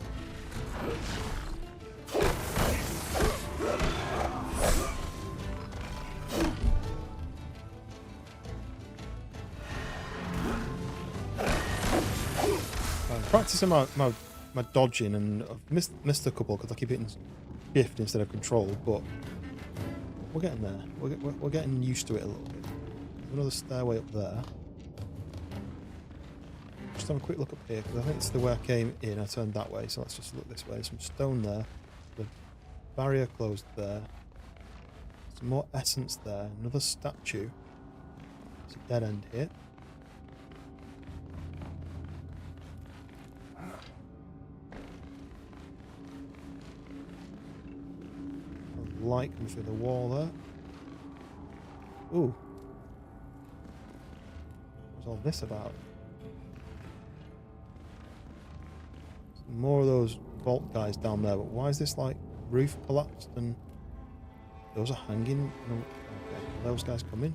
I'm practicing my dodging, and I've missed a couple because I keep hitting shift instead of control, but we're getting there. We're getting used to it a little bit. There's another stairway up there. Just have a quick look up here, because I think it's the way I came in. I turned that way, so let's just look this way. Some stone there. The barrier closed there. Some more essence there. Another statue. It's a dead end here. Light coming through the wall there. Ooh. What's all this about? Some more of those vault guys down there, but why is this like roof collapsed and those are hanging? No, okay, are those guys coming?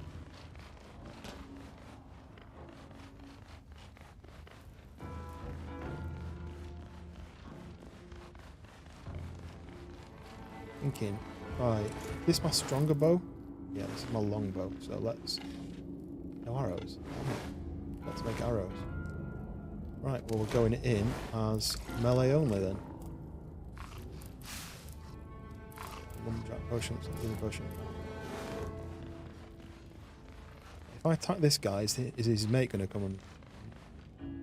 Thinking. Right, this is my stronger bow? Yeah, this is my long bow, so let's... No arrows. Let's make arrows. Right, well we're going in as melee only then. Lumberjack potion, something potion. If I attack this guy, is his mate going to come and...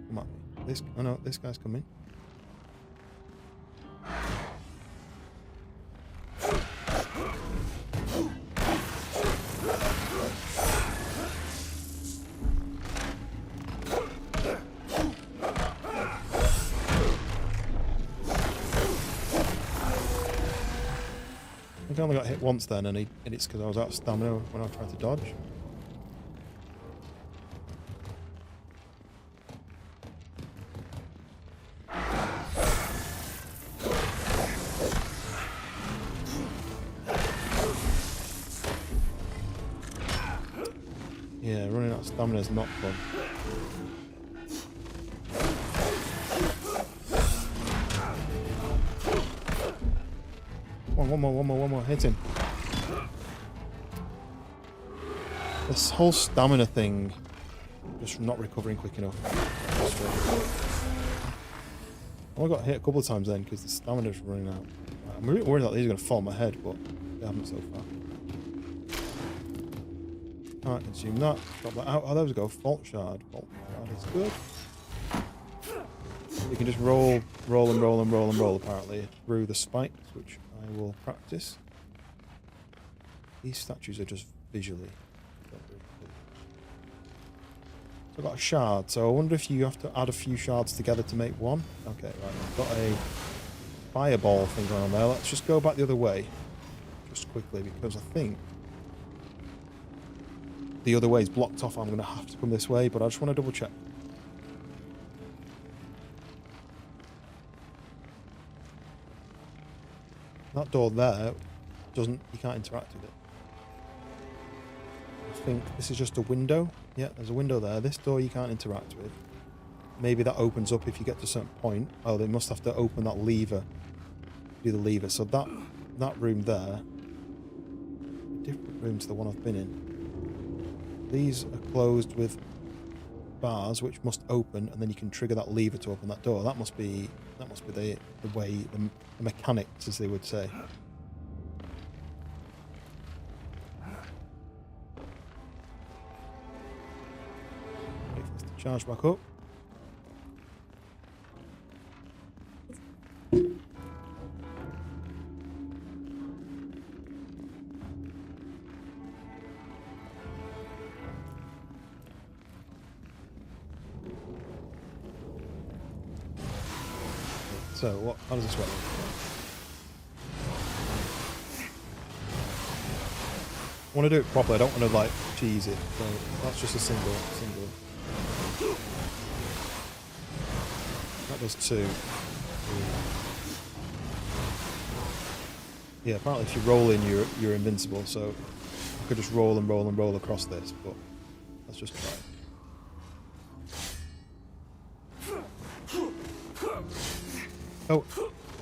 Come at me? This... Oh no, this guy's coming. I only got hit once then, and it's because I was out of stamina when I tried to dodge. Yeah, running out of stamina is not fun. One more, hit him. This whole stamina thing, just not recovering quick enough. I got hit a couple of times then because the stamina's running out. I'm really worried that these are going to fall on my head, but they haven't so far. Can't consume that. Drop that out. Oh, there we go. Fault shard. Fault shard is good. You can just roll apparently through the spikes, which I will practice. These statues are just visually. So I've got a shard, so I wonder if you have to add a few shards together to make one. Okay, right, I've got a fireball thing going on there. Let's just go back the other way, just quickly, because I think the other way is blocked off. I'm going to have to come this way, but I just want to double check. That door there you can't interact with it. I think this is just a window. Yeah, there's a window there. This door you can't interact with. Maybe that opens up if you get to a certain point. Oh, they must have to open that lever. Do the lever. So that room there, a different room to the one I've been in. These are closed with bars, which must open, and then you can trigger that lever to open that door. That must be the way, the mechanics, as they would say. Wait for this to charge back up. So, what? How does this work? I want to do it properly. I don't want to like cheese it. So that's just a single. That does 2. Yeah, apparently if you roll in, you're invincible. So I could just roll and roll and roll across this, but let's just try it. Oh,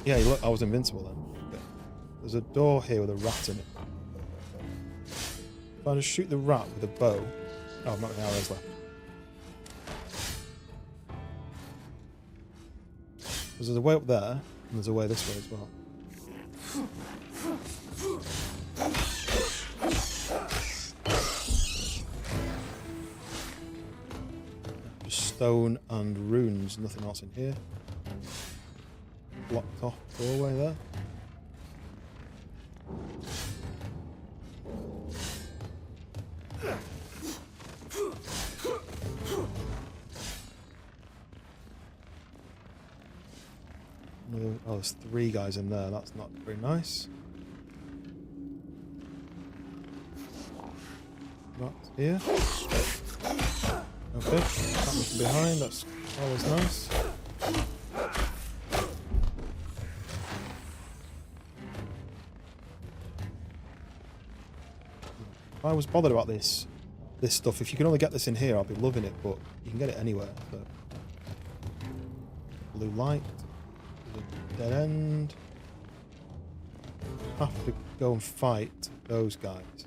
yeah, look, I was invincible then. Okay. There's a door here with a rat in it. If I just shoot the rat with a bow... Oh, I've not got any arrows left. There's a way up there, and there's a way this way as well. Just stone and runes, nothing else in here. Blocked off doorway there. Oh, there's 3 guys in there. That's not very nice. That's here. Okay, that was from behind. That's always nice. If I was bothered about this stuff, if you can only get this in here, I'll be loving it, but you can get it anywhere. So. Blue light. Dead end. Have to go and fight those guys.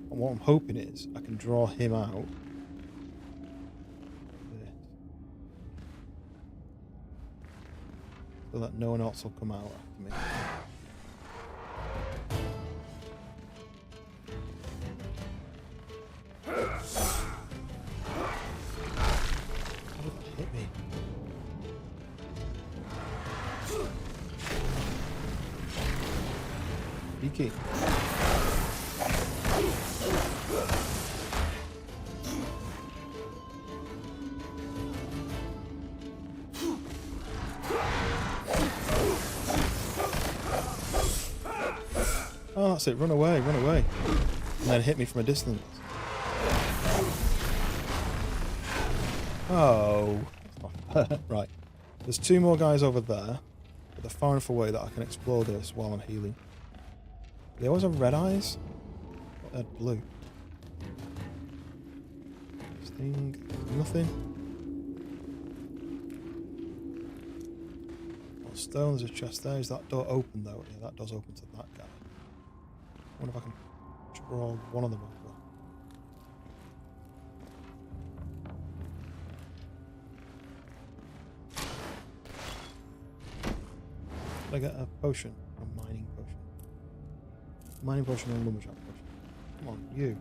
And what I'm hoping is I can draw him out. So that no one else will come out after me. How did that hit me? Peeky. Oh, that's it. Run away, run away. And then hit me from a distance. Oh. Right. There's 2 more guys over there. But they're far enough away that I can explore this while I'm healing. They always have red eyes? But they're blue. This thing, nothing. Oh, stone, there's a chest there. Is that door open though? Yeah, that door's open to that guy. I wonder if I can draw one of them over. Did I get a potion? A mining potion. Mining potion and lumberjack potion. Come on, you.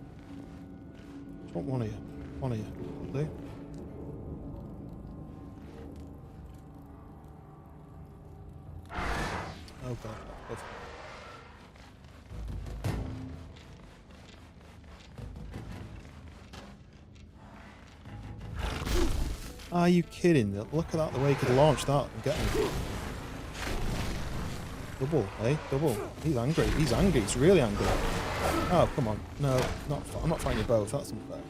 Just want one of you. One of you. Will do. Oh god. Perfect. Are you kidding? Look at that, the way he could launch that and get me. Double, eh? Double. He's angry. He's angry. He's really angry. Oh, come on. No, I'm not fighting you both. That's unfair.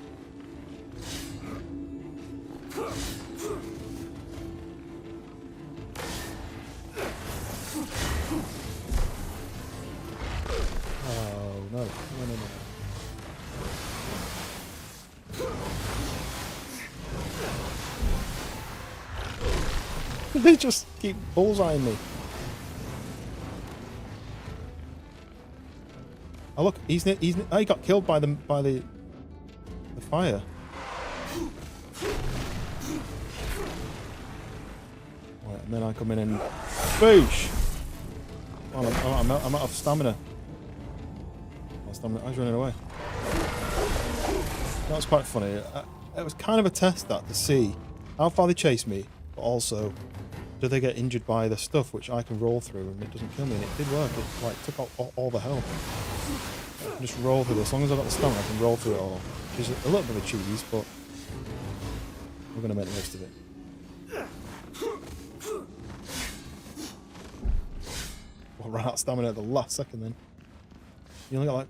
Oh, no. No. They just keep bullseyeing me. Oh look, he got killed by the fire. Right, and then I come in and boosh. Oh, I'm out of stamina. My stamina. I was running away. That was quite funny. It was kind of a test that to see how far they chase me, but also do they get injured by the stuff which I can roll through and it doesn't kill me. And it did work. It like took out all the health. I can just roll through it. As long as I've got the stamina, I can roll through it all. Which is a little bit of a cheese, but we're going to make the most of it. I ran out of stamina at the last second then. You only got like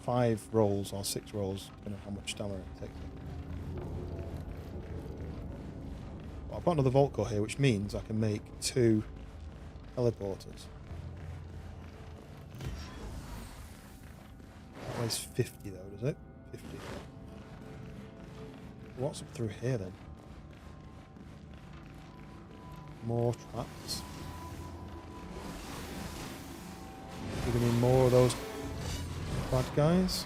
5 rolls or 6 rolls, depending on how much stamina it takes. Well, I've got another Vault Core here, which means I can make 2 teleporters. That weighs 50 though, does it? 50. What's up through here then? More traps. We're gonna need more of those bad guys.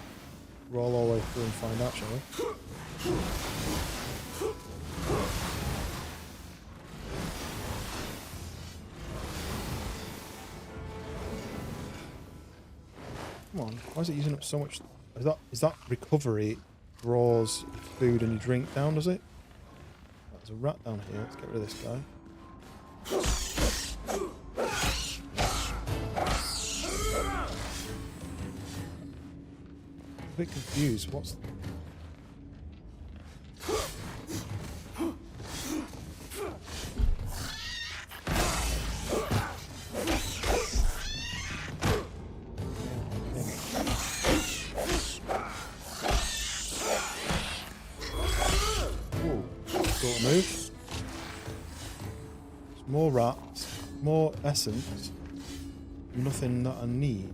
Roll all the way through and find out, shall we? Come on, why is it using up so much? Is that recovery draws food and drink down, does it? There's a rat down here, let's get rid of this guy. I'm a bit confused, what's... Move. There's more rats, more essence, nothing that I need.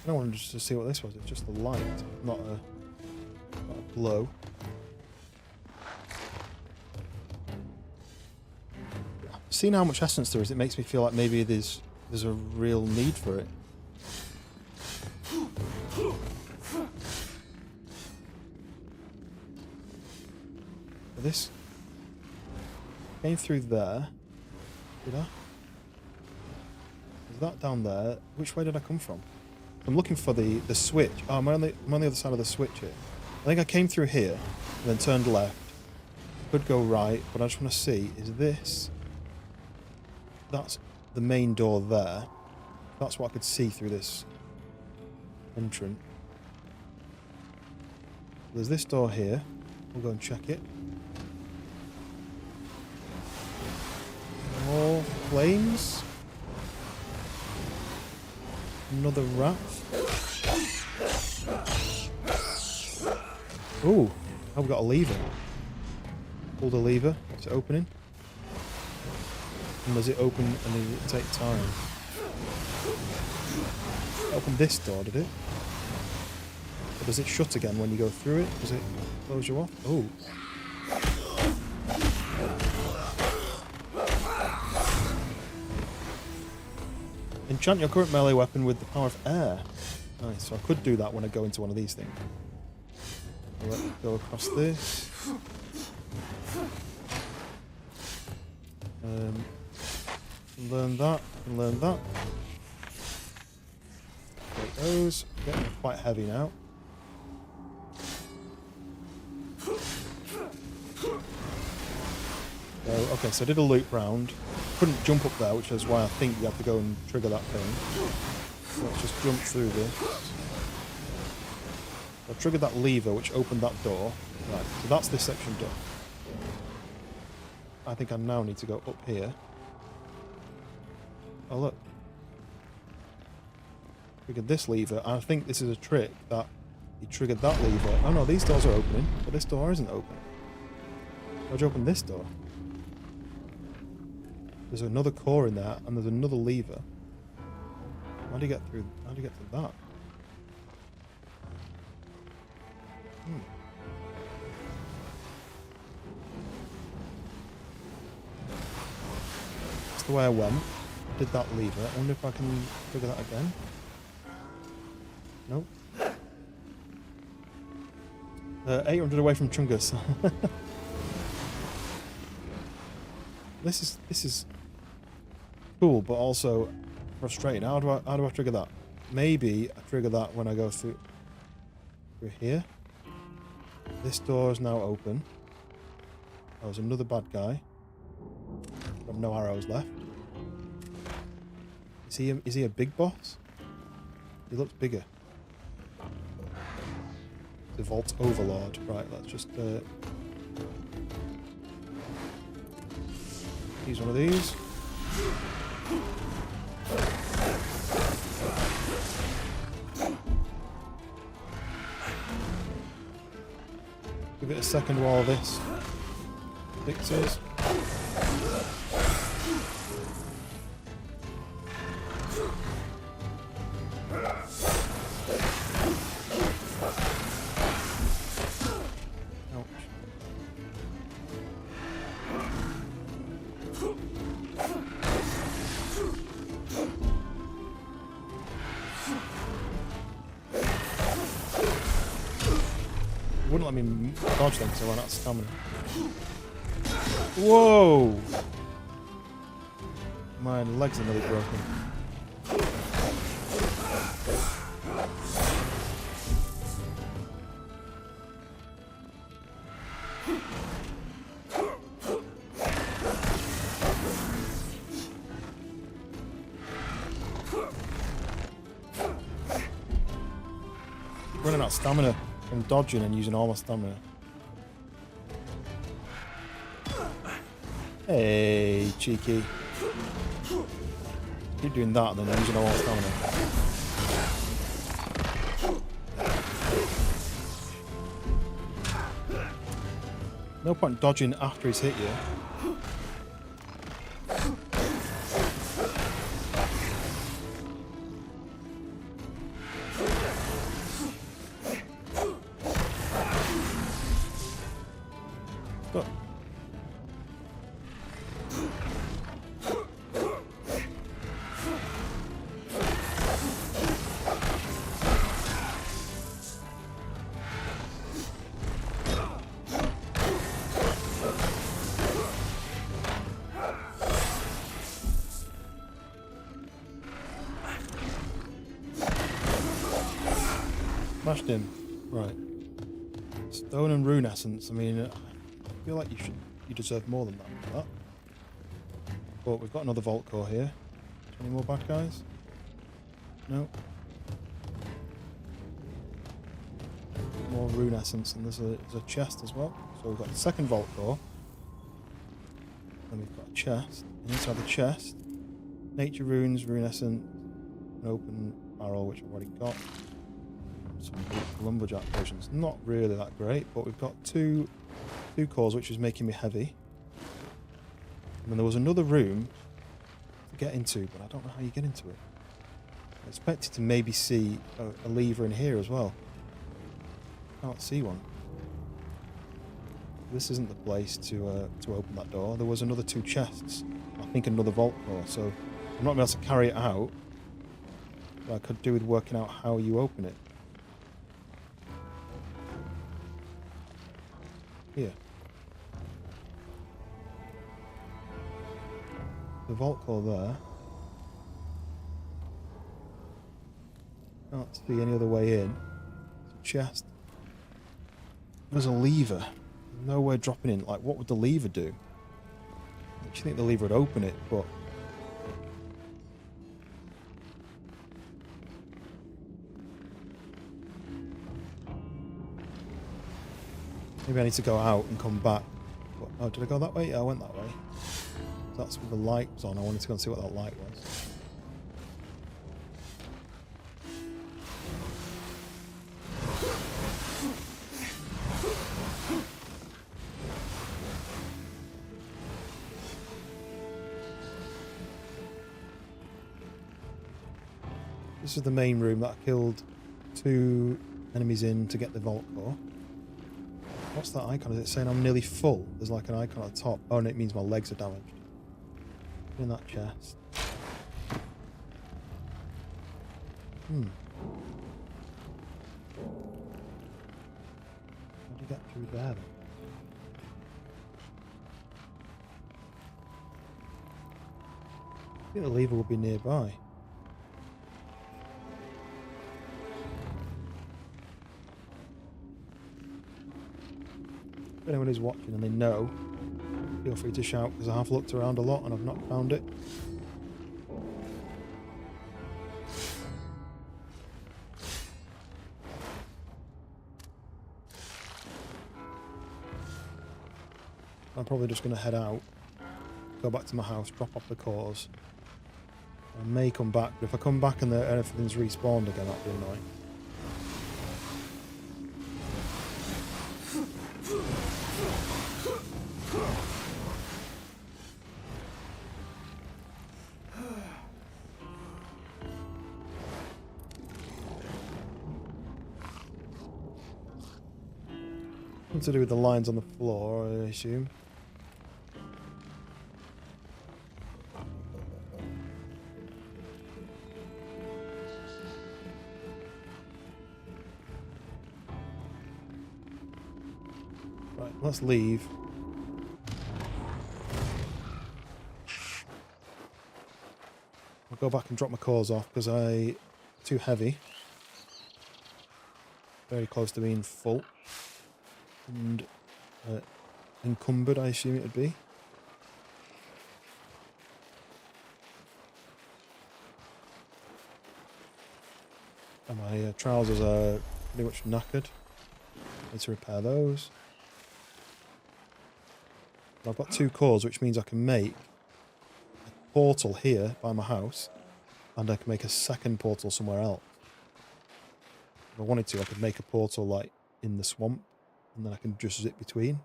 I wanted just to see what this was. It's just a light, not a glow. Seeing how much essence there is, it makes me feel like maybe there's a real need for it. This came through there. Did I? Is that down there? Which way did I come from? I'm looking for the switch. Oh, I'm on the other side of the switch here. I think I came through here and then turned left. Could go right, but I just want to see, is this... That's the main door there. That's what I could see through this entrance. There's this door here. We'll go and check it. More flames. Another rat. Ooh, oh, we've got a lever. Pull the lever. It's opening. And does it open and does it take time? It opened this door, did it? Or does it shut again when you go through it? Does it close you off? Oh. Enchant your current melee weapon with the power of air. Nice, so I could do that when I go into one of these things. Let's go across this. Learn that, and learn that. Take those. Getting quite heavy now. Okay, so I did a loop round. Couldn't jump up there, which is why I think you have to go and trigger that thing. So let's just jump through this. I triggered that lever, which opened that door. Right, so that's this section done. I think I now need to go up here. Oh look. Triggered this lever. I think this is a trick that he triggered that lever. Oh no, these doors are opening, but this door isn't open. How'd you open this door? There's another core in there, and there's another lever. How do you get through? How do you get to that? That's the way I went. Did that lever. I wonder if I can figure that again. Nope. 800 away from Chungus. This is cool, but also frustrating. How do I trigger that? Maybe I trigger that when I go through here. This door is now open. Oh, there's another bad guy. I have no arrows left. Is he a big boss? He looks bigger. The Vault Overlord. Right, let's just use one of these. Give it a second while this fixes. Wouldn't let me dodge them because I ran out of stamina. Whoa! My legs are nearly broken. Running out of stamina from dodging and using all my stamina. Hey, cheeky. Keep doing that and then using all my stamina. No point dodging after he's hit you. Look. Smashed him. Right. Stone and rune essence. I mean, I feel like you deserve more than that for that. But we've got another vault core here. Any more bad guys? No. More rune essence, and there's a chest as well. So we've got the second vault core. Then we've got a chest. And inside the chest, nature runes, rune essence, an open barrel which I've already got. Some lumberjack potions. Not really that great, but we've got two cores, which is making me heavy. And then there was another room to get into, but I don't know how you get into it. I expected to maybe see a lever in here as well. Can't see one. This isn't the place to open that door. There was another two chests. I think another vault core, so I'm not able to carry it out. But I could do with working out how you open it. Here. The vault core there. Can't see any other way in. It's a chest. There's a lever. No way dropping in. Like, what would the lever do? I actually think the lever would open it, but... maybe I need to go out and come back. But, oh, did I go that way? Yeah, I went that way. That's where the light was on. I wanted to go and see what that light was. This is the main room that I killed 2 enemies in to get the vault core. What's that icon? Is it saying I'm nearly full? There's like an icon at the top. Oh, and it means my legs are damaged. In that chest. How do you get through there then? I think the lever will be nearby. If anyone is watching and they know, feel free to shout, because I have looked around a lot and I've not found it. I'm probably just going to head out, go back to my house, drop off the cores. I may come back, but if I come back and everything's respawned again, that'd be annoying. Something to do with the lines on the floor, I assume. Right, let's leave. I'll go back and drop my cores off because too heavy. Very close to being full. And encumbered, I assume it would be. And my trousers are pretty much knackered. Need to repair those. I've got 2 cores, which means I can make a portal here by my house, and I can make a second portal somewhere else. If I wanted to, I could make a portal like in the swamp, and then I can just zip between.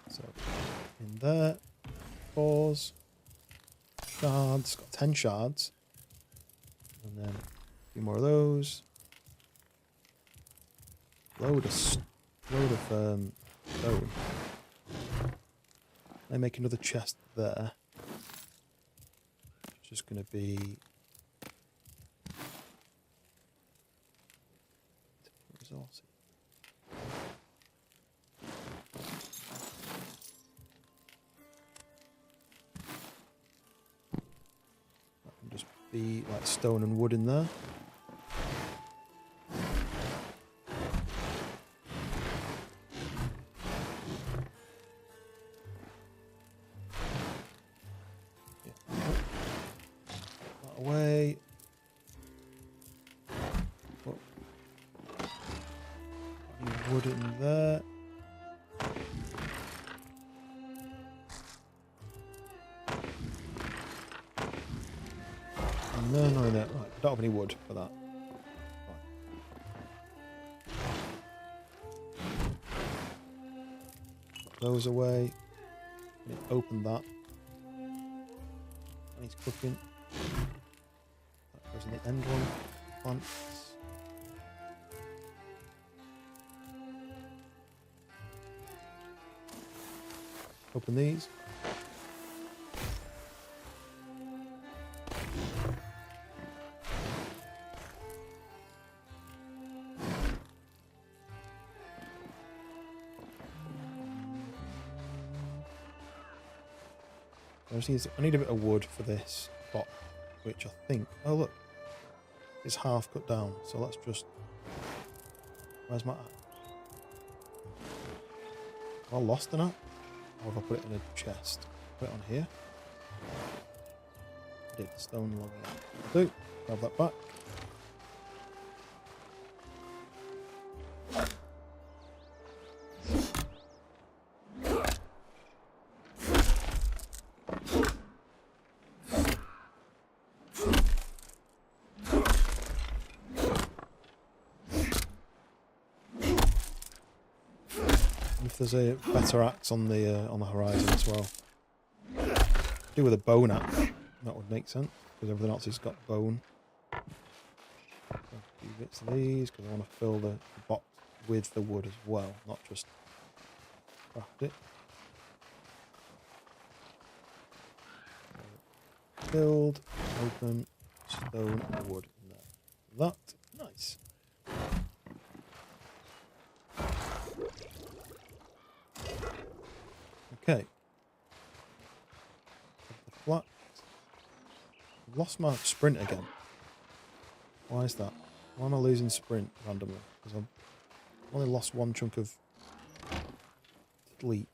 So, in there, cores, shards, got 10 shards, and then a few more of those. Load of stone. I make another chest there. It's just going to be resources. That can just be like stone and wood in there. Away. Oh. Any wood in there. And then no, right, I don't have any wood for that. Right. Put those away. Open that. He's cooking. That goes in the end one. Plants. Open these. I need a bit of wood for this pot, which I think... Oh, look. It's half cut down, so let's just... Where's my... Have I lost enough? Or have I put it in a chest? Put it on here. I did. Stone logging. I'll do. Grab that back. If there's a better axe on the horizon as well. Do with a bone axe. That would make sense because everything else has got bone. A few bits of these because I want to fill the box with the wood as well, not just craft it. Build, open, stone, wood in there. That nice. Okay. Flat. I've lost my sprint again. Why is that? Why am I losing sprint randomly? Because I've only lost one chunk of sleep.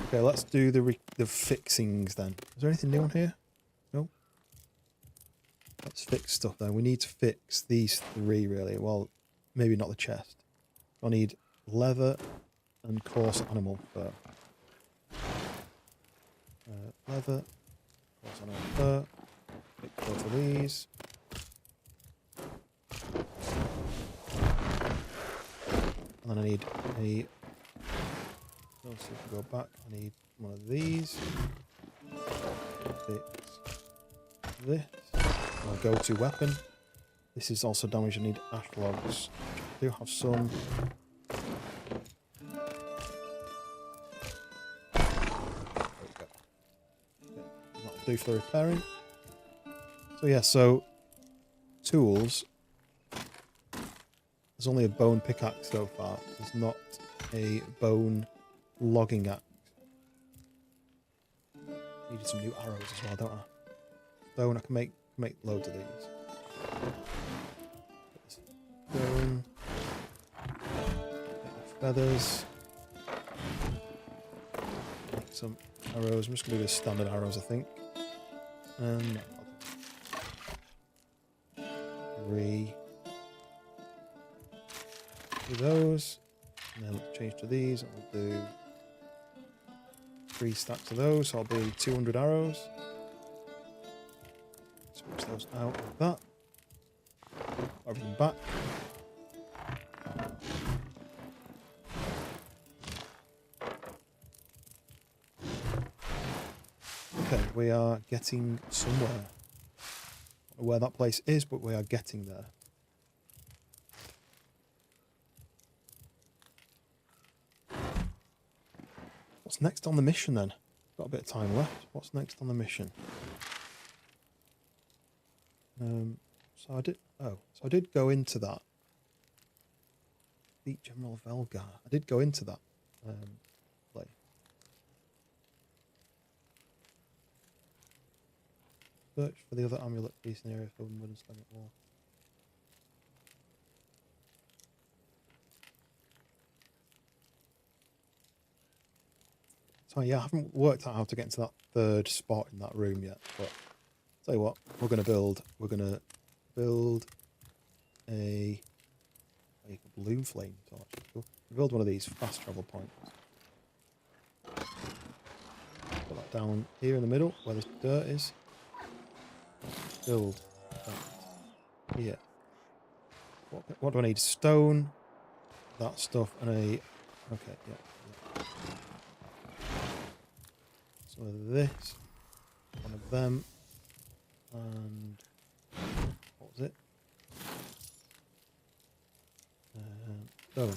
Okay, let's do the fixings then. Is there anything new on here? No? Let's fix stuff then. We need to fix these 3 really. Well, maybe not the chest. I need leather and coarse animal fur. Leather, coarse animal fur. Pick both of these. And then I need a... Let's see if we go back. I need one of these. Fix this. My go-to weapon. This is also damage. I need ash logs. I do have some. There we go. Okay. That'll do for repairing. So yeah, so tools. There's only a bone pickaxe so far. There's not a bone logging axe. Needed some new arrows as well, don't I? Stone, I can make loads of these. Stone. Make the feathers. Make some arrows. I'm just going to do the standard arrows, I think. And 3. Do those. And then let's change to these. And we'll do 3 stacks of those. So I'll be 200 arrows. Switch those out like that. Everything back. Okay, we are getting somewhere. I don't know where that place is, but we are getting there. What's next on the mission then? Got a bit of time left. What's next on the mission? So I did go into that. Beat General Velgar. I did go into that play. Search for the other amulet piece in the area filled with mud and stagnant wall. So yeah, I haven't worked out how to get into that 3rd spot in that room yet, but tell you what, we're gonna build a blue flame torch. We'll build one of these fast travel points. Put that down here in the middle where this dirt is. Build that here. What do I need? Stone, that stuff, and a... Okay, yeah. Some of this, one of them, and... What was it? Stone.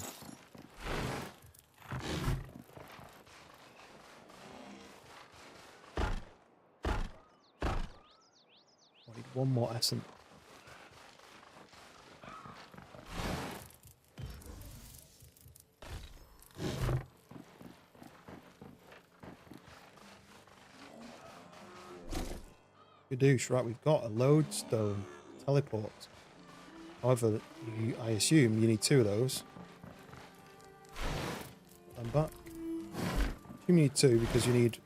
I need one more essence. Gadoosh, right, we've got a lodestone teleport. However, I assume you need 2 of those. I'm back. I assume you need 2 because you need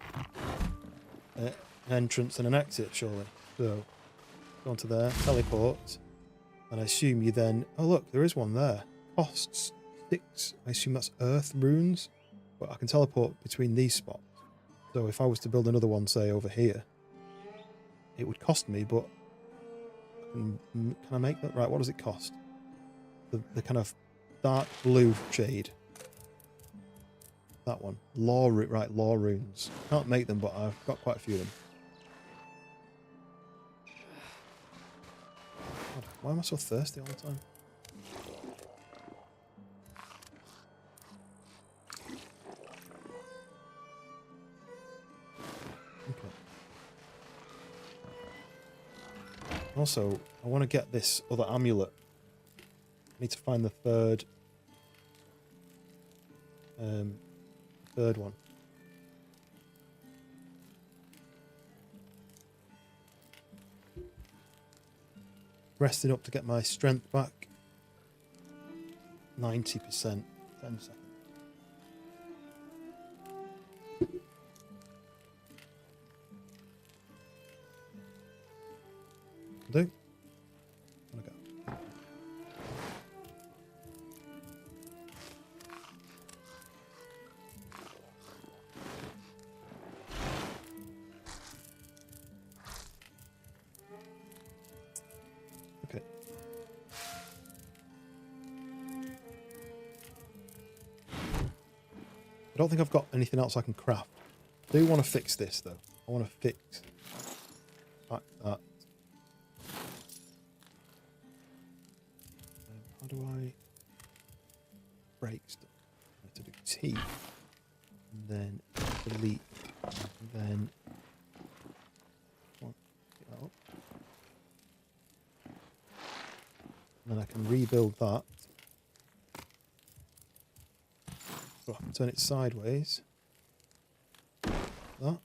an entrance and an exit, surely. So, go onto there, teleport, and I assume you then... Oh look, there is one there. Costs 6. I assume that's earth runes, but I can teleport between these spots. So if I was to build another one, say, over here, it would cost me, but can I make that? Right, what does it cost? The kind of dark blue shade. That one. Law runes. Can't make them, but I've got quite a few of them. God, why am I so thirsty all the time? Okay. Also, I want to get this other amulet. I need to find the third one. Resting up to get my strength back. 90%. 10 seconds. Do. I don't think I've got anything else I can craft. I do want to fix this, though. I want to fix that. How do I break stuff? I have to do T, and then delete, and then pick that up. And then I can rebuild that. So I can turn it sideways. That.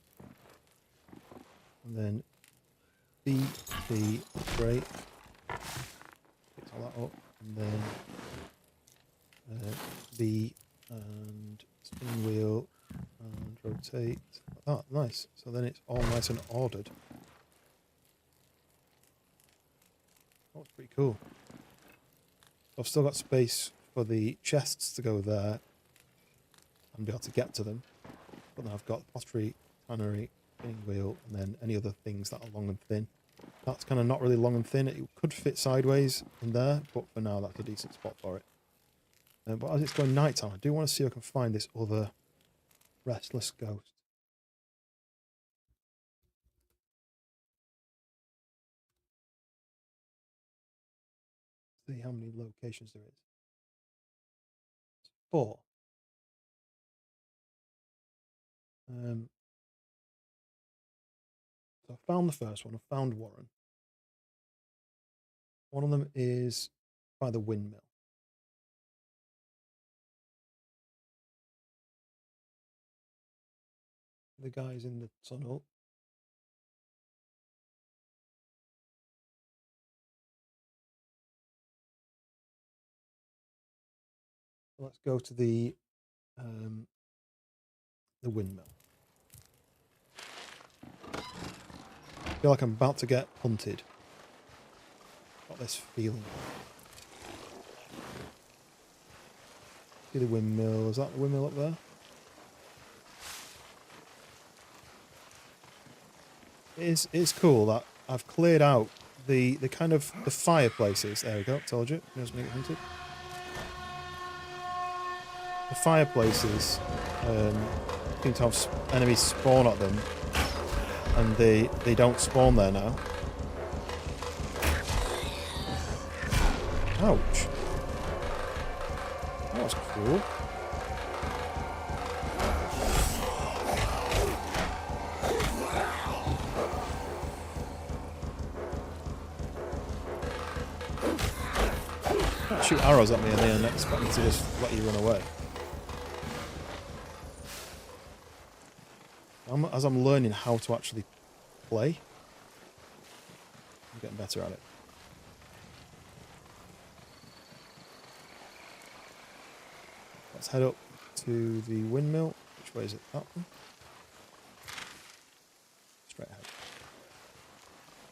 And then B, break. Fix all that up. And then B and spin wheel and rotate. Ah, nice. So then it's all nice and ordered. Oh, it's pretty cool. I've still got space for the chests to go there and be able to get to them. But then I've got pottery, tannery, spinning wheel, and then any other things that are long and thin. That's kind of not really long and thin. It could fit sideways in there, but for now that's a decent spot for it. But as it's going night time, I do want to see if I can find this other restless ghost. See how many locations there is. 4. So I found the first one. I found Warren. One of them is by the windmill. The guy's in the tunnel. Let's go to the windmill. I feel like I'm about to get hunted. Got this feeling. See the windmill. Is that the windmill up there? It's cool that I've cleared out the kind of the fireplaces. There we go. Told you. Just make it hunted. The fireplaces seem to have enemies spawn at them, and they don't spawn there now. Ouch. That was cool. Can't shoot arrows at me and then expect me to just let you run away. As I'm learning how to actually play, I'm getting better at it. Let's head up to the windmill. Which way is it? That one? Straight ahead.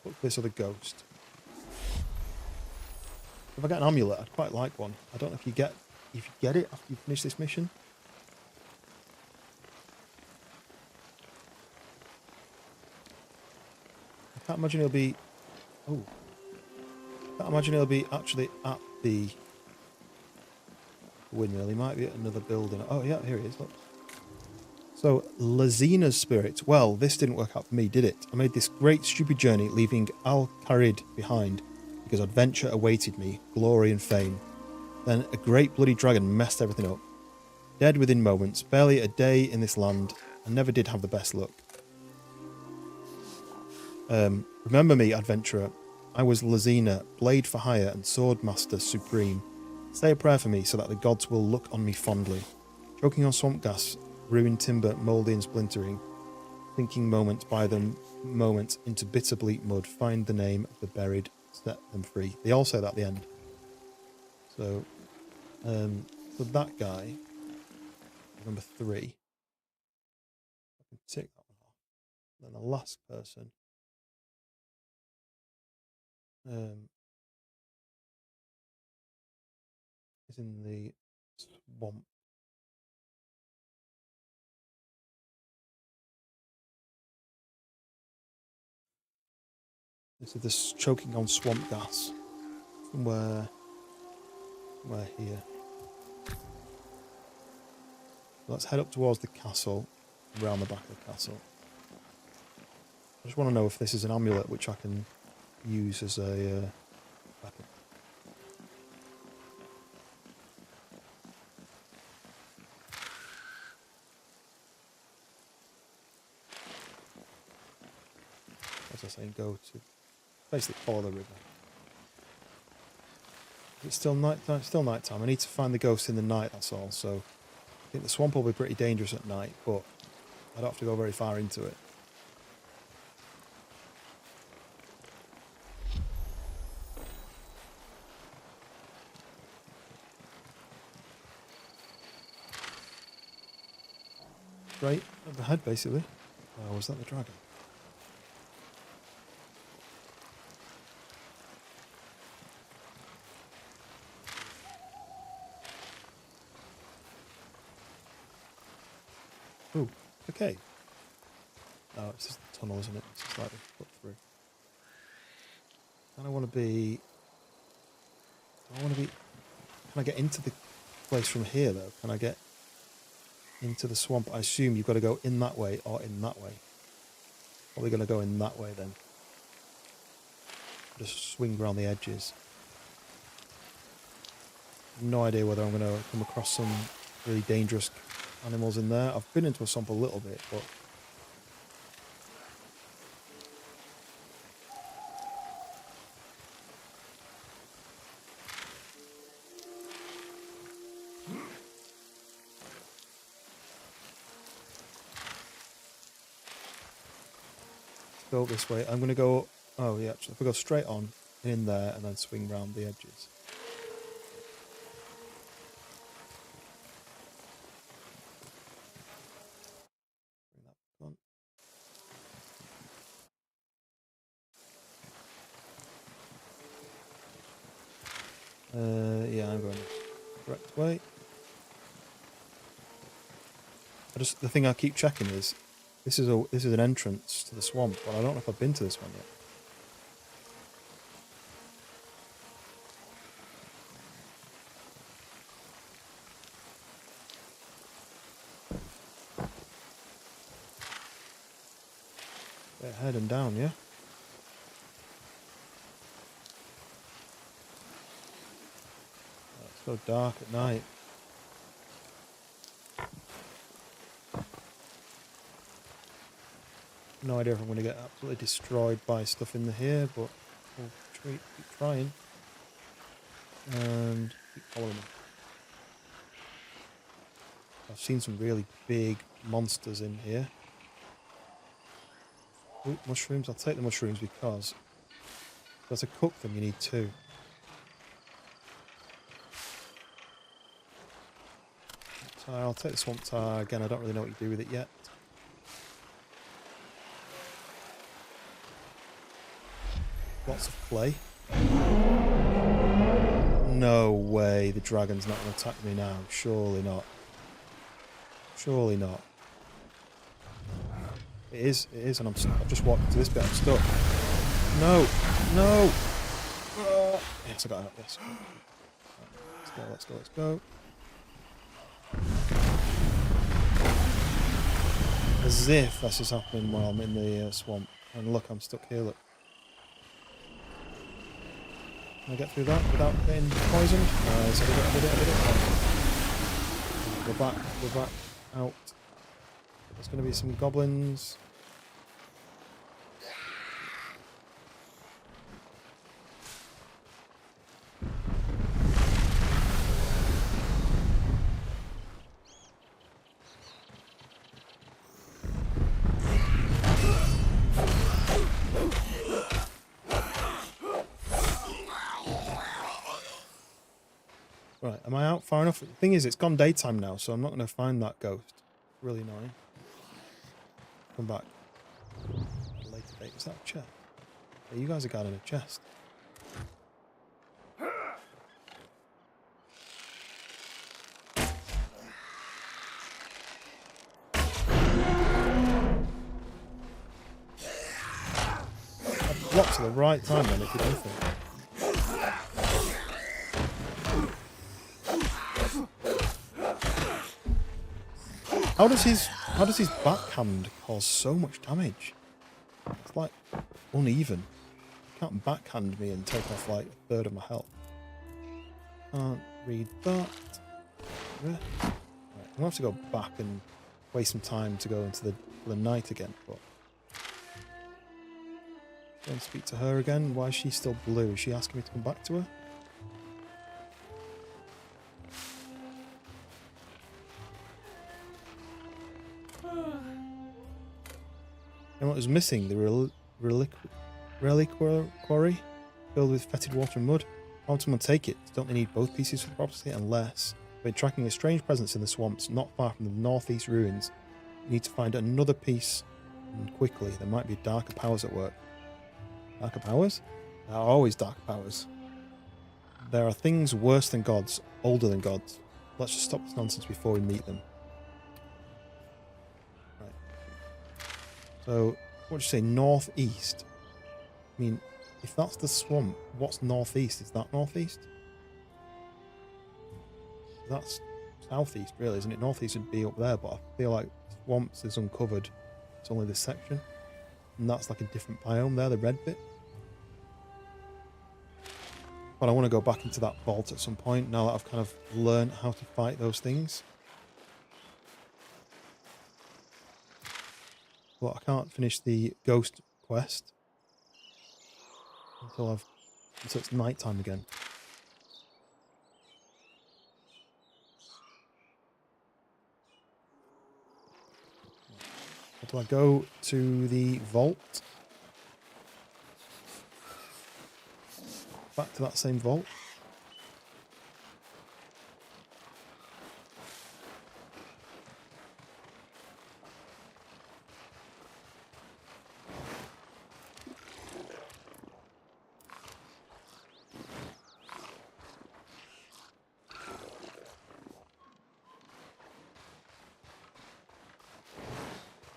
Look for this other ghost. If I get an amulet, I'd quite like one. I don't know if you get it after you finish this mission. I can't imagine it'll be... Oh. I can't imagine it'll be actually at the windmill. He might be at another building. Oh, yeah, here he is. Look. So, Lazina's spirit. Well, this didn't work out for me, did it? I made this great stupid journey, leaving Al-Kharid behind, because adventure awaited me, glory and fame. Then a great bloody dragon messed everything up. Dead within moments, barely a day in this land, and never did have the best luck. Remember me, adventurer. I was Lazina, blade for hire and sword master supreme. Say a prayer for me so that the gods will look on me fondly. Choking on swamp gas, ruined timber, mouldy and splintering. Thinking moment by them, moment into bitter bleak mud. Find the name of the buried, set them free. They all say that at the end. So, for that guy, number 3, I can tick that one off. Then the last person. Is in the swamp. This is this choking on swamp gas. Somewhere here. Let's head up towards the castle, around the back of the castle. I just want to know if this is an amulet which I can use as a weapon. As I was saying, go to basically follow the river. It's still night time. Still night time. I need to find the ghost in the night. That's all. So I think the swamp will be pretty dangerous at night, but I don't have to go very far into it. Straight up ahead, basically. Oh, was that the dragon? Ooh, okay. Oh, it's just a tunnel, isn't it? It's just like a cut through. And I want to be... Can I get into the place from here, though? Can I get into the swamp? I assume you've got to go in that way or in that way. Probably going to go in that way, then. Just swing around the edges. No idea whether I'm going to come across some really dangerous animals in there. I've been into a swamp a little bit, but go this way. I'm going to go... Oh, yeah, so if I go straight on, in there, and then swing round the edges. Bring that on. Yeah, I'm going the correct way. The thing I keep checking is, this is an entrance to the swamp, but I don't know if I've been to this one yet. Straight ahead and down, yeah? Oh, it's so dark at night. No idea if I'm going to get absolutely destroyed by stuff in here, but we'll keep trying. And keep following them. I've seen some really big monsters in here. Ooh, mushrooms. I'll take the mushrooms because to cook them you need 2. I'll take the swamp tar. Again, I don't really know what you do with it yet. Lots of clay. No way the dragon's not going to attack me now. Surely not. Surely not. It is, and I've just walked into this bit, I'm stuck. No! No! Oh. Yes, I got out, yes. Let's go. As if this is happening while I'm in the swamp. And look, I'm stuck here, look. Can I get through that without getting poisoned? So I did it. We're back out. There's going to be some goblins. Right, am I out far enough? The thing is, it's gone daytime now, so I'm not going to find that ghost. Really annoying. Come back. At a later date. Is that a chest? Yeah, you guys are guarding a chest. I blocked at the right time then, if you don't think. How does his backhand cause so much damage? It's like uneven. You can't backhand me and take off like a third of my health. Can't read that. Right, I'm gonna have to go back and waste some time to go into the night again. But go and speak to her again. Why is she still blue? Is she asking me to come back to her? You know what was missing? The reliquary filled with fetid water and mud. How would someone take it? Don't they need both pieces for the prophecy? Unless we're tracking a strange presence in the swamps not far from the northeast ruins. You need to find another piece and quickly. There might be darker powers at work. Darker powers? There are always darker powers. There are things worse than gods, older than gods. Let's just stop this nonsense before we meet them. Right. So, what did you say? Northeast? I mean, if that's the swamp, what's northeast? Is that northeast? That's southeast, really, isn't it? Northeast would be up there, but I feel like swamps is uncovered. It's only this section. And that's like a different biome there, the red bit. But I want to go back into that vault at some point, now that I've kind of learned how to fight those things. But I can't finish the ghost quest until it's nighttime again. Do I go to the vault? Back to that same vault?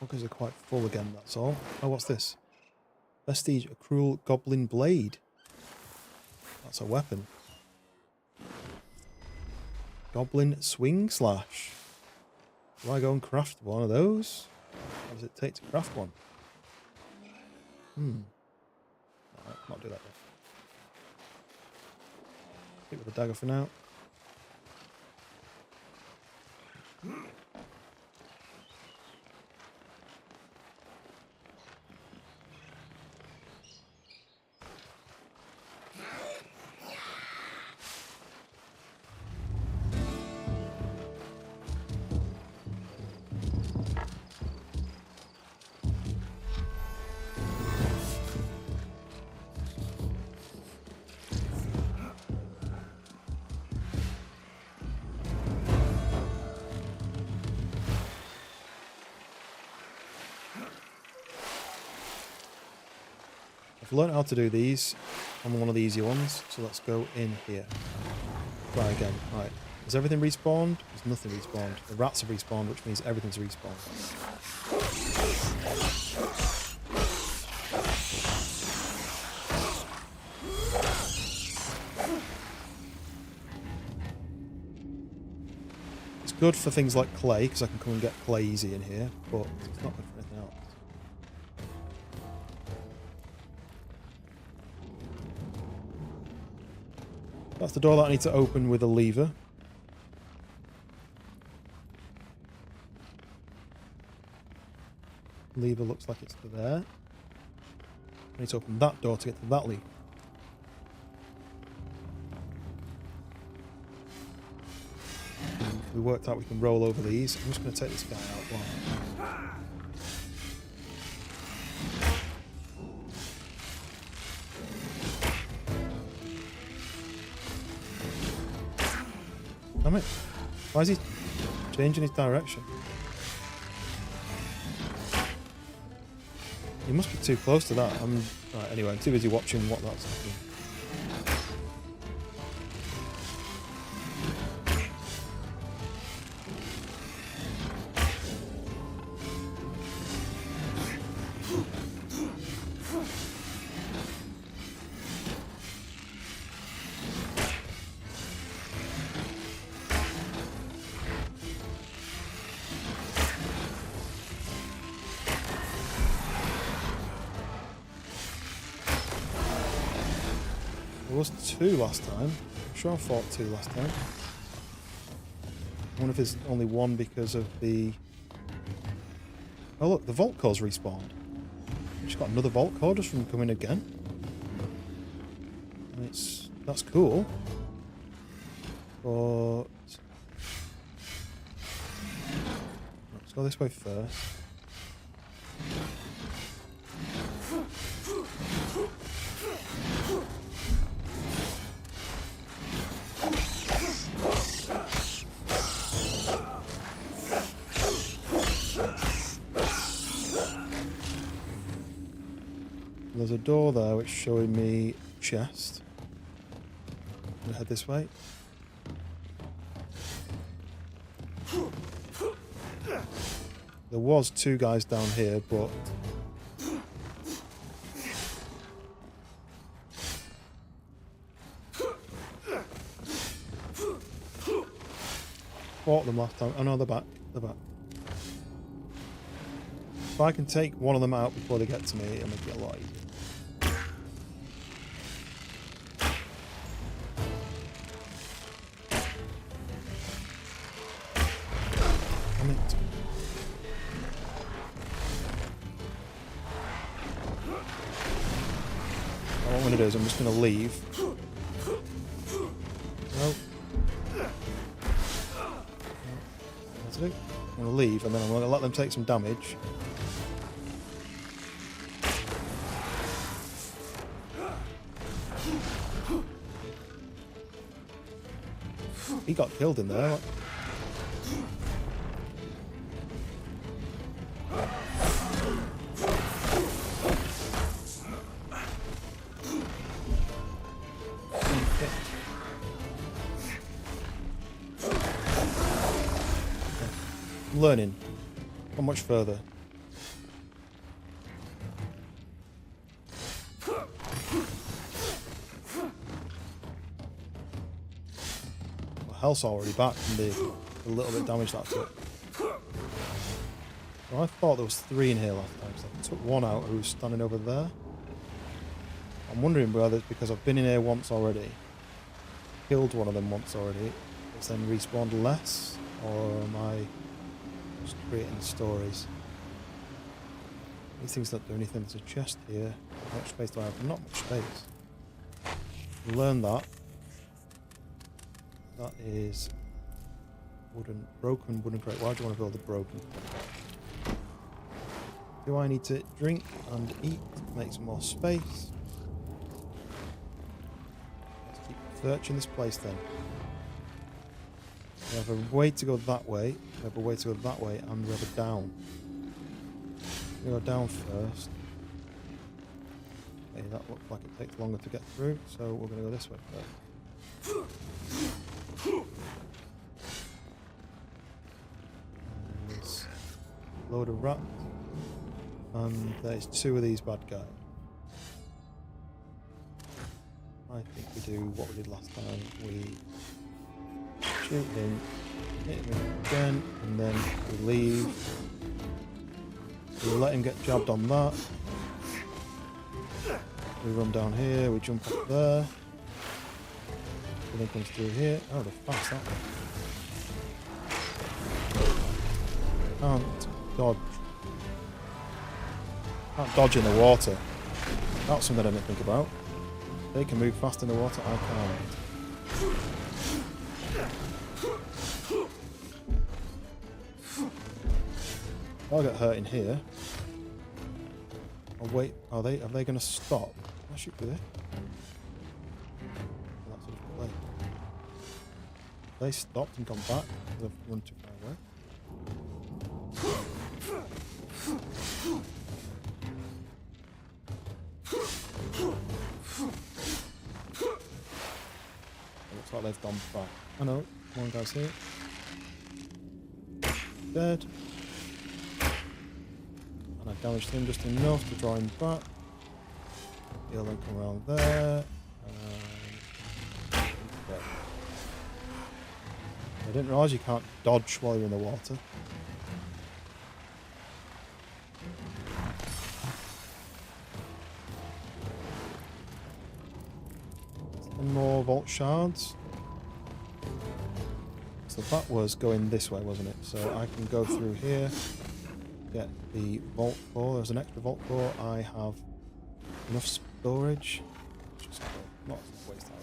Bunkers are quite full again, that's all. Oh, what's this? Vestige, a cruel goblin blade. That's a weapon. Goblin swing slash. Do I go and craft one of those? What does it take to craft one? Not do that yet. Stick with the dagger for now. I've learned how to do these on one of the easy ones, so let's go in here. Try again. Right. Is everything respawned? There's nothing respawned. The rats have respawned, which means everything's respawned. It's good for things like clay, because I can come and get clay easy in here, but it's not good for anything else. That's the door that I need to open with a lever. Lever looks like it's there. I need to open that door to get to that lever. We worked out we can roll over these. I'm just going to take this guy out one. Damn it. Why is he changing his direction? He must be too close to that. Right, anyway, I'm too busy watching what that's doing. There was 2 last time. I'm sure I fought 2 last time. I wonder if there's only 1 because of the... Oh look, the vault core's respawned. I just got another vault core just from coming again. And that's cool. But let's go this way first. There's a door there which is showing me chest. I'm gonna head this way. There was 2 guys down here, but fought them last time. Oh no, they're back. They're back. If I can take one of them out before they get to me, it'll make it a lot easier. Damn it. What I'm going to do is I'm just going to leave. No. That's it. I'm going to leave and then I'm going to let them take some damage. He got killed in there. Learning. How much further? My health's already back from the little bit of damage that took. So I thought there was 3 in here last time, so I took 1 out who was standing over there. I'm wondering whether it's because I've been in here once already, killed one of them once already, it's then respawned less, or am I just creating stories? These things don't do anything. There's a chest here. How much space do I have? Not much space. Learn that. That is broken wooden crate. Why do you want to build a broken crate? Do I need to drink and eat to make some more space? Let's keep searching this place then. We have a way to go that way, we have a way to go that way, and we have a down. We go down first. Okay, that looks like it takes longer to get through, so we're going to go this way first. There's a load of rats, and there's 2 of these bad guys. I think we do what we did last time. We shoot him, hit him again, and then we leave. We let him get jabbed on that. We run down here, we jump up there. And then comes through here. Oh, they're fast, aren't they? Can't dodge. Can't dodge in the water. That's something I didn't think about. They can move fast in the water, I can't. I'll get hurt in here. Oh wait, are they going to stop? I shoot through there. That sort of play. They stopped and gone back because I've run too far away. It looks like they've gone back. I know, one guy's here. Dead. And I damaged him just enough to draw him back. He'll then come around there. And dead. I didn't realise you can't dodge while you're in the water. vault shards. So that was going this way, wasn't it? So I can go through here, get the vault core. There's an extra vault core. I have enough storage. Just go, not waste our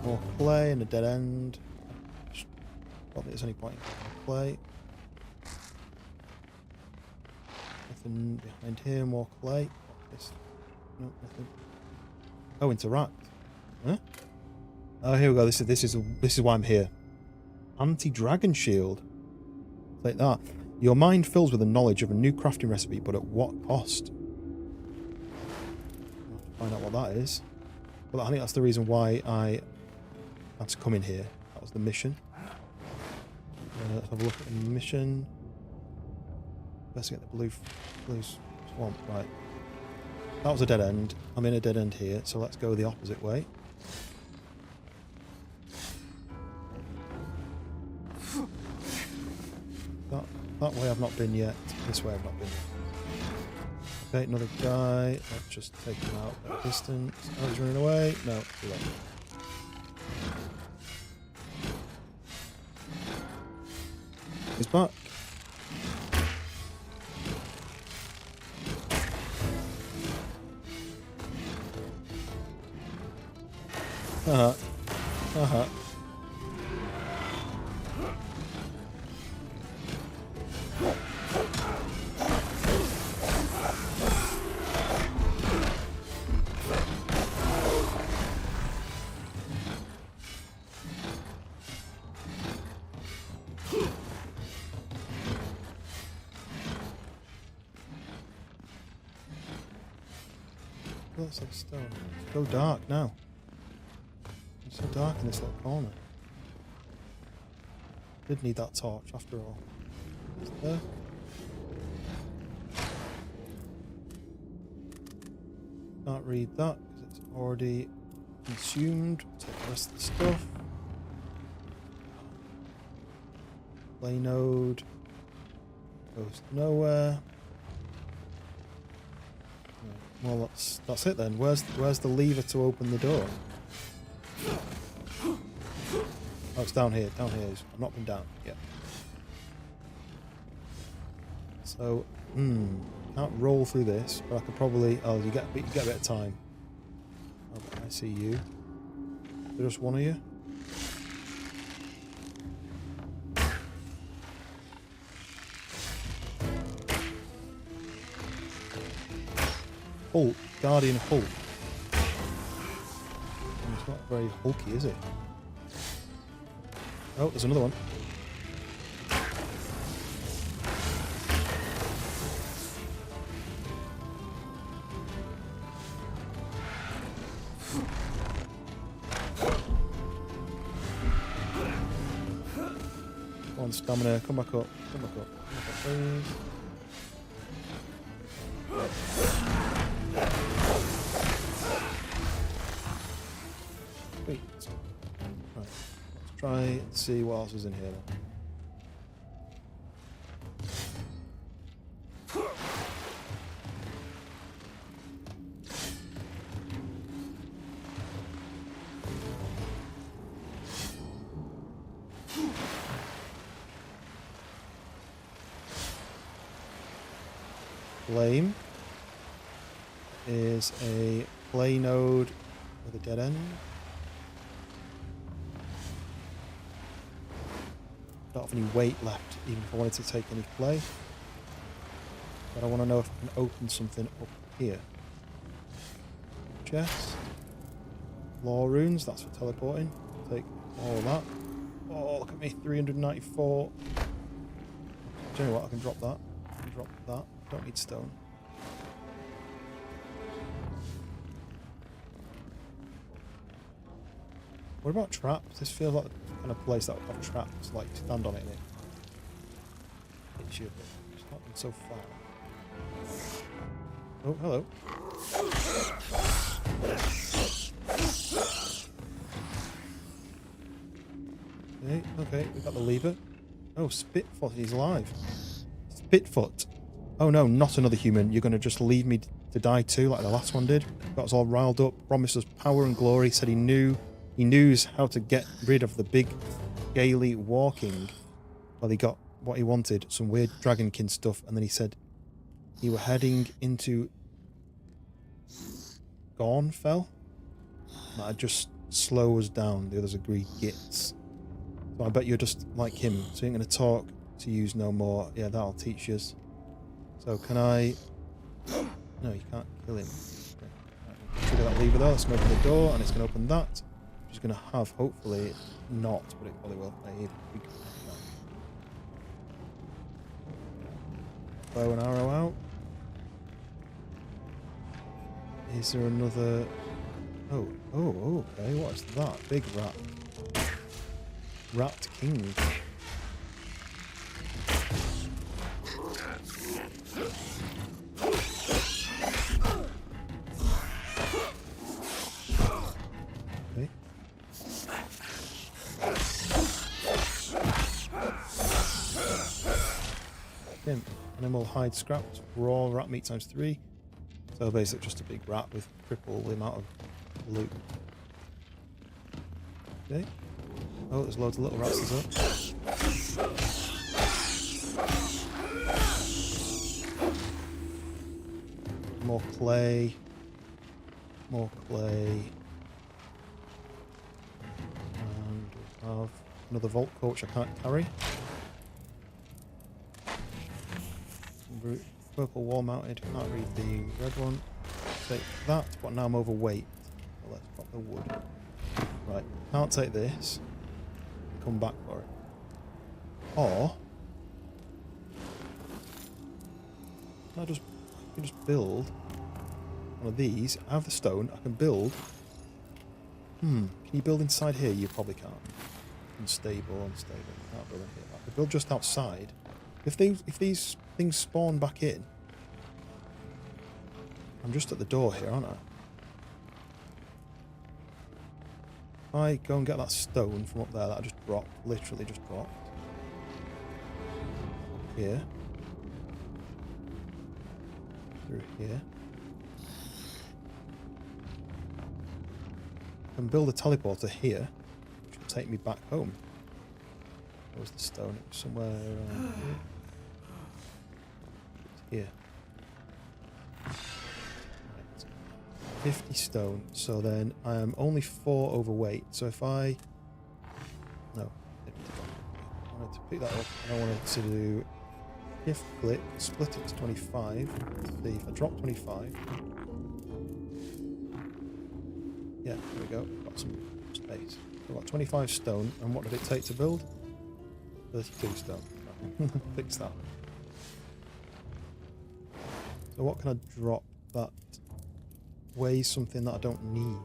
more clay and a dead end. Don't think there's any point in clay. Nothing behind here, more clay. This. No, nothing. Oh, interact. Huh? Oh, here we go. This is why I'm here. Anti-dragon shield. Take that. Your mind fills with the knowledge of a new crafting recipe, but at what cost? I'll have to find out what that is. But I think that's the reason why I had to come in here. That was the mission. Let's have a look at the mission. Investigate the blue swamp. Right. That was a dead end. I'm in a dead end here, so let's go the opposite way. That way I've not been yet. This way I've not been yet. Okay, another guy. Let's just take him out at a distance. Oh, he's running away. No, too late. He's back. Uh-huh. Looks like stone. It's so dark now. It's so dark in this little corner. Did need that torch after all. Is it there? Can't read that because it's already consumed. Take the rest of the stuff. Play node. Goes nowhere. Well, that's it then. Where's the lever to open the door? Oh, it's down here. Down here. I've not been down yet. So, can't roll through this, but I could probably. Oh, you get a bit of time. Oh, I see you. Is there just one of you? Hulk, Guardian Hulk. It's not very hulky, is it? Oh, there's another one. Come on, stamina, come back up. Come back up, please. Sweet. Right. Let's try and see what else is in here then. Flame is a play node with a dead end. Don't have any weight left, even if I wanted to take any play. But I want to know if I can open something up here. Chest. Law runes, that's for teleporting. Take all of that. Oh, look at me, 394. Do you know what? I can drop that. I can drop that. Don't need stone. What about traps? This feels like the kind of place that would have traps, like stand on it and it hits you a bit. It's not been so far. Oh, hello. Okay, we got the lever. Oh, Spitfoot, he's alive. Spitfoot. Oh no, not another human. You're going to just leave me to die too, like the last one did. Got us all riled up, promised us power and glory, said he knows how to get rid of the big, gaily walking. Well, he got what he wanted, some weird dragonkin stuff, and then he said you were heading into Gornfell? That'd just slow us down. The others agreed, gits. So I bet you're just like him, so you ain't going to talk to use no more. Yeah, that'll teach us. So can I... No, you can't kill him. Okay. Right, trigger that lever though. Let's open the door, and it's going to open that. Which is going to have, hopefully, not, but it probably will. Bow and arrow out. Is there another... Oh, okay, what is that? Big rat. Rat King. Okay. Animal hide scrapped. Raw rat meat times 3. So basically just a big rat with triple the amount of loot. Okay. Oh, there's loads of little rats as well. More clay. More clay. And we have another vault coat which I can't carry. Purple wall mounted. Can't read the red one. Take that, but now I'm overweight. So let's pop the wood. Right, can't take this. Come back for it. Or I can just build one of these. I have the stone. I can build. Can you build inside here? You probably can't. Unstable. Can't build in here. I can build just outside. If these things spawn back in, I'm just at the door here, aren't I? If I go and get that stone from up there that I just dropped, literally just dropped. Here. Through here. I can build a teleporter here, which will take me back home. Where's the stone? It was somewhere around here. Here. Right. 50 stone. So then I am only 4 overweight. So if I... No. I wanted to pick that up. And I wanted to do... Shift click, split it to 25. Let's see if I drop 25. Yeah, there we go. Got some space. I've got 25 stone. And what did it take to build? 32 stone. Fix that. So what can I drop that weighs something that I don't need?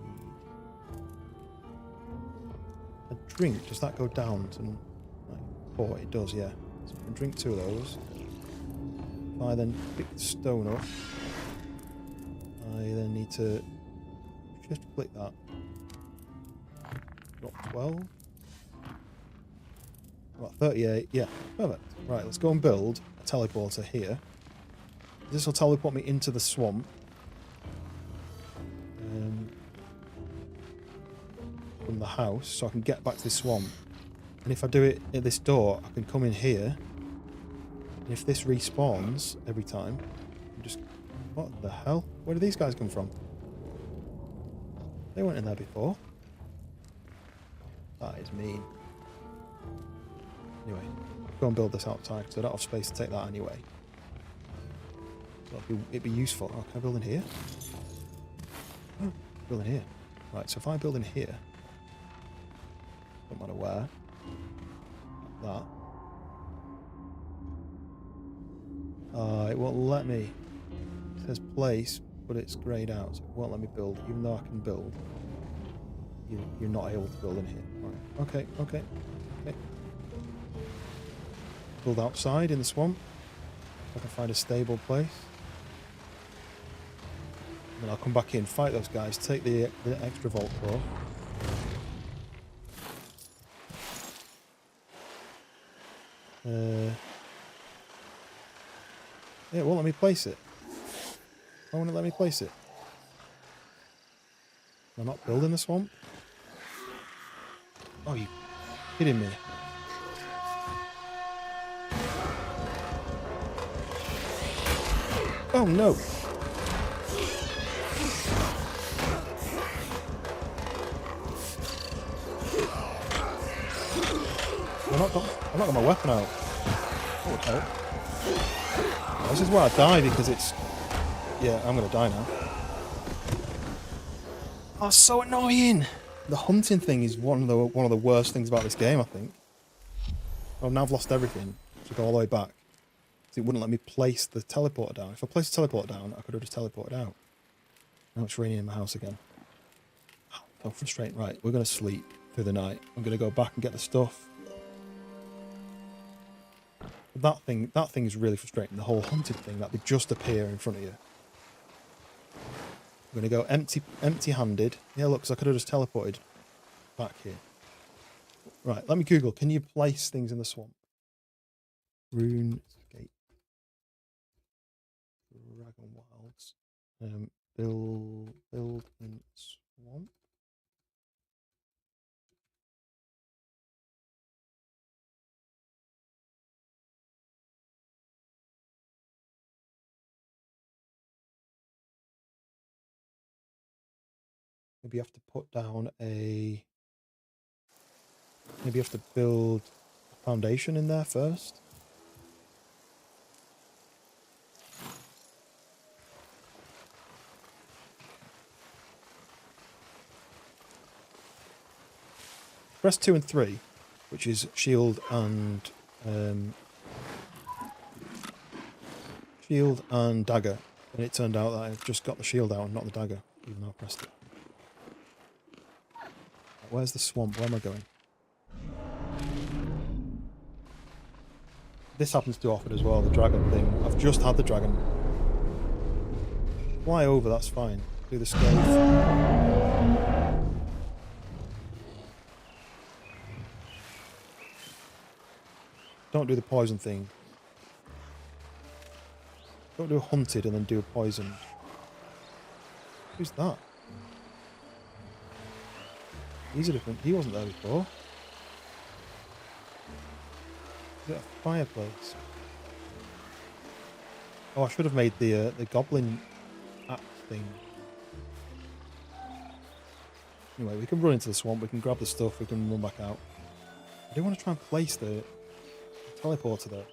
A drink, does that go down to like 4? It does, yeah. So I can drink 2 of those. If I then pick the stone up, I then need to just click that. Drop 12. About 38, yeah, perfect. Right, let's go and build a teleporter here. This will teleport me into the swamp. From the house, so I can get back to the swamp. And if I do it at this door, I can come in here. And if this respawns every time, just... What the hell? Where do these guys come from? They weren't in there before. That is mean. Anyway, go and build this outside, because I don't have space to take that anyway. It'd be useful. Oh, can I build in here? Oh, build in here. Right, so if I build in here, don't matter where, like that. It won't let me. It says place, but it's greyed out, so it won't let me build. Even though I can build, you're not able to build in here. Right. Okay. Build outside in the swamp. If I can find a stable place. then I'll come back in, fight those guys, take the extra vault core. Yeah, it won't let me place it. Why won't it let me place it? Am I not building the swamp? Oh, you kidding me? Oh no! I've not got my weapon out. That would help. This is where I die because it's... Yeah, I'm gonna die now. Oh, so annoying! The hunting thing is one of the worst things about this game, I think. Oh, now I've lost everything. So go all the way back. So it wouldn't let me place the teleporter down. If I placed the teleporter down, I could have just teleported out. Now it's raining in my house again. Oh, so frustrating. Right, we're gonna sleep through the night. I'm gonna go back and get the stuff. That thing is really frustrating. The whole hunted thing, that they just appear in front of you. I'm gonna go empty-handed. Yeah, look, 'cause I could have just teleported back here. Right, let me Google. Can you place things in the swamp? Runescape. DragonWilds. Build in swamp. Maybe you have to put down a... Maybe you have to build a foundation in there first. Press 2 and 3, which is shield and dagger. And it turned out that I've just got the shield out and not the dagger, even though I pressed it. Where's the swamp? Where am I going? This happens too often as well, the dragon thing. I've just had the dragon. Fly over, that's fine. Do the scale. Don't do the poison thing. Don't do a hunted and then do a poisoned. Who's that? He's a different... He wasn't there before. Is it a fireplace? Oh, I should have made the goblin axe thing. Anyway, we can run into the swamp, we can grab the stuff, we can run back out. I do want to try and place the teleporter there.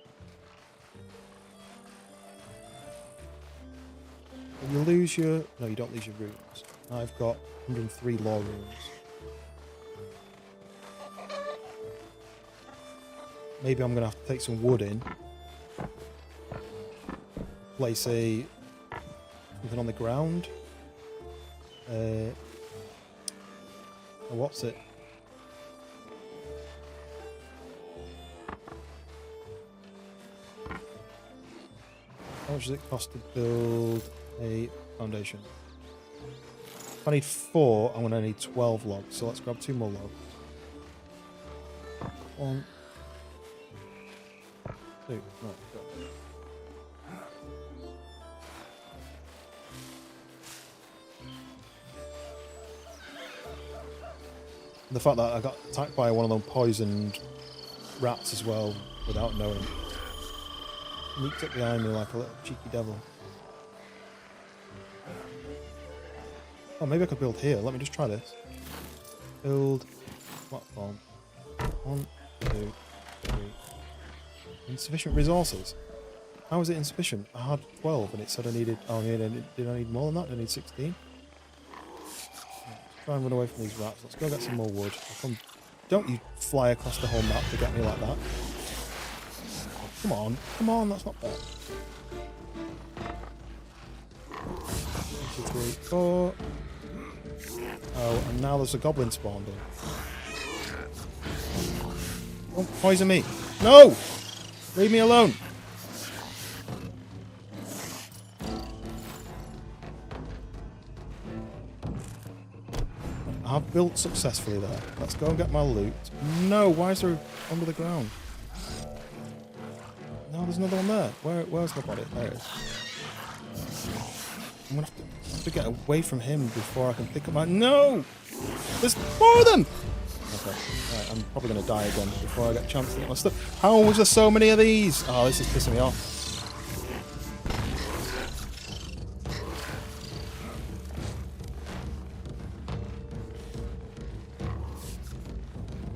And you lose your... No, you don't lose your runes. I've got 103 lore runes. Maybe I'm going to have to take some wood in. Place something on the ground. Oh, what's it? How much does it cost to build a foundation? If I need 4, I'm going to need 12 logs. So let's grab 2 more logs. 1, 2. Right, go. The fact that I got attacked by one of them poisoned rats as well without knowing. Sneaked up behind me like a little cheeky devil. Oh, maybe I could build here. Let me just try this. Build platform. 1, 2, 3. Insufficient resources. How is it insufficient? I had 12 and it said I needed... Oh, did I need more than that? Did I need 16? Try and run away from these rats. Let's go get some more wood. Don't you fly across the whole map to get me like that. Come on, that's not fair. 1, 2, 3, 4. Oh, and now there's a goblin spawned in. Don't poison me. No! Leave me alone. I've built successfully there. Let's go and get my loot. No, why is there under the ground? No, there's another one there. Where's the body? There it is. I'm gonna have to get away from him before I can pick up my... No! There's more of them! Okay, right, I'm probably gonna die again before I get a chance to get my stuff. How was there so many of these? Oh, this is pissing me off.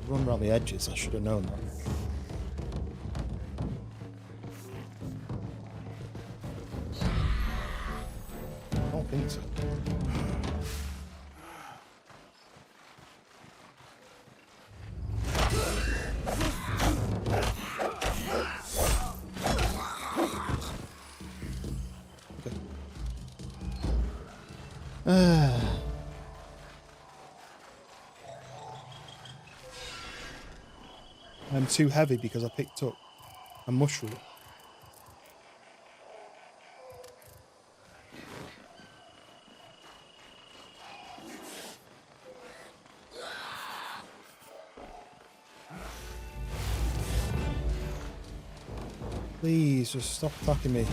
Run around the edges, I should have known that. I don't think so. Okay. I'm too heavy because I picked up a mushroom. Please, just stop attacking me.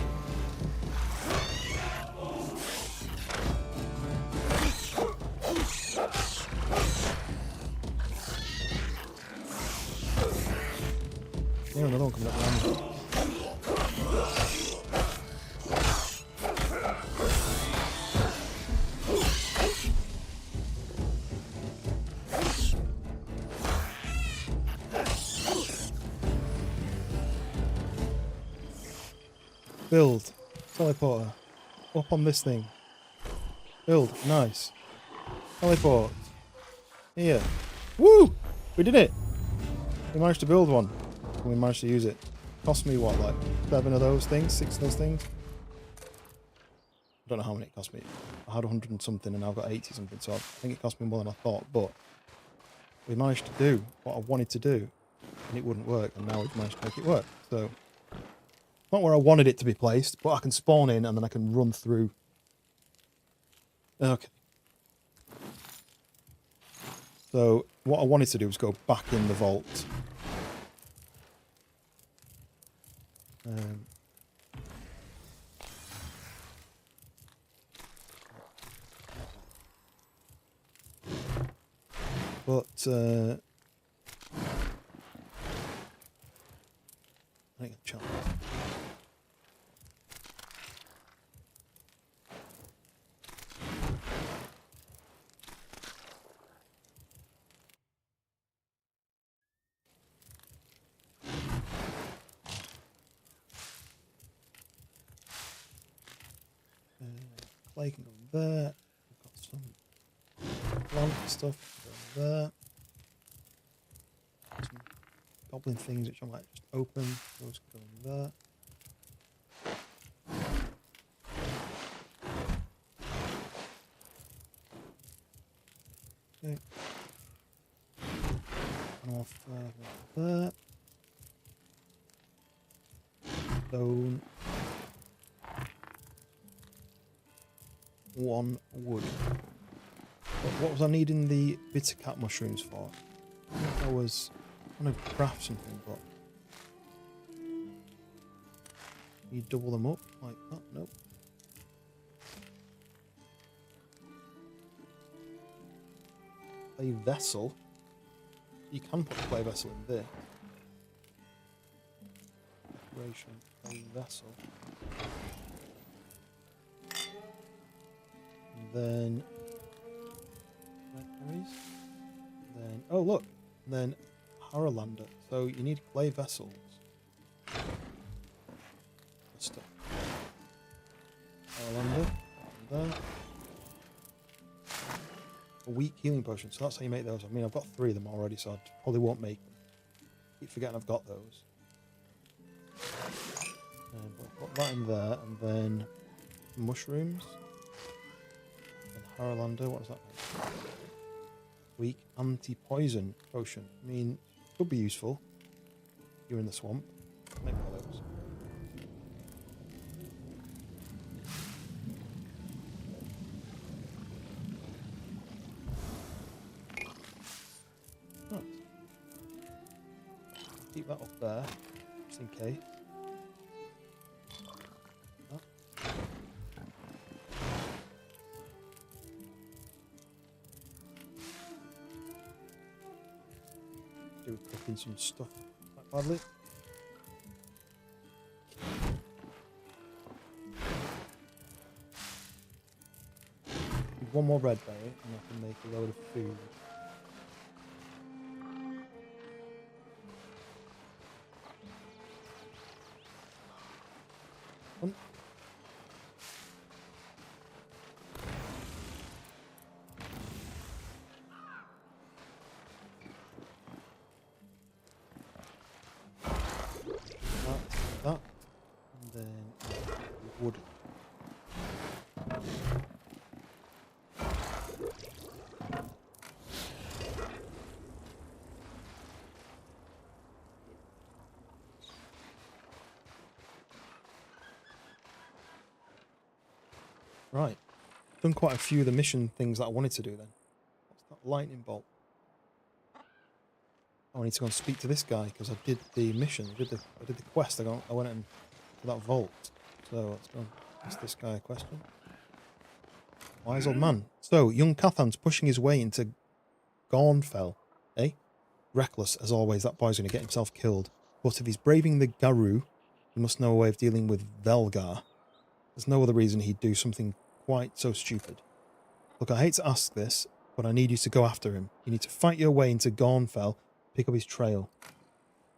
Yeah, another one coming up behind me. Build. Teleporter. Up on this thing. Build. Nice. Teleport. Here. Woo! We did it! We managed to build one. And we managed to use it. Cost me what, like 7 of those things? 6 of those things? I don't know how many it cost me. I had 100 and something and I've got 80 something, so I think it cost me more than I thought, but we managed to do what I wanted to do and it wouldn't work, and now we've managed to make it work. So not where I wanted it to be placed, but I can spawn in and then I can run through. Okay. So what I wanted to do was go back in the vault. But I think a chance. Clay can go there. We've got some plant stuff go there. Some goblin things which I might just open. Those go in there. Okay. And off there. Stone. 1 wood. What was I needing the bitter cat mushrooms for? I think I was trying to craft something, but you double them up like that? Nope. A vessel. You can put a clay vessel in there. Decoration. A vessel. Then oh look, then Haralander. So you need clay vessels. Stuff. Haralander, there. A weak healing potion. So that's how you make those. I mean, I've got 3 of them already, so I probably won't make them. Keep forgetting I've got those. But put that in there, and then mushrooms. Haralander, what does that mean? Weak anti-poison potion. I mean, could be useful. You're in the swamp. Make one of those. Keep that up there, just in case. Do cooking some stuff quite badly. Need one more red berry and I can make a load of food. That, and then wood. Right, done quite a few of the mission things that I wanted to do then. What's that lightning bolt? I need to go and speak to this guy because I did the mission. I did the quest. I went in to that vault. So let's go and ask this guy a question. Wise old man. So young Cathan's pushing his way into Gornfell, eh? Reckless as always. That boy's going to get himself killed. But if he's braving the Garou, he must know a way of dealing with Velgar. There's no other reason he'd do something quite so stupid. Look, I hate to ask this, but I need you to go after him. You need to fight your way into Gornfell. Pick up his trail.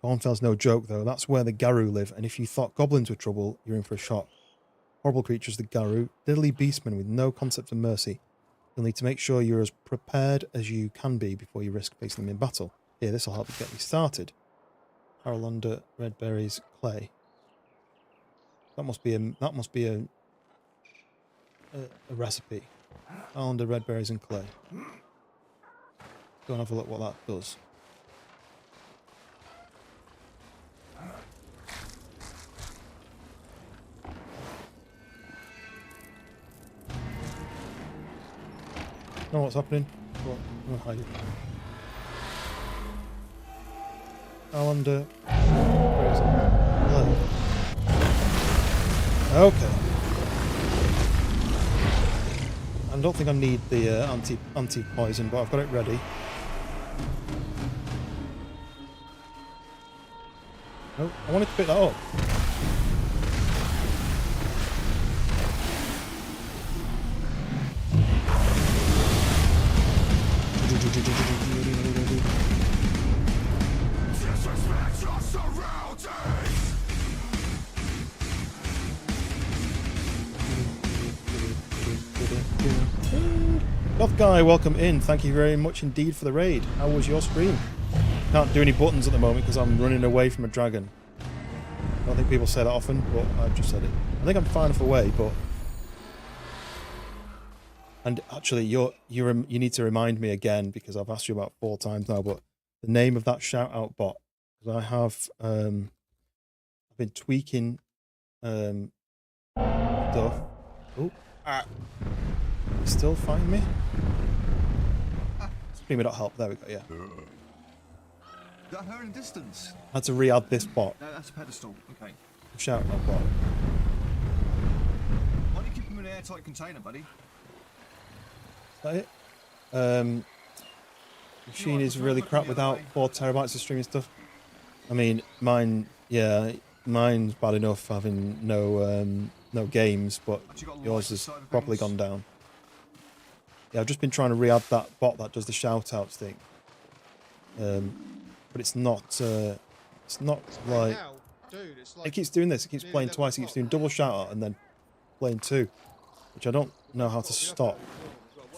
Gornfell's no joke, though. That's where the Garou live, and if you thought goblins were trouble, you're in for a shock. Horrible creatures, the Garou. Diddly beastmen with no concept of mercy. You'll need to make sure you're as prepared as you can be before you risk facing them in battle. Here, this will help you get me started. Haralander, red berries, clay. That must be a recipe. Haralander, red berries, and clay. Go and have a look what that does. Know what's happening? What? I'm gonna hide it. Haralander. Where is it? Hello. Okay. I don't think I need the anti-poison, but I've got it ready. Oh, I wanted to pick that up. Goth Guy, welcome in. Thank you very much indeed for the raid. How was your stream? Can't do any buttons at the moment because I'm running away from a dragon. I don't think people say that often, but I've just said it. I think I'm far enough away, but... And actually, you need to remind me again, because I've asked you about 4 times now, but the name of that shout-out bot. Because I have... I've been tweaking stuff. Oh, still find me? Streamer.help, there we go, yeah. That her in distance. I had to re-add this bot. No, that's a pedestal. Okay. Shout out bot. Why do you keep them in an airtight container, buddy? Is that it? Machine is really crap without 4 terabytes of streaming stuff. I mean, mine, yeah, mine's bad enough having no games, but yours has properly gone down. Yeah, I've just been trying to re-add that bot that does the shout-outs thing. But it's not like... Dude, it's like It keeps doing this, it keeps playing twice, it keeps doing double shout-out and then playing 2. Which I don't know how to stop.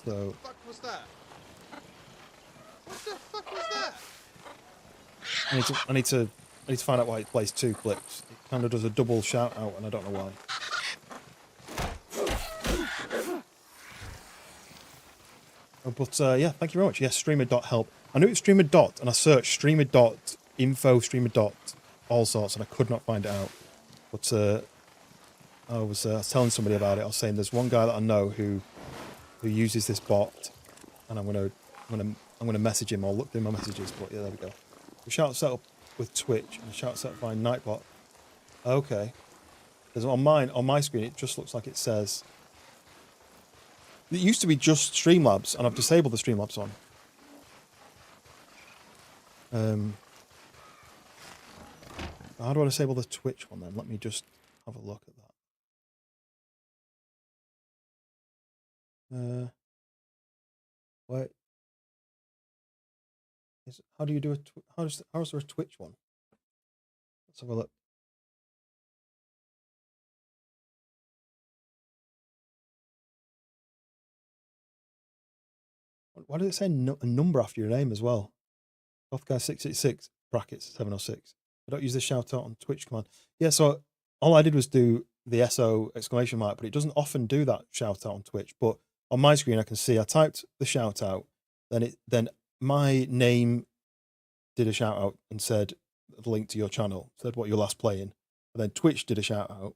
So... What the fuck was that? What the fuck was that? I need to find out why it plays 2 clips. It kind of does a double shout-out and I don't know why. But yeah, thank you very much. Yes, streamer.help. I knew it was streamer dot, and I searched streamer.info, streamer dot all sorts, and I could not find it out. But I was telling somebody about it. I was saying there's one guy that I know who uses this bot, and I'm gonna message him or look through my messages. But yeah, there we go. The shout set up with Twitch and shout set by Nightbot. Okay. Because on my screen, it just looks like it says. It used to be just Streamlabs, and I've disabled the Streamlabs on. How do I disable the Twitch one then? Let me just have a look at that. Wait. How do you do a? How is there a Twitch one? Let's have a look. Why does it say a number after your name as well? Healthguy666 brackets 706. I don't use the shout out on Twitch command. Yeah, so all I did was do the SO exclamation mark, but it doesn't often do that shout out on Twitch. But on my screen, I can see I typed the shout out, then my name did a shout out and said the link to your channel, said what you're last playing, and then Twitch did a shout out,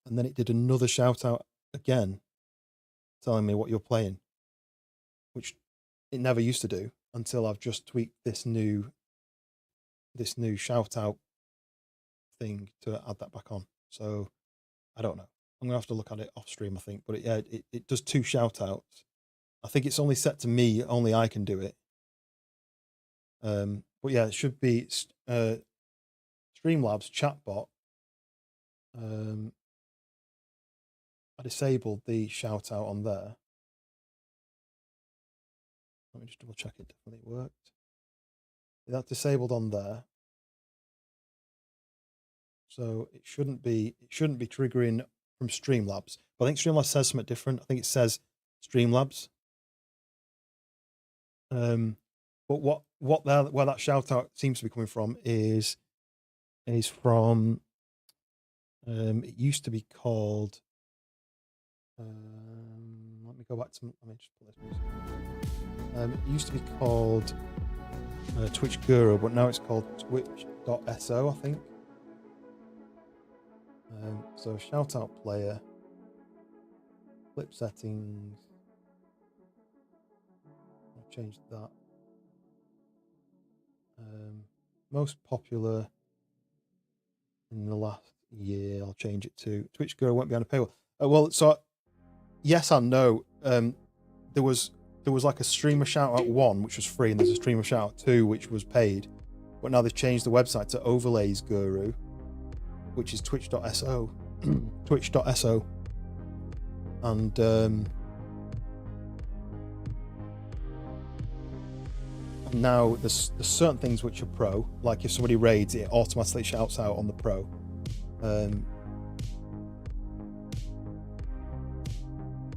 and then it did another shout out again, telling me what you're playing, which it never used to do until I've just tweaked this new shout out thing to add that back on. So I don't know. I'm gonna have to look at it off stream, I think. But it does 2 shout outs. I think it's only set to me, only I can do it. But yeah, it should be Streamlabs chatbot. I disabled the shout out on there. Let me just double check it definitely worked. That's disabled on there. So it shouldn't be triggering from Streamlabs. But I think Streamlabs says something different. I think it says Streamlabs. But where that shout out seems to be coming from is from it used to be called let me go back to, let me just put this music. It used to be called Twitch Guru, but now it's called twitch.so, I think. So shout out player, clip settings, I'll change that. Most popular in the last year, I'll change it to Twitch Guru won't be on a paywall. Well, so yes and no. There was like a streamer shout out 1 which was free, and there's a streamer shout out 2 which was paid, but now they've changed the website to Overlays Guru, which is twitch.so. twitch.so. And now there's certain things which are pro, like if somebody raids, it automatically shouts out on the pro. I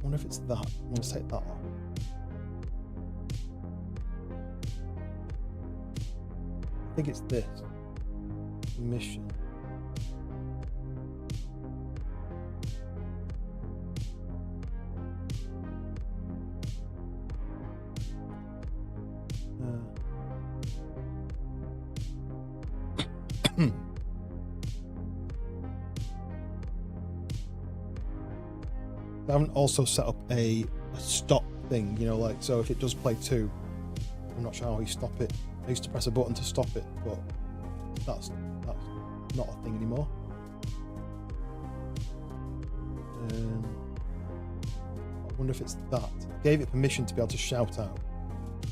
wonder if it's that. I'm going to take that off. I think it's this mission. I haven't also set up a stop thing, you know, like, so if it does play 2, I'm not sure how you stop it. I used to press a button to stop it, but that's not a thing anymore. I wonder if it's that. I gave it permission to be able to shout out.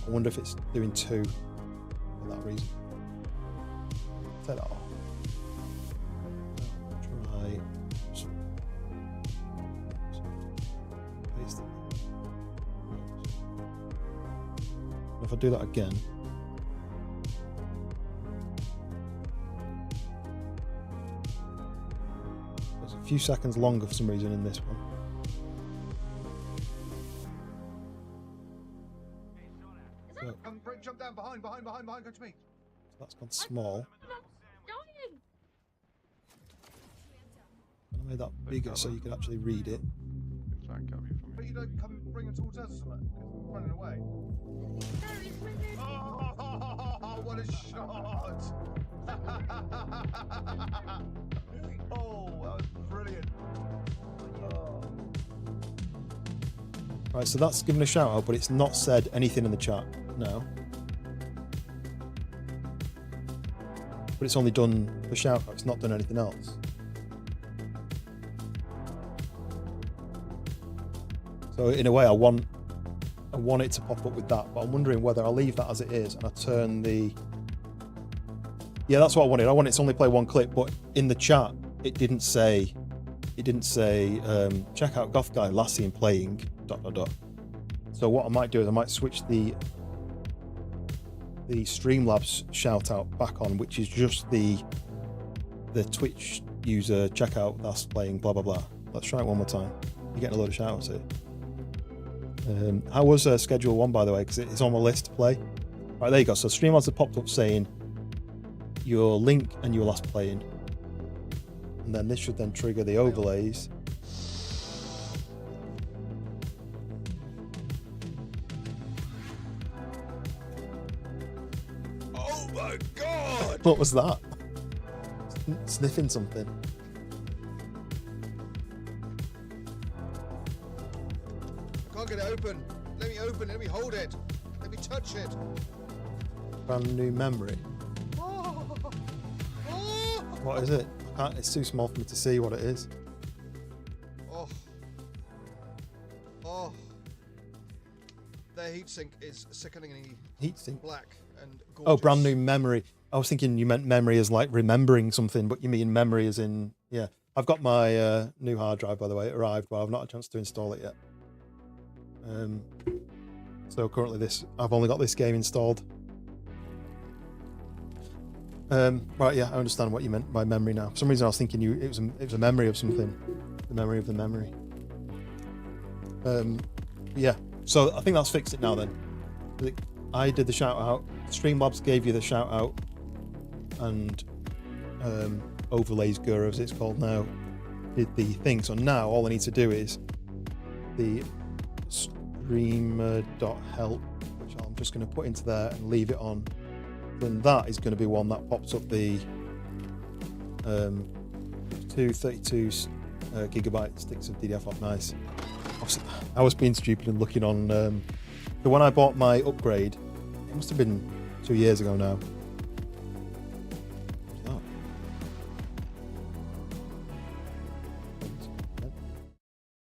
I wonder if it's doing 2 for that reason. Take that off. Try. Paste it. If I do that again. It's a few seconds longer for some reason in this one. So, Come, jump down behind, come to me. that's gone small. I made that bigger so you could actually read it. But you don't come bring him towards us or something. Running away. Oh, what a shot! Oh, that was brilliant. Oh. Right, so that's given a shout out, but it's not said anything in the chat now. but it's only done for shout out. It's not done anything else. So in a way, I want it to pop up with that, but I'm wondering whether I'll leave that as it is and I turn the. Yeah, that's what I wanted. I wanted to only play one clip, but in the chat it didn't say. Check out Goth Guy last seen playing ... So what I might do is I might switch the Streamlabs shout out back on, which is just the Twitch user check out that's playing blah blah blah. Let's try it one more time. You're getting a load of shout outs here. How was Schedule 1, by the way? Because it's on my list to play. Right, there you go. So Streamlabs have popped up saying your link and your last playing. And then this should then trigger the overlays. Oh my god! What was that? Sniffing something. I can't get it open. Let me open it. Let me hold it. Let me touch it. Brand new memory. Oh. Oh. What is it? It's too small for me to see what it is. Oh. Oh. Their heatsink is sickeningly Heatsink. black and gorgeous. Oh, brand new memory. I was thinking you meant memory as like remembering something, but you mean memory as in, yeah. I've got my new hard drive, by the way. It arrived, but I've not had a chance to install it yet. So currently I've only got this game installed. Right, yeah, I understand what you meant by memory now. For some reason I was thinking it was a memory of something. The memory of the memory. Yeah, so I think that's fixed it now then. I did the shout out, Streamlabs gave you the shout out, and Overlays Guru, as it's called now, did the thing. So now all I need to do is the streamer.help, which I'm just going to put into there and leave it on. Then that is going to be one that pops up the 232 gigabyte sticks of DDR5. Nice. I was being stupid and looking on. So when I bought my upgrade, it must have been 2 years ago now.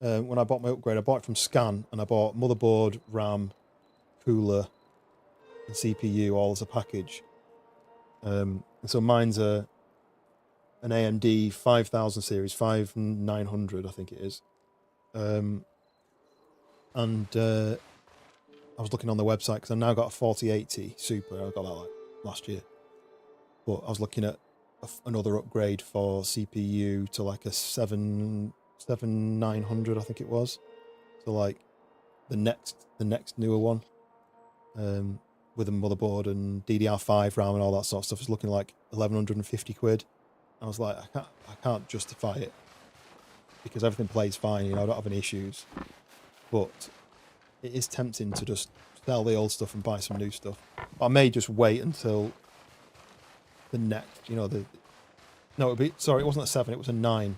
When I bought my upgrade, I bought it from Scan, and I bought motherboard, RAM, cooler, and CPU all as a package. And so mine's an AMD 5000 series, 5900 I think it is. And I was looking on the website because I've now got a 4080 Super. I got that like last year. But I was looking at another upgrade for CPU to like a 7900 I think it was. So like the next newer one. With a motherboard and DDR5 RAM and all that sort of stuff is looking like 1150 quid. I was like, I can't justify it because everything plays fine, you know, I don't have any issues. But it is tempting to just sell the old stuff and buy some new stuff. I may just wait until the next, you know, no, it'd be, sorry, it wasn't a 7, it was a 9.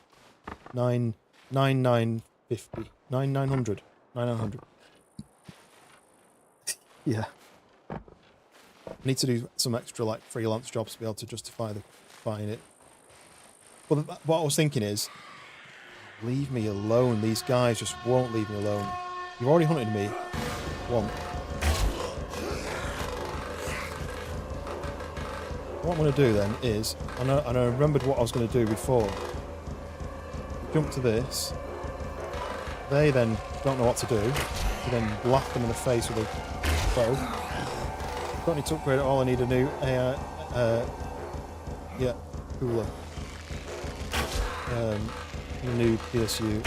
9950. 9900. 9900. Yeah. I need to do some extra like freelance jobs to be able to justify buying it. But what I was thinking is, leave me alone. These guys just won't leave me alone. You've already hunted me once. What I'm going to do then is, and I remembered what I was going to do before. Jump to this. They then don't know what to do. You then blast them in the face with a bow. Don't need to upgrade it all. I need a new cooler. A new PSU.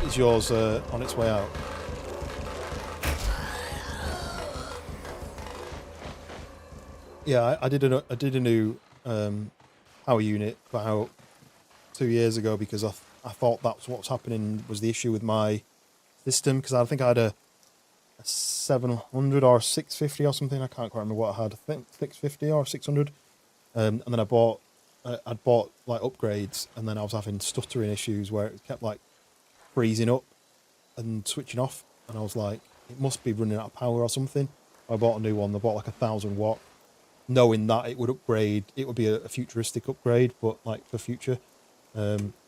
Is yours on its way out? Yeah, I did a new power unit about 2 years ago because I thought that's what's happening was the issue with my system, because I think I had a 700 or 650 or something. I can't quite remember what I had. I think 650 or 600. And then I'd bought like upgrades, and then I was having stuttering issues where it kept like freezing up and switching off, and I was like, it must be running out of power or something. I bought a new one. I bought like 1,000 watt, knowing that it would upgrade. It would be a futuristic upgrade, but like for future,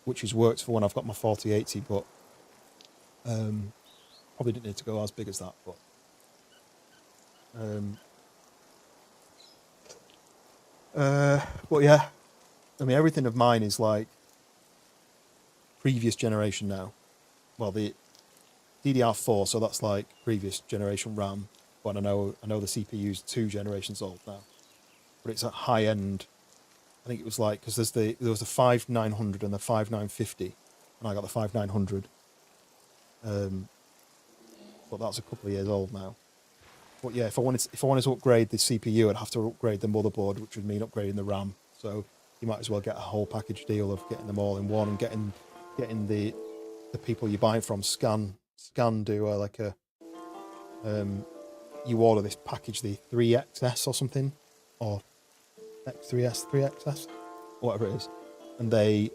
which has worked for when I've got my 4080. But probably didn't need to go as big as that. But yeah, I mean everything of mine is like previous generation now. Well, the DDR4, so that's like previous generation RAM. But I know the CPU's 2 generations old now. But it's at high end. I think it was like, because there was the 5900 and the 5950, and I got the 5900. But that's a couple of years old now. But yeah, if I wanted to upgrade the CPU, I'd have to upgrade the motherboard, which would mean upgrading the RAM. So you might as well get a whole package deal of getting them all in one and getting the people you're buying from scan do like a you order this package, the 3XS or something, or X3S, 3XS, whatever it is, and they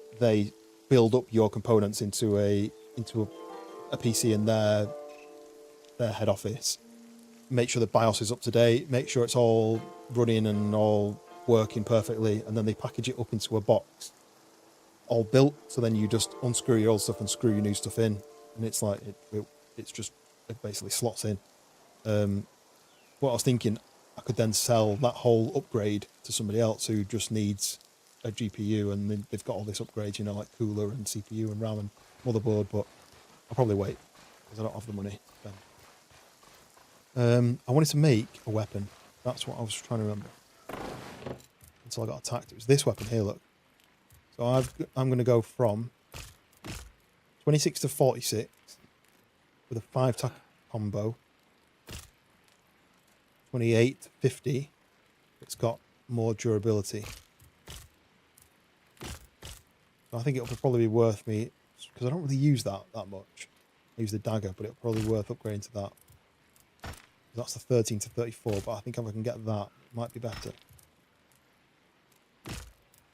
build up your components into a PC in their head office. Make sure the BIOS is up to date, make sure it's all running and all working perfectly, and then they package it up into a box, all built. So then you just unscrew your old stuff and screw your new stuff in, and it's like it basically slots in. What I was thinking, I could then sell that whole upgrade to somebody else who just needs a GPU, and they've got all this upgrades, like cooler and CPU and RAM and motherboard. But I'll probably wait because I don't have the money then. I wanted to make a weapon. That's what I was trying to remember until I got attacked. It was this weapon here. Look. So I'm going to go from 26 to 46 with a 5-tack combo. 28 to 50. It's got more durability. So I think it'll probably be worth me, because I don't really use that much. I use the dagger, but it'll probably be worth upgrading to that. That's the 13 to 34, but I think if I can get that, it might be better.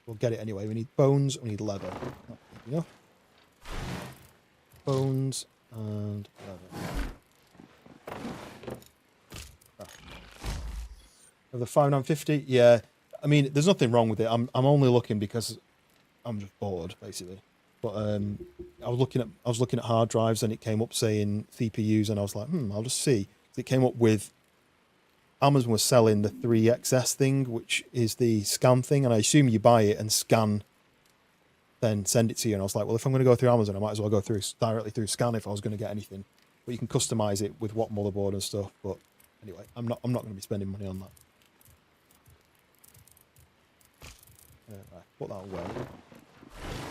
We'll get it anyway. We need bones, we need leather. Not enough. Bones and leather. Of the 5950, yeah. I mean, there's nothing wrong with it. I'm only looking because I'm just bored, basically. But I was looking at hard drives, and it came up saying CPUs, and I was like, I'll just see. It came up with Amazon was selling the 3XS thing, which is the scan thing, and I assume you buy it and scan, then send it to you. And I was like, well, if I'm going to go through Amazon, I might as well go directly through scan if I was going to get anything. But you can customize it with what motherboard and stuff. But anyway, I'm not going to be spending money on that. Right, put that away.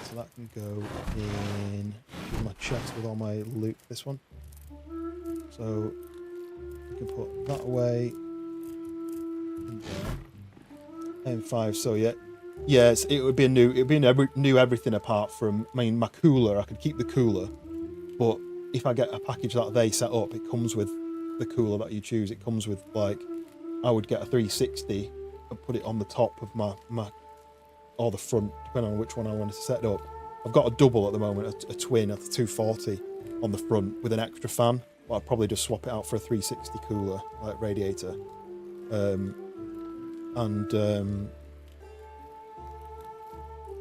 So that can go in my chest with all my loot. This one. So we can put that away. M5. So yeah, yes, it would be new everything apart from. I mean, my cooler. I could keep the cooler, but if I get a package that they set up, it comes with the cooler that you choose. It comes with, like, I would get a 360 and put it on the top of my or the front, depending on which one I wanted to set it up. I've got a double at the moment, a twin at the 240 on the front with an extra fan. But I'd probably just swap it out for a 360 cooler, like radiator.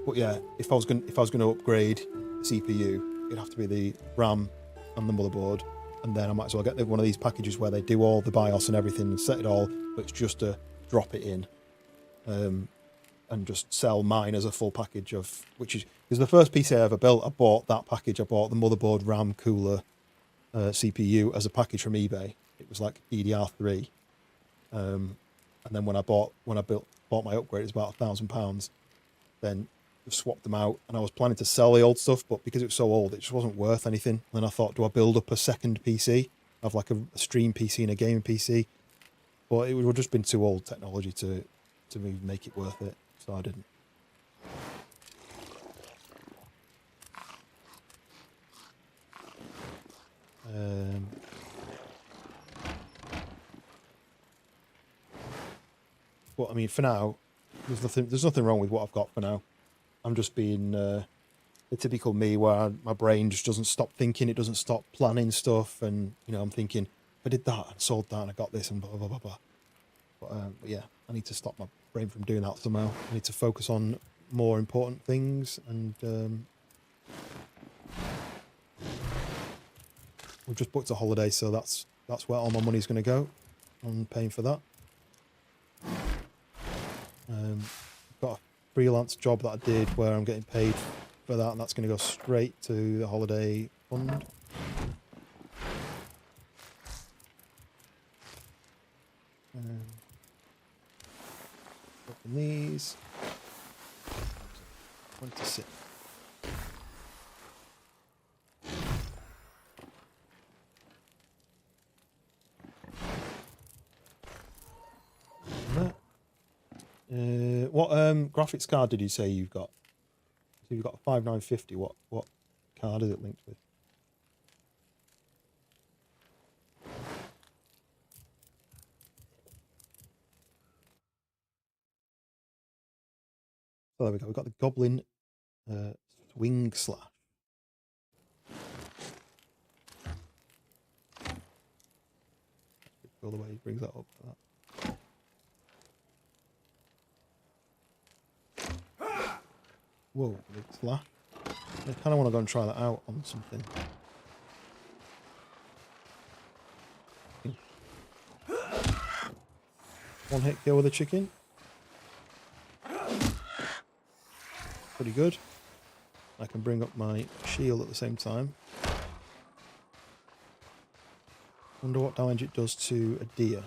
But yeah, if I was going to upgrade the CPU, it'd have to be the RAM and the motherboard, and then I might as well get one of these packages where they do all the BIOS and everything and set it all, but it's just to drop it in. And just sell mine as a full package of, which is, because the first PC I ever built, I bought that package. I bought the motherboard, RAM, cooler, CPU as a package from eBay. It was like DDR3. And then when I bought my upgrade, it was about £1,000. Then just swapped them out, and I was planning to sell the old stuff, but because it was so old, it just wasn't worth anything. And then I thought, do I build up a second PC? I have like a stream PC and a gaming PC, but it would have just been too old technology to even make it worth it. So I didn't. But I mean, for now, there's nothing wrong with what I've got for now. I'm just being the typical me, where my brain just doesn't stop thinking. It doesn't stop planning stuff, and I'm thinking, I did that and sold that and I got this and blah, blah, blah, blah. But yeah, I need to stop my brain from doing that somehow. I need to focus on more important things, and we've just booked a holiday, so that's where all my money's going to go on paying for that. I've got a freelance job that I did where I'm getting paid for that, and that's going to go straight to the holiday fund. Open these. 26. What graphics card did you say you've got? So you've got a 5950. What card is it linked with? So there we go. We've got the Goblin Swing Slash. All the way he brings that up like that. Whoa, big slash. I kind of want to go and try that out on something. One hit kill with a chicken. Pretty good. I can bring up my shield at the same time. Wonder what damage it does to a deer.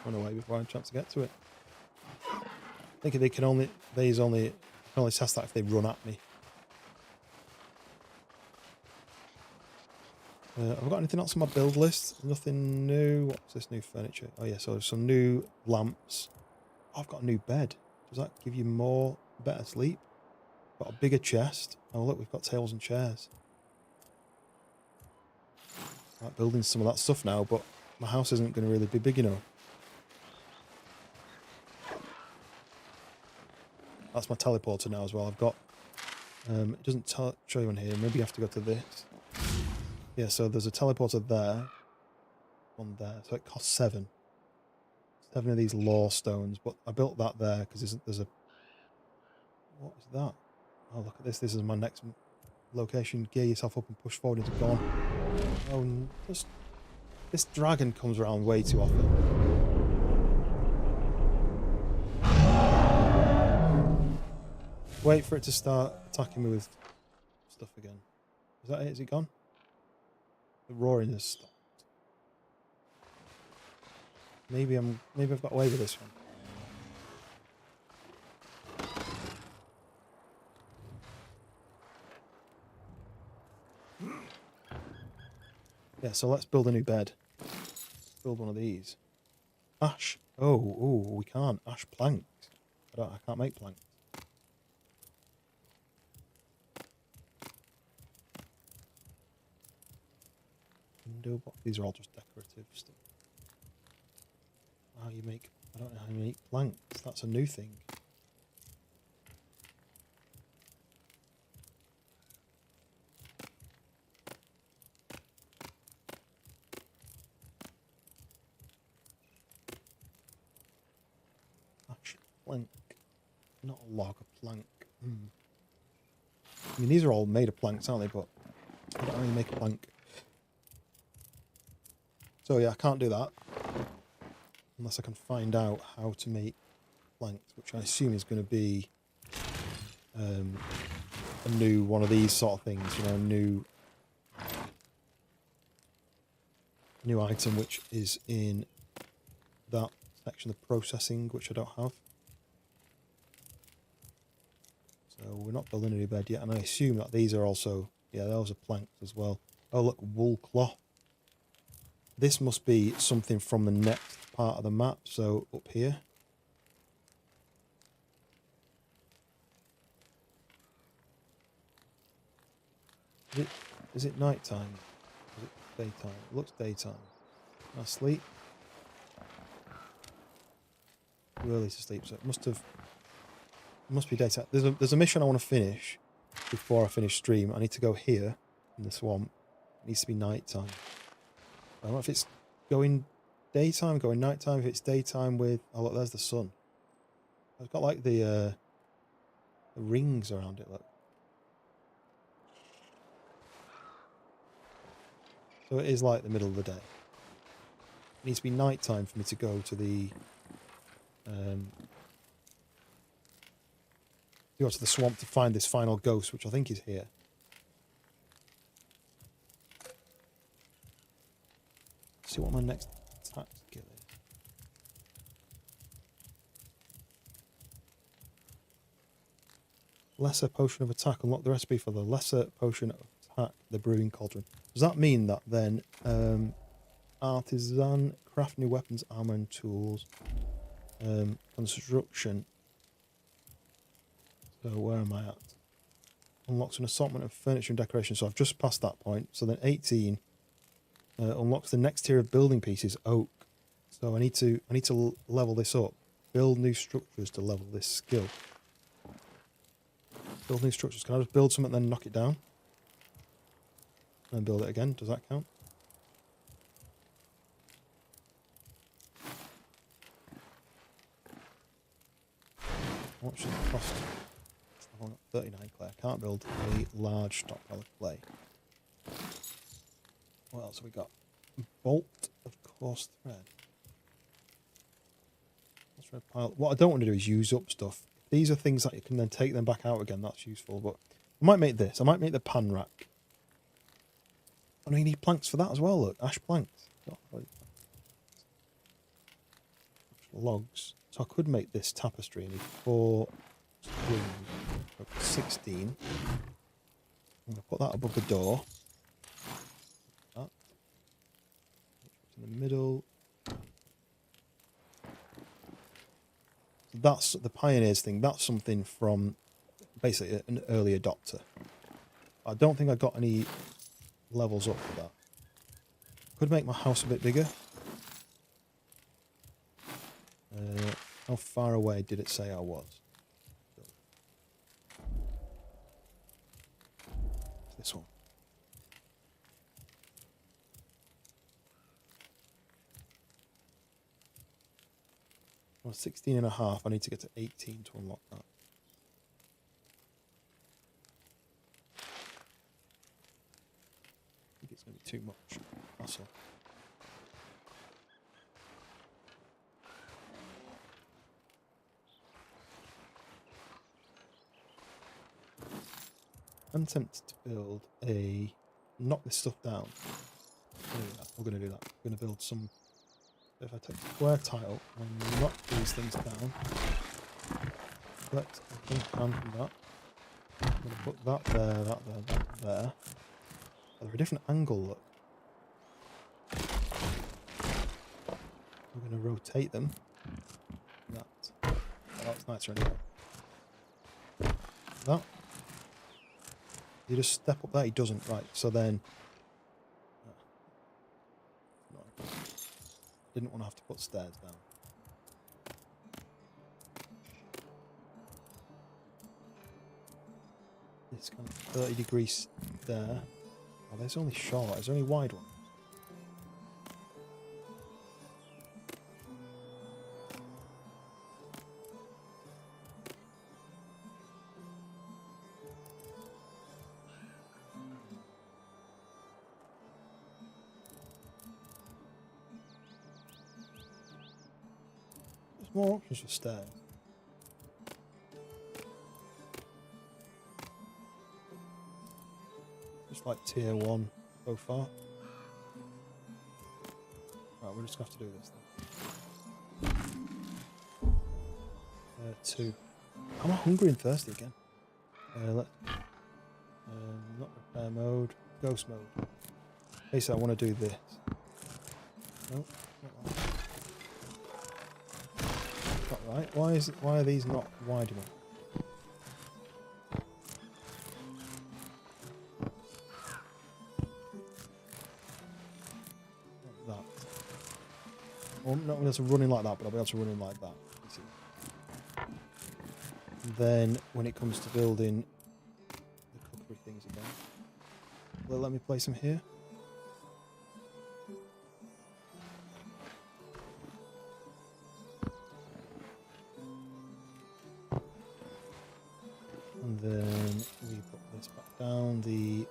Run away before I have a chance to get to it. I think they can only test that if they run at me. Have I got anything else on my build list? Nothing new. What's this new furniture? Oh yeah, so some new lamps. Oh, I've got a new bed. Does that give you better sleep? Got a bigger chest. Oh look, we've got tables and chairs. Right, building some of that stuff now, but my house isn't going to really be big enough. That's my teleporter now as well. I've got, it doesn't show you on here. Maybe you have to go to this. Yeah, so there's a teleporter there. One there. So it costs 7. 7 of these lore stones. But I built that there because there's a... What is that? Oh, look at this. This is my next location. Gear yourself up and push forward into gone. Oh, this dragon comes around way too often. Wait for it to start attacking me with stuff again. Is that it? Is it gone? The roaring has stopped. Maybe I've got away with this one. Yeah, so let's build a new bed. Build one of these. Ash. Oh, we can't. Ash planks. I can't make planks. Window box. These are all just decorative stuff. I don't know how you make planks. That's a new thing. Actually, plank. Not a log, a plank. I mean, these are all made of planks, aren't they? But I don't know how you make a plank. So yeah, I can't do that unless I can find out how to make planks, which I assume is going to be a new one of these sort of things, you know, a new item which is in that section of processing, which I don't have. So we're not building a new bed yet, and I assume that these are also, yeah, those are planks as well. Oh look, wool cloth. This must be something from the next part of the map, so up here. Is it night time? Is it daytime? It looks daytime. Can I sleep? Too early to sleep, so it must be daytime. There's a mission I want to finish before I finish stream. I need to go here, in the swamp. It needs to be night time. I don't know if it's going daytime, going nighttime. If it's daytime with... Oh, look, there's the sun. It's got like the rings around it, look. So it is like the middle of the day. It needs to be nighttime for me to go to the... go to the swamp to find this final ghost, which I think is here. See what my next attack skill is. Lesser potion of attack. Unlock the recipe for the lesser potion of attack, the brewing cauldron. Does that mean that then artisan, craft new weapons, armor and tools, construction. So where am I at? Unlocks an assortment of furniture and decoration. So I've just passed that point. So then 18 unlocks the next tier of building pieces, oak. So I need to level this up. Build new structures to level this skill. Build new structures. Can I just build something and then knock it down? And then build it again. Does that count? What should it cost? I've got 39 clay. I can't build a large stockpile of clay. What else have we got? Bolt of coarse thread. Thread pile. What I don't want to do is use up stuff. If these are things that you can then take them back out again, that's useful. But I might make this. I might make the pan rack. Oh no, you need planks for that as well, look. Ash planks. Logs. So I could make this tapestry. I need 4 strings. 16. I'm going to put that above the door. That. In the middle. So that's the Pioneers thing. That's something from basically an early adopter. I don't think I got any levels up for that. Could make my house a bit bigger. How far away did it say I was? This one. Well, 16 and a half. I need to get to 18 to unlock that. I think it's going to be too much. That's all. I'm tempted to build a... knock this stuff down. We're going to do that. We're going to build some... If I take a square tile and knock these things down, collect a pink pan from that. I'm going to put that there, that there, that there. Oh, they're a different angle, look. We're going to rotate them. That. Oh, that's nicer anyway. That. You just step up there, he doesn't. Right, so then... Didn't want to have to put stairs down. This kind of 30 degrees there. Oh, there's only short. There's only wide ones. More options for stairs. Just like tier 1 so far. Right, we're just going to have to do this then. 2. I'm hungry and thirsty again. Not repair mode, ghost mode. Basically, I want to do this. Nope, not that. Not right. Why are these not wide enough? Like that. Well, I'm not able to run in like that, but I'll be able to run in like that. You see. And then when it comes to building the cookery things again. Will it let me place them here? And then we put this back down. The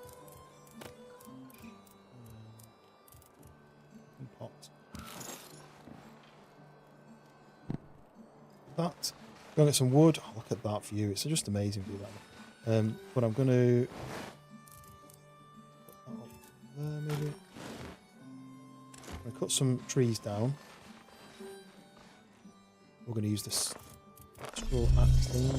pot. That. Go and get some wood. Oh, look at that view. It's just amazing view, that. But I'm going to put that up there, maybe. I'm going to cut some trees down. We're going to use this straw axe thing.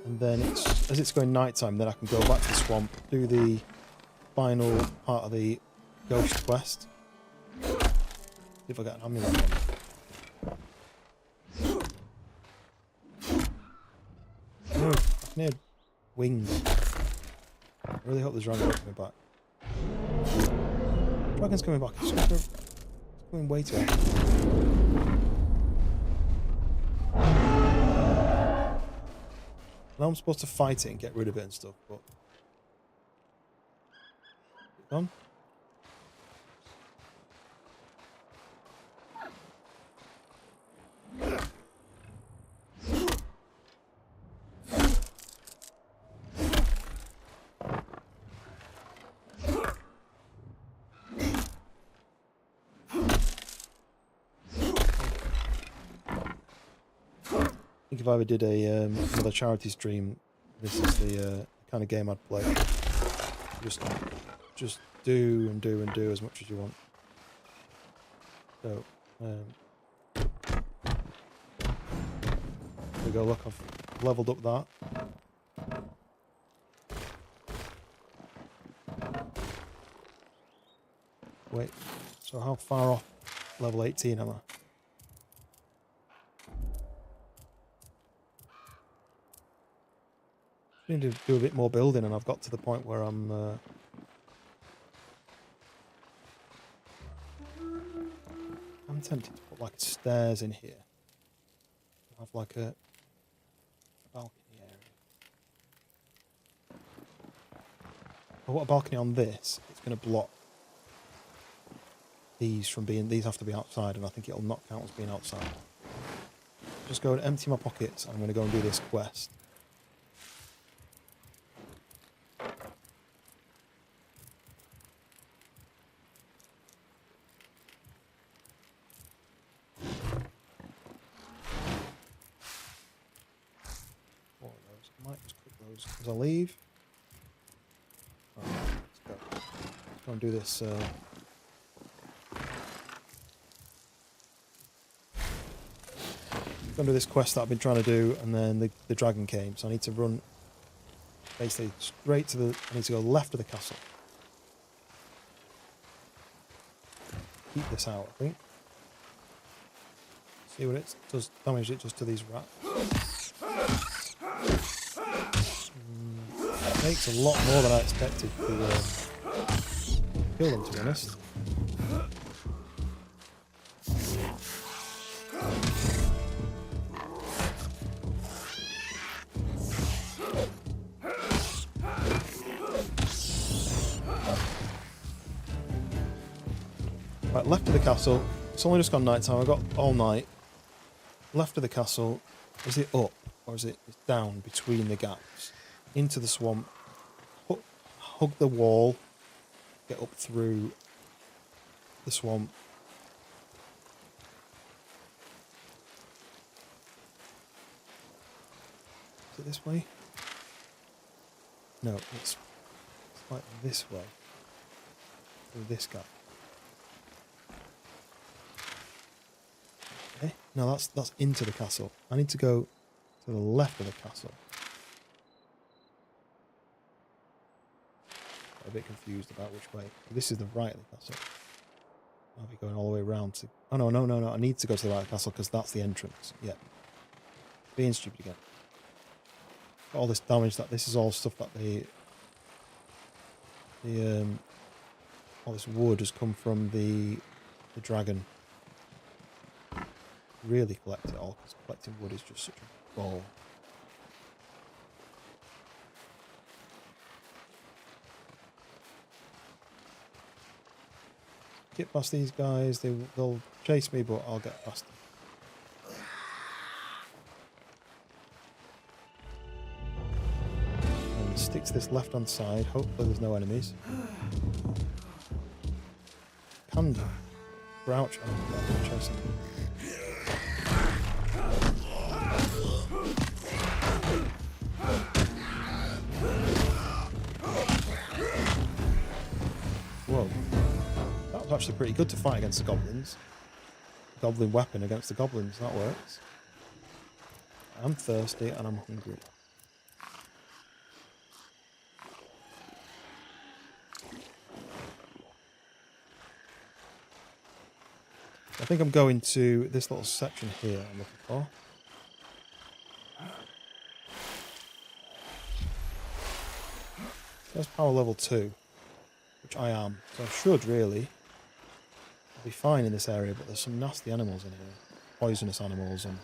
And then as it's going nighttime, then I can go back to the swamp, do the final part of the ghost quest. See if I get an amulet on it. Oh, I can hear wings. I really hope the dragon's coming back. Dragon's coming back. It's going way too high. Now I'm supposed to fight it and get rid of it and stuff, but... Gone? I think if I ever did another charity stream, this is the kind of game I'd play. Just do and do and do as much as you want. So, there we go. Look, I've leveled up that. Wait, so how far off level 18 am I? I need to do a bit more building, and I've got to the point where I'm tempted to put like stairs in here. Have like a balcony area. But what a balcony on this, it's going to block these from being. These have to be outside, and I think it'll not count as being outside. Just go and empty my pockets. And I'm going to go and do this quest. As I leave. Right, let's go. Let's go and do this. Go and do this quest that I've been trying to do, and then the dragon came. So I need to run basically straight to the. I need to go left of the castle. Keep this out, I think. See what it does. Damage it just to these rats. Takes a lot more than I expected to kill them, to be honest. Right, left of the castle. It's only just gone night time. I've got all night. Left of the castle. Is it up or is it down between the gaps? Into the swamp, hug the wall, get up through the swamp. Is it this way? No, it's like this way. Through this gap. Okay. No, that's into the castle. I need to go to the left of the castle. A bit confused about which way. This is the right of the castle. I'll be going all the way around to... Oh, no. I need to go to the right of the castle because that's the entrance. Yeah. Being stupid again. Got all this damage. This is all stuff that the all this wood has come from the dragon. Really collect it all, because collecting wood is just such a ball. Get past these guys, they'll chase me, but I'll get past them. And stick to this left hand side, hopefully there's no enemies. Can do. Crouch, oh, I'm chasing. Whoa. That was actually pretty good to fight against the goblins. Goblin weapon against the goblins, that works. I'm thirsty and I'm hungry. I think I'm going to this little section here I'm looking for. There's power level 2, which I am, so I should really be fine in this area, but there's some nasty animals in here. Poisonous animals and...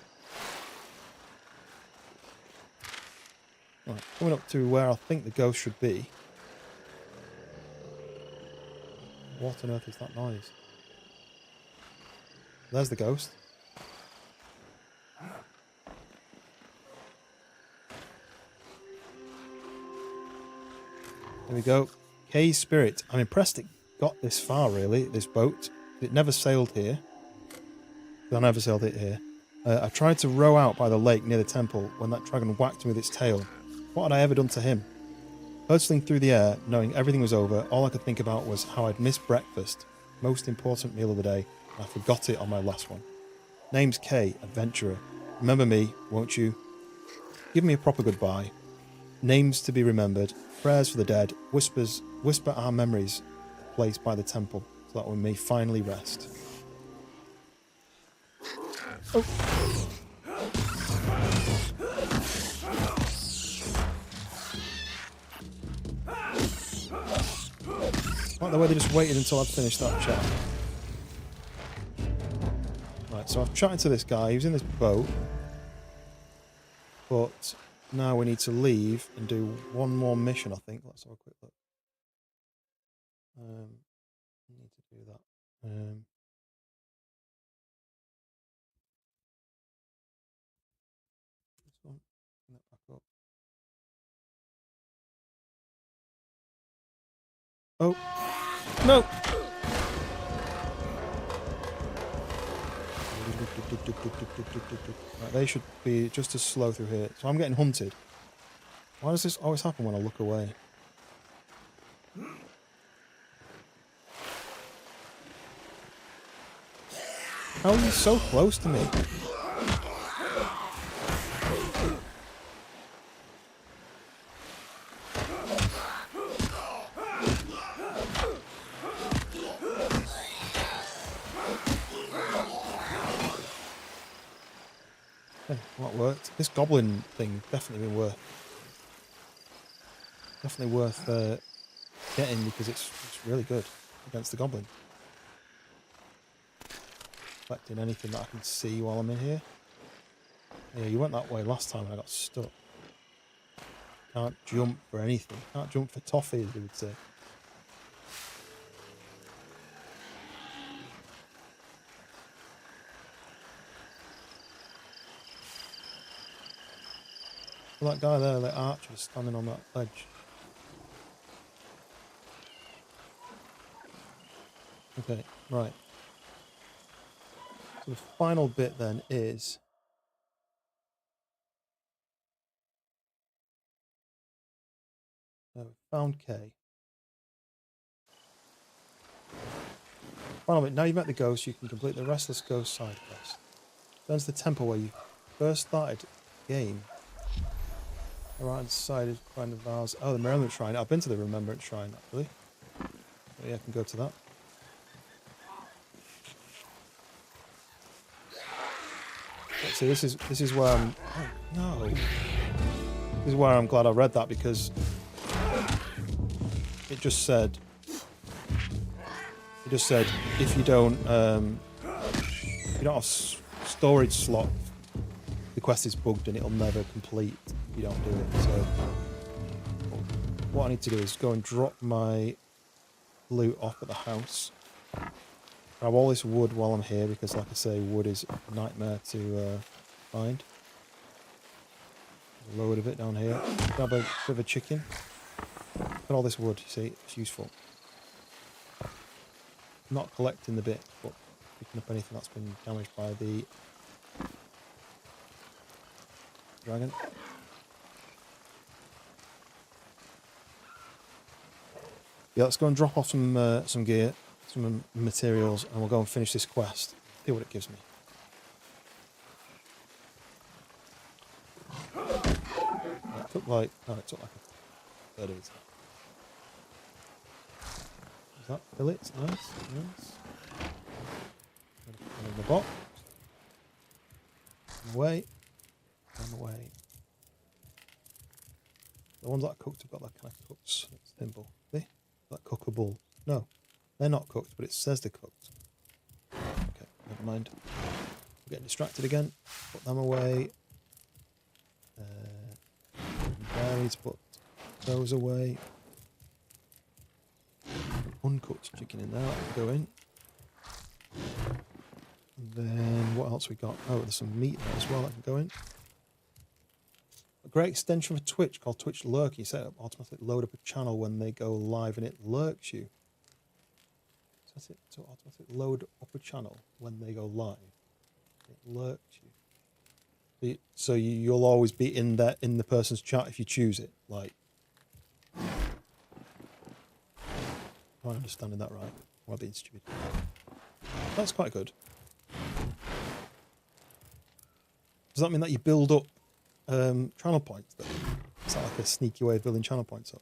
Right, coming up to where I think the ghost should be. What on earth is that noise? There's the ghost. There we go. K Spirit. I'm impressed it got this far, really, this boat. It never sailed here. I never sailed it here. I tried to row out by the lake near the temple when that dragon whacked me with its tail. What had I ever done to him? Hurtling through the air, knowing everything was over, all I could think about was how I'd missed breakfast. Most important meal of the day. I forgot it on my last one. Name's Kay, adventurer. Remember me, won't you? Give me a proper goodbye. Names to be remembered, prayers for the dead, whisper our memories placed by the temple, so that we may finally rest. Oh. Like the way they just waited until I'd finished that chat. Right, so I've chatted to this guy, he was in this boat. But now we need to leave and do one more mission, I think. Let's have a quick look. I need to do that. This one, bring that back up. Oh, no! Right, they should be just as slow through here. So I'm getting hunted. Why does this always happen when I look away? How are you so close to me? That worked. This goblin thing definitely been worth getting because it's really good against the goblin. Collecting anything that I can see while I'm in here. Yeah, you went that way last time and I got stuck. Can't jump for anything. Can't jump for toffee, as they would say. That guy there, that archer, standing on that ledge. Okay, right. So the final bit then is... found K. Final bit. Now you've met the ghost, you can complete the Restless Ghost side quest. Turn to the temple where you first started the game. Right inside is kind of ours. Oh, the Remembrance Shrine. I've been to the Remembrance Shrine actually. So yeah, I can go to that. Let's see, this is where I'm. Oh no! This is where I'm glad I read that because it just said if you don't have storage slot, the quest is bugged and it'll never complete if you don't do it. So what I need to do is go and drop my loot off at the house. Grab all this wood while I'm here because, like I say, wood is a nightmare to find. A load of it down here. Grab a bit of a chicken. Put all this wood, you see, it's useful. Not collecting the bit, but picking up anything that's been damaged by the dragon. Yeah, let's go and drop off some gear, some materials, and we'll go and finish this quest. See what it gives me. It took like a third of it. Is that fillets? Nice, nice. Put in the box. Away. And away. The ones that are cooked have got that kind of cooked symbol. See? That cookable. No, they're not cooked, but it says they're cooked. Okay, never mind. I'm getting distracted again. Put them away. Berries, put those away. Uncooked chicken in there, that can go in. And then what else we got? Oh, there's some meat there as well that can go in. A great extension for Twitch called Twitch Lurk. You set up automatically load up a channel when they go live and it lurks you. Set it to automatically load up a channel when they go live. It lurks you. So you'll always be in the person's chat if you choose it. Like, am I understanding that right? Or am I being stupid? That's quite good. Does that mean that you build up channel points? Then? Is that like a sneaky way of building channel points up?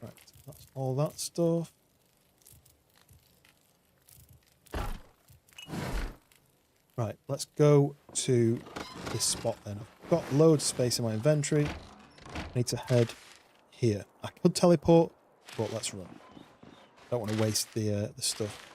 Right, that's all that stuff. Right, let's go to this spot then. I've got loads of space in my inventory. I need to head here. I could teleport, but let's run. Don't want to waste the stuff.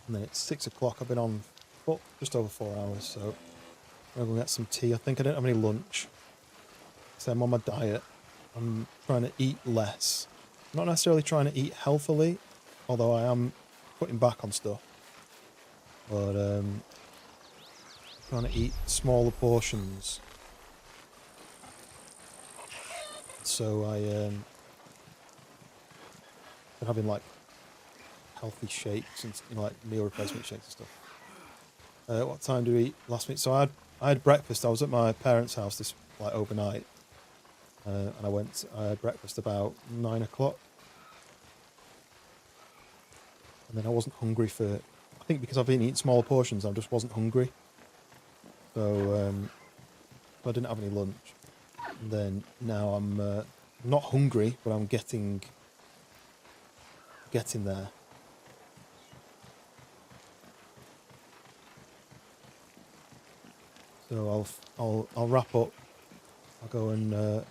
And then it's 6 o'clock. I've been on foot just over 4 hours, so I'm going to get some tea. I think I don't have any lunch. So I'm on my diet. I'm trying to eat less. I'm not necessarily trying to eat healthily, although I am cutting back on stuff. But trying to eat smaller portions. So been having like healthy shakes and like meal replacement shakes and stuff. What time do we eat last week? So I had breakfast. I was at my parents' house this like overnight, and I had breakfast about 9 o'clock, and then I wasn't hungry for. I think because I've been eating smaller portions, I just wasn't hungry. So I didn't have any lunch. And then now I'm not hungry, but I'm getting there. So I'll wrap up. I'll go and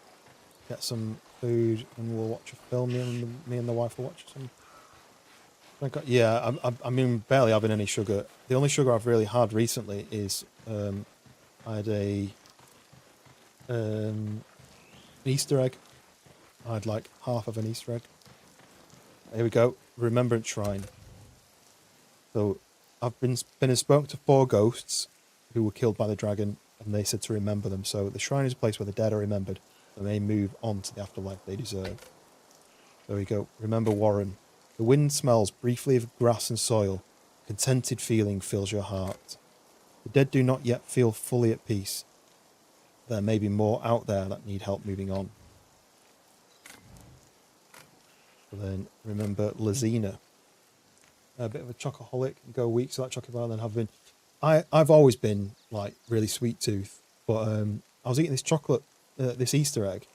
get some food, and we'll watch a film. Me and the wife will watch some. Yeah, I mean, barely having any sugar. The only sugar I've really had recently is I had an Easter egg. I had like half of an Easter egg. Here we go. Remembrance Shrine. So I've been spoke to 4 ghosts who were killed by the dragon, and they said to remember them. So the shrine is a place where the dead are remembered, and they move on to the afterlife they deserve. There we go. Remember Warren. The wind smells briefly of grass and soil. A contented feeling fills your heart. The dead do not yet feel fully at peace. There may be more out there that need help moving on. So then remember Lazina. A bit of a chocoholic. Go weeks without chocolate bar, then have been. I've always been like really sweet tooth. But I was eating this chocolate, this Easter egg,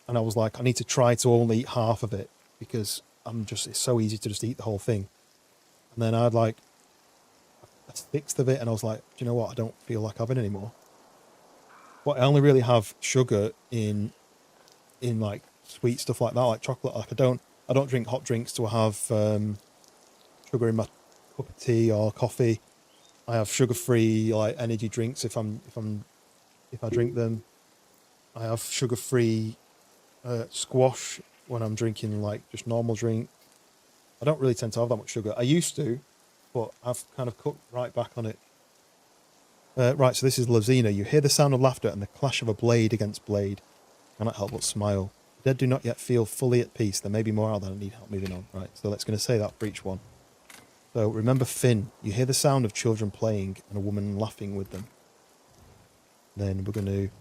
and I was like, I need to try to only eat half of it because it's so easy to just eat the whole thing. And then I had like a sixth of it, and I was like, do you know what? I don't feel like having it anymore. But I only really have sugar in like sweet stuff like that, like chocolate. Like I don't drink hot drinks to have sugar in my cup of tea or coffee. I have sugar-free like energy drinks if I drink them. I have sugar-free squash when I'm drinking like just normal drink. I don't really tend to have that much sugar. I used to, but I've kind of cut right back on it. Right, so this is Lazina. You hear the sound of laughter and the clash of a blade against blade. Cannot help but smile. The dead do not yet feel fully at peace. There may be more out there that need help moving on. Right, so let's going to say that for each one. So remember Finn. You hear the sound of children playing and a woman laughing with them. Then we're going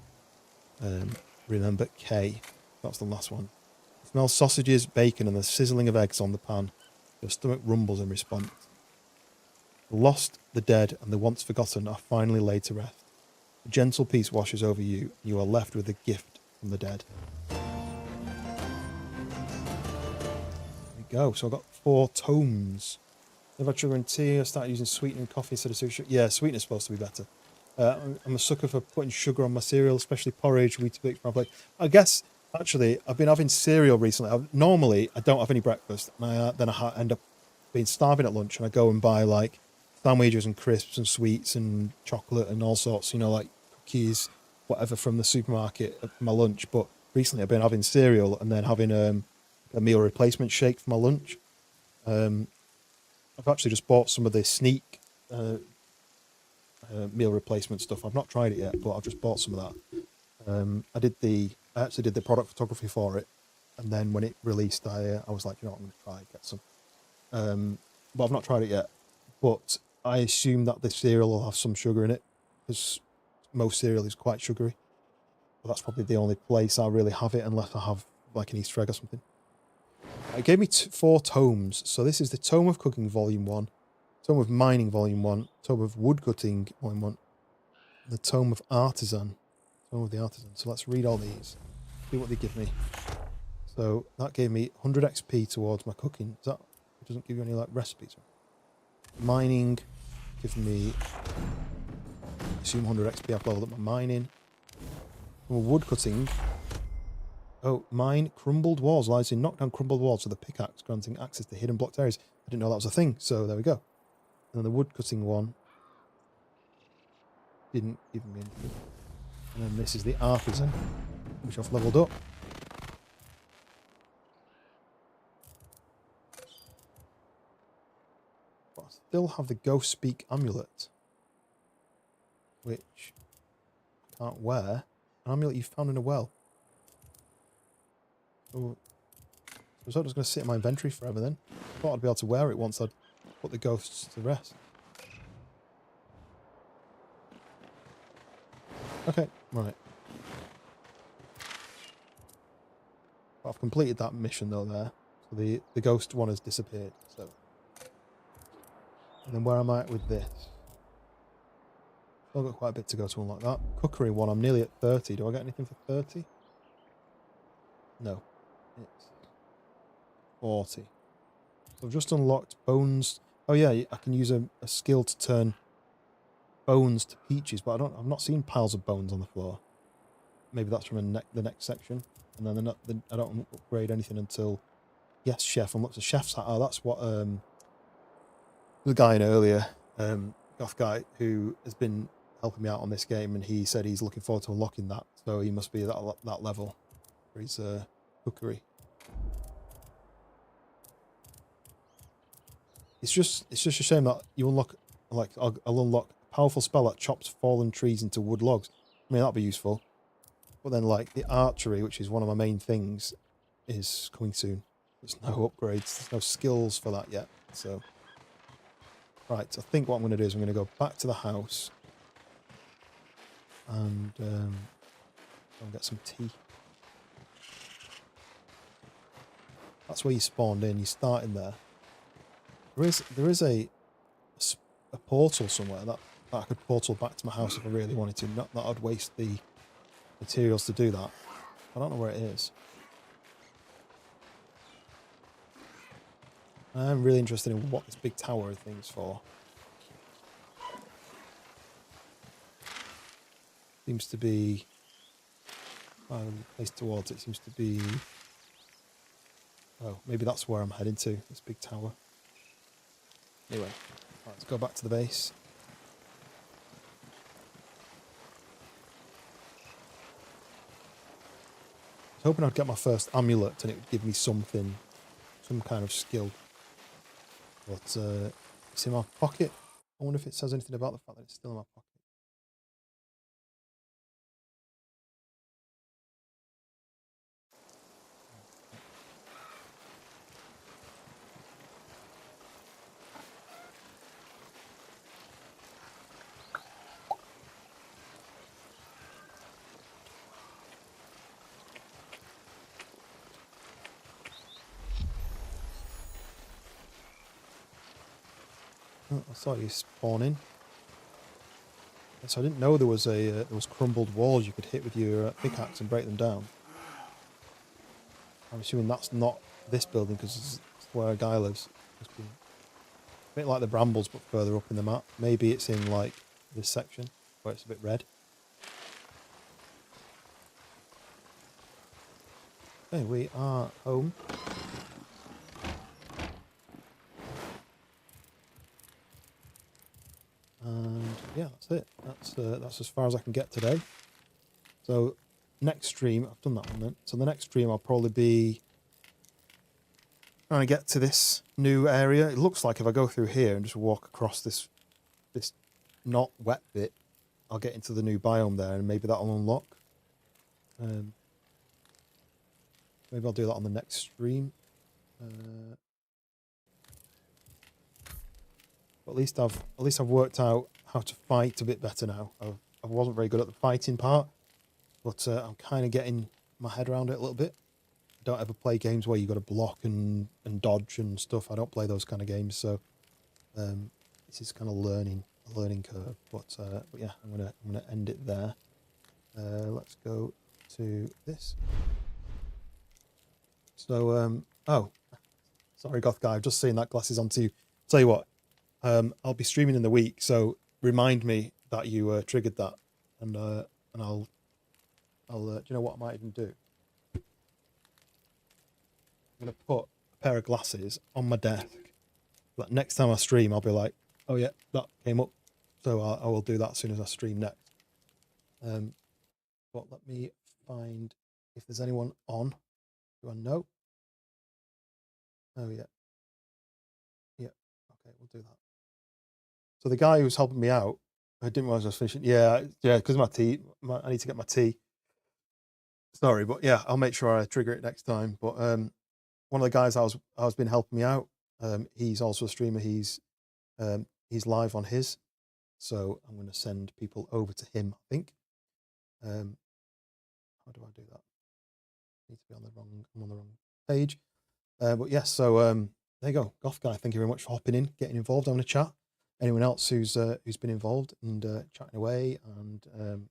to remember Kay. That's the last one. Smell sausages, bacon, and the sizzling of eggs on the pan. Your stomach rumbles in response. The lost, the dead, and the once forgotten are finally laid to rest. A gentle peace washes over you, and you are left with a gift from the dead. There we go. So I've got 4 tomes. Never had sugar in tea. I started using sweetening coffee instead of sugar. Yeah, sweetener's supposed to be better. I'm a sucker for putting sugar on my cereal, especially porridge, Weetabix, cornflakes. I guess, actually, I've been having cereal recently. Normally, I don't have any breakfast, and then I end up being starving at lunch, and I go and buy, like, sandwiches and crisps and sweets and chocolate and all sorts, you know, like cookies, whatever from the supermarket for my lunch. But recently I've been having cereal and then having a meal replacement shake for my lunch. I've actually just bought some of the Sneak meal replacement stuff. I've not tried it yet, but I've just bought some of that. I actually did the product photography for it, and then when it released, I was like, you know what, I'm going to try and get some. But I've not tried it yet. But I assume that the cereal will have some sugar in it, because most cereal is quite sugary. But that's probably the only place I'll really have it, unless I have like an Easter egg or something. It gave me 4 tomes. So this is the Tome of Cooking Volume 1, Tome of Mining Volume 1, Tome of Woodcutting Volume 1, and the Tome of Artisan, Tome of the Artisan. So let's read all these, see what they give me. So that gave me 100 XP towards my cooking. It doesn't give you any like recipes. Mining, give me, I assume 100 XP. I've leveled up my mining. Wood cutting. Oh, mine crumbled walls. Lies in knock down crumbled walls with a pickaxe, granting access to hidden blocked areas. I didn't know that was a thing, so there we go. And then the wood cutting one didn't give me anything. And then this is the artisan, which I've leveled up. But I still have the Ghost Speak amulet, which I can't wear. An amulet you found in a well. Oh, so it's not just going to sit in my inventory forever then. I thought I'd be able to wear it once I'd put the ghosts to rest. Okay, right. But I've completed that mission though there. So the ghost one has disappeared. So, and then where am I at with this? Still got quite a bit to go to unlock that. Cookery one, I'm nearly at 30. Do I get anything for 30? No. It's 40. So I've just unlocked bones. Oh yeah, I can use a skill to turn bones to peaches, but I've not seen piles of bones on the floor. Maybe that's from the next section. And then I don't upgrade anything until, yes, chef. Unlock the chef's hat. Oh, that's what the guy in earlier, goth guy who has been helping me out on this game, and he said he's looking forward to unlocking that. So he must be at that level for his cookery. It's just a shame that you unlock, like, I'll unlock a powerful spell that chops fallen trees into wood logs. I mean, that'd be useful. But then, like, the archery, which is one of my main things, is coming soon. There's no upgrades, there's no skills for that yet. So, right, I think what I'm going to do is I'm going to go back to the house and go and get some tea. That's where you spawned in. You start in there. There is a portal somewhere. that I could portal back to my house if I really wanted to. Not that I'd waste the materials to do that. I don't know where it is. I'm really interested in what this big tower thing's for. Seems to be... placed towards it seems to be... Oh, maybe that's where I'm heading to, this big tower. Anyway, right, let's go back to the base. I was hoping I'd get my first amulet and it would give me something, some kind of skill. But it's in my pocket. I wonder if it says anything about the fact that it's still in my pocket. Oh, I saw you spawning. So I didn't know there was there was crumbled walls you could hit with your pickaxe and break them down. I'm assuming that's not this building because it's where a guy lives. Must be a bit like the brambles but further up in the map. Maybe it's in like this section where it's a bit red. Okay, we are home. And yeah, that's it. That's as far as I can get today. So next stream, I've done that one then. So the next stream I'll probably be trying to get to this new area. It looks like if I go through here and just walk across this not wet bit, I'll get into the new biome there and maybe that'll unlock. Maybe I'll do that on the next stream. But at least I've worked out how to fight a bit better now. I wasn't very good at the fighting part, but I'm kind of getting my head around it a little bit. I don't ever play games where you got to block and dodge and stuff. I don't play those kind of games, so this is kind of a learning curve. But yeah, I'm gonna end it there. Let's go to this. So oh, sorry, Goth guy. I've just seen that glasses on too. Tell you what. I'll be streaming in the week, so remind me that you triggered that, and I'll do you know what I might even do? I'm gonna put a pair of glasses on my desk. That next time I stream, I'll be like, oh yeah, that came up, so I will do that as soon as I stream next. But let me find if there's anyone on. Do I know? Oh yeah, yeah. Okay, we'll do that. So the guy who was helping me out, I didn't realize I was finishing. Yeah, because of my tea. I need to get my tea. Sorry, but yeah, I'll make sure I trigger it next time. But one of the guys I was been helping me out, he's also a streamer. He's live on his, so I'm going to send people over to him. I think. How do I do that? I need to be on the wrong page. But yes, so there you go, Goth guy. Thank you very much for hopping in, getting involved, having a chat. Anyone else who's been involved and chatting away and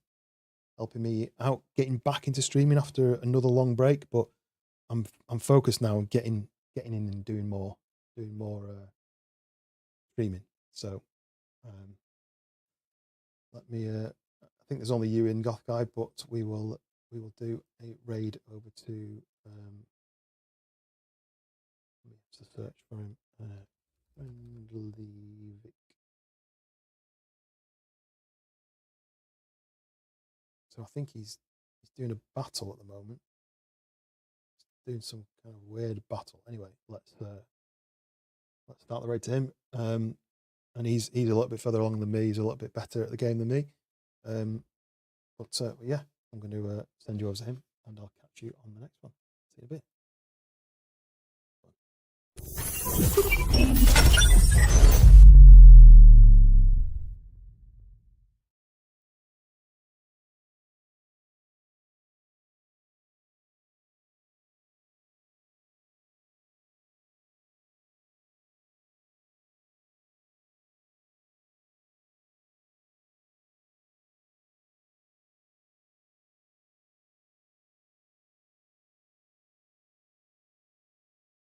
helping me out, getting back into streaming after another long break. But I'm focused now on getting in and doing more streaming. So let me. I think there's only you in Goth guy, but we will do a raid over to. Let me have to search for him. Friendly Vic. So I think he's doing a battle at the moment. He's doing some kind of weird battle. Anyway, let's start the raid to him. And he's a little bit further along than me. He's a little bit better at the game than me. But yeah, I'm going to send you over to him, and I'll catch you on the next one. See you in a bit.